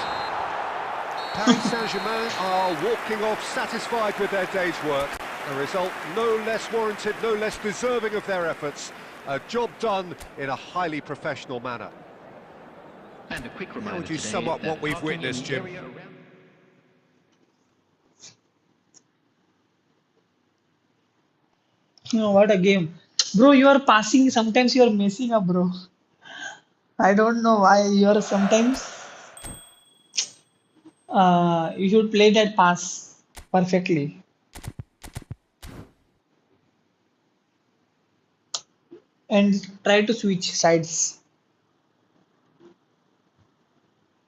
Paris Saint-Germain are walking off satisfied with their day's work. A result no less warranted, no less deserving of their efforts. A job done in a highly professional manner. And a quick How reminder would you today sum up that what we've parking in witnessed, the Jim? area around- No, what a game. Bro, you are passing, sometimes you are messing up, bro. I don't know why you are sometimes. You should play that pass perfectly. And try to switch sides.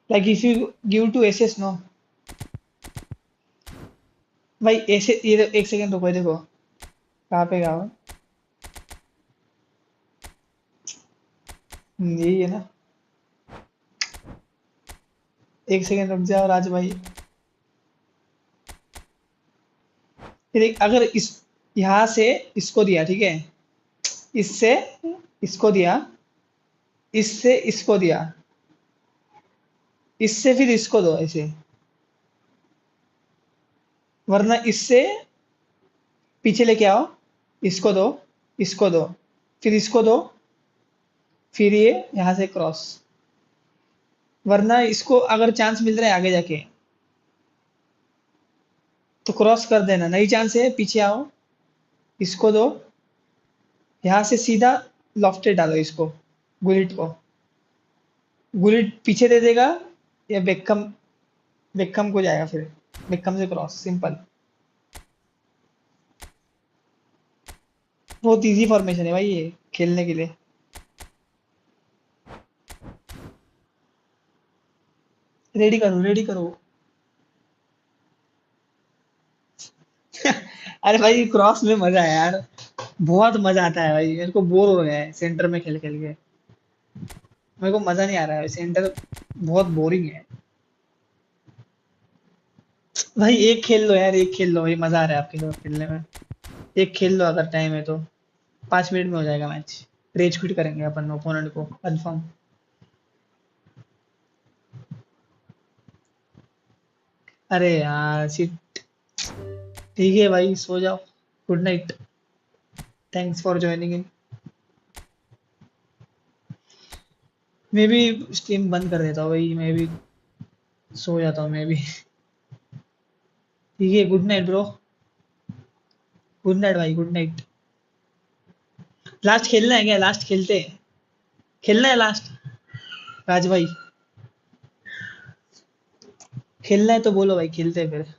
Like if you give to SS, no. भाई ऐसे ये एक second रुको, ये देखो कहाँ पे गया वो? यही है ना? एक सेकंड रुक जाओ राज भाई। फिर अगर इस यहाँ से इसको दिया, ठीक है, इससे इसको दिया, इससे इसको दिया, इससे फिर इसको दो ऐसे, वरना इससे पीछे लेके आओ, इसको दो, फिर इसको दो, फिर ये यहाँ से क्रॉस। वरना इसको अगर चांस मिल रहा है आगे जाके तो क्रॉस कर देना, नई चांस है, पीछे आओ, इसको दो, यहाँ से सीधा लॉफ्टेड डालो इसको, गुलिट को, गुलिट पीछे दे देगा या बेकम, बेकम को जाएगा फिर, बेकम से क्रॉस, सिंपल। बहुत इजी फॉर्मेशन है भाई ये खेलने के लिए। रेडी करो, रेडी करो। अरे भाई क्रॉस में मजा है यार, बहुत मजा आता है भाई, मेरे को बोर हो गया है सेंटर में खेल खेल के, मेरे को मजा नहीं आ रहा है सेंटर, बहुत बोरिंग है। भाई एक खेल लो यार, एक खेल लो भाई, मजा आ रहा है आपके साथ खेलने में। एक खेल लो अगर टाइम है तो, 5 मिनट में हो जाएगा मैच, रेज क्विट करेंगे अपन ओपोनेंट को कंफर्म। अरे यार शिट, ठीक है भाई सो जाओ, good night, thanks for joining in. मैं भी स्ट्रीम बंद कर देता हूँ भाई, मैं भी सो जाता हूँ मैं भी। ठीक है, good night bro, good night भाई, गुड नाइट। लास्ट खेलना है क्या, लास्ट खेलते हैं, खेलना है लास्ट, राज भाई खेलना है तो बोलो भाई, खेलते हैं फिर।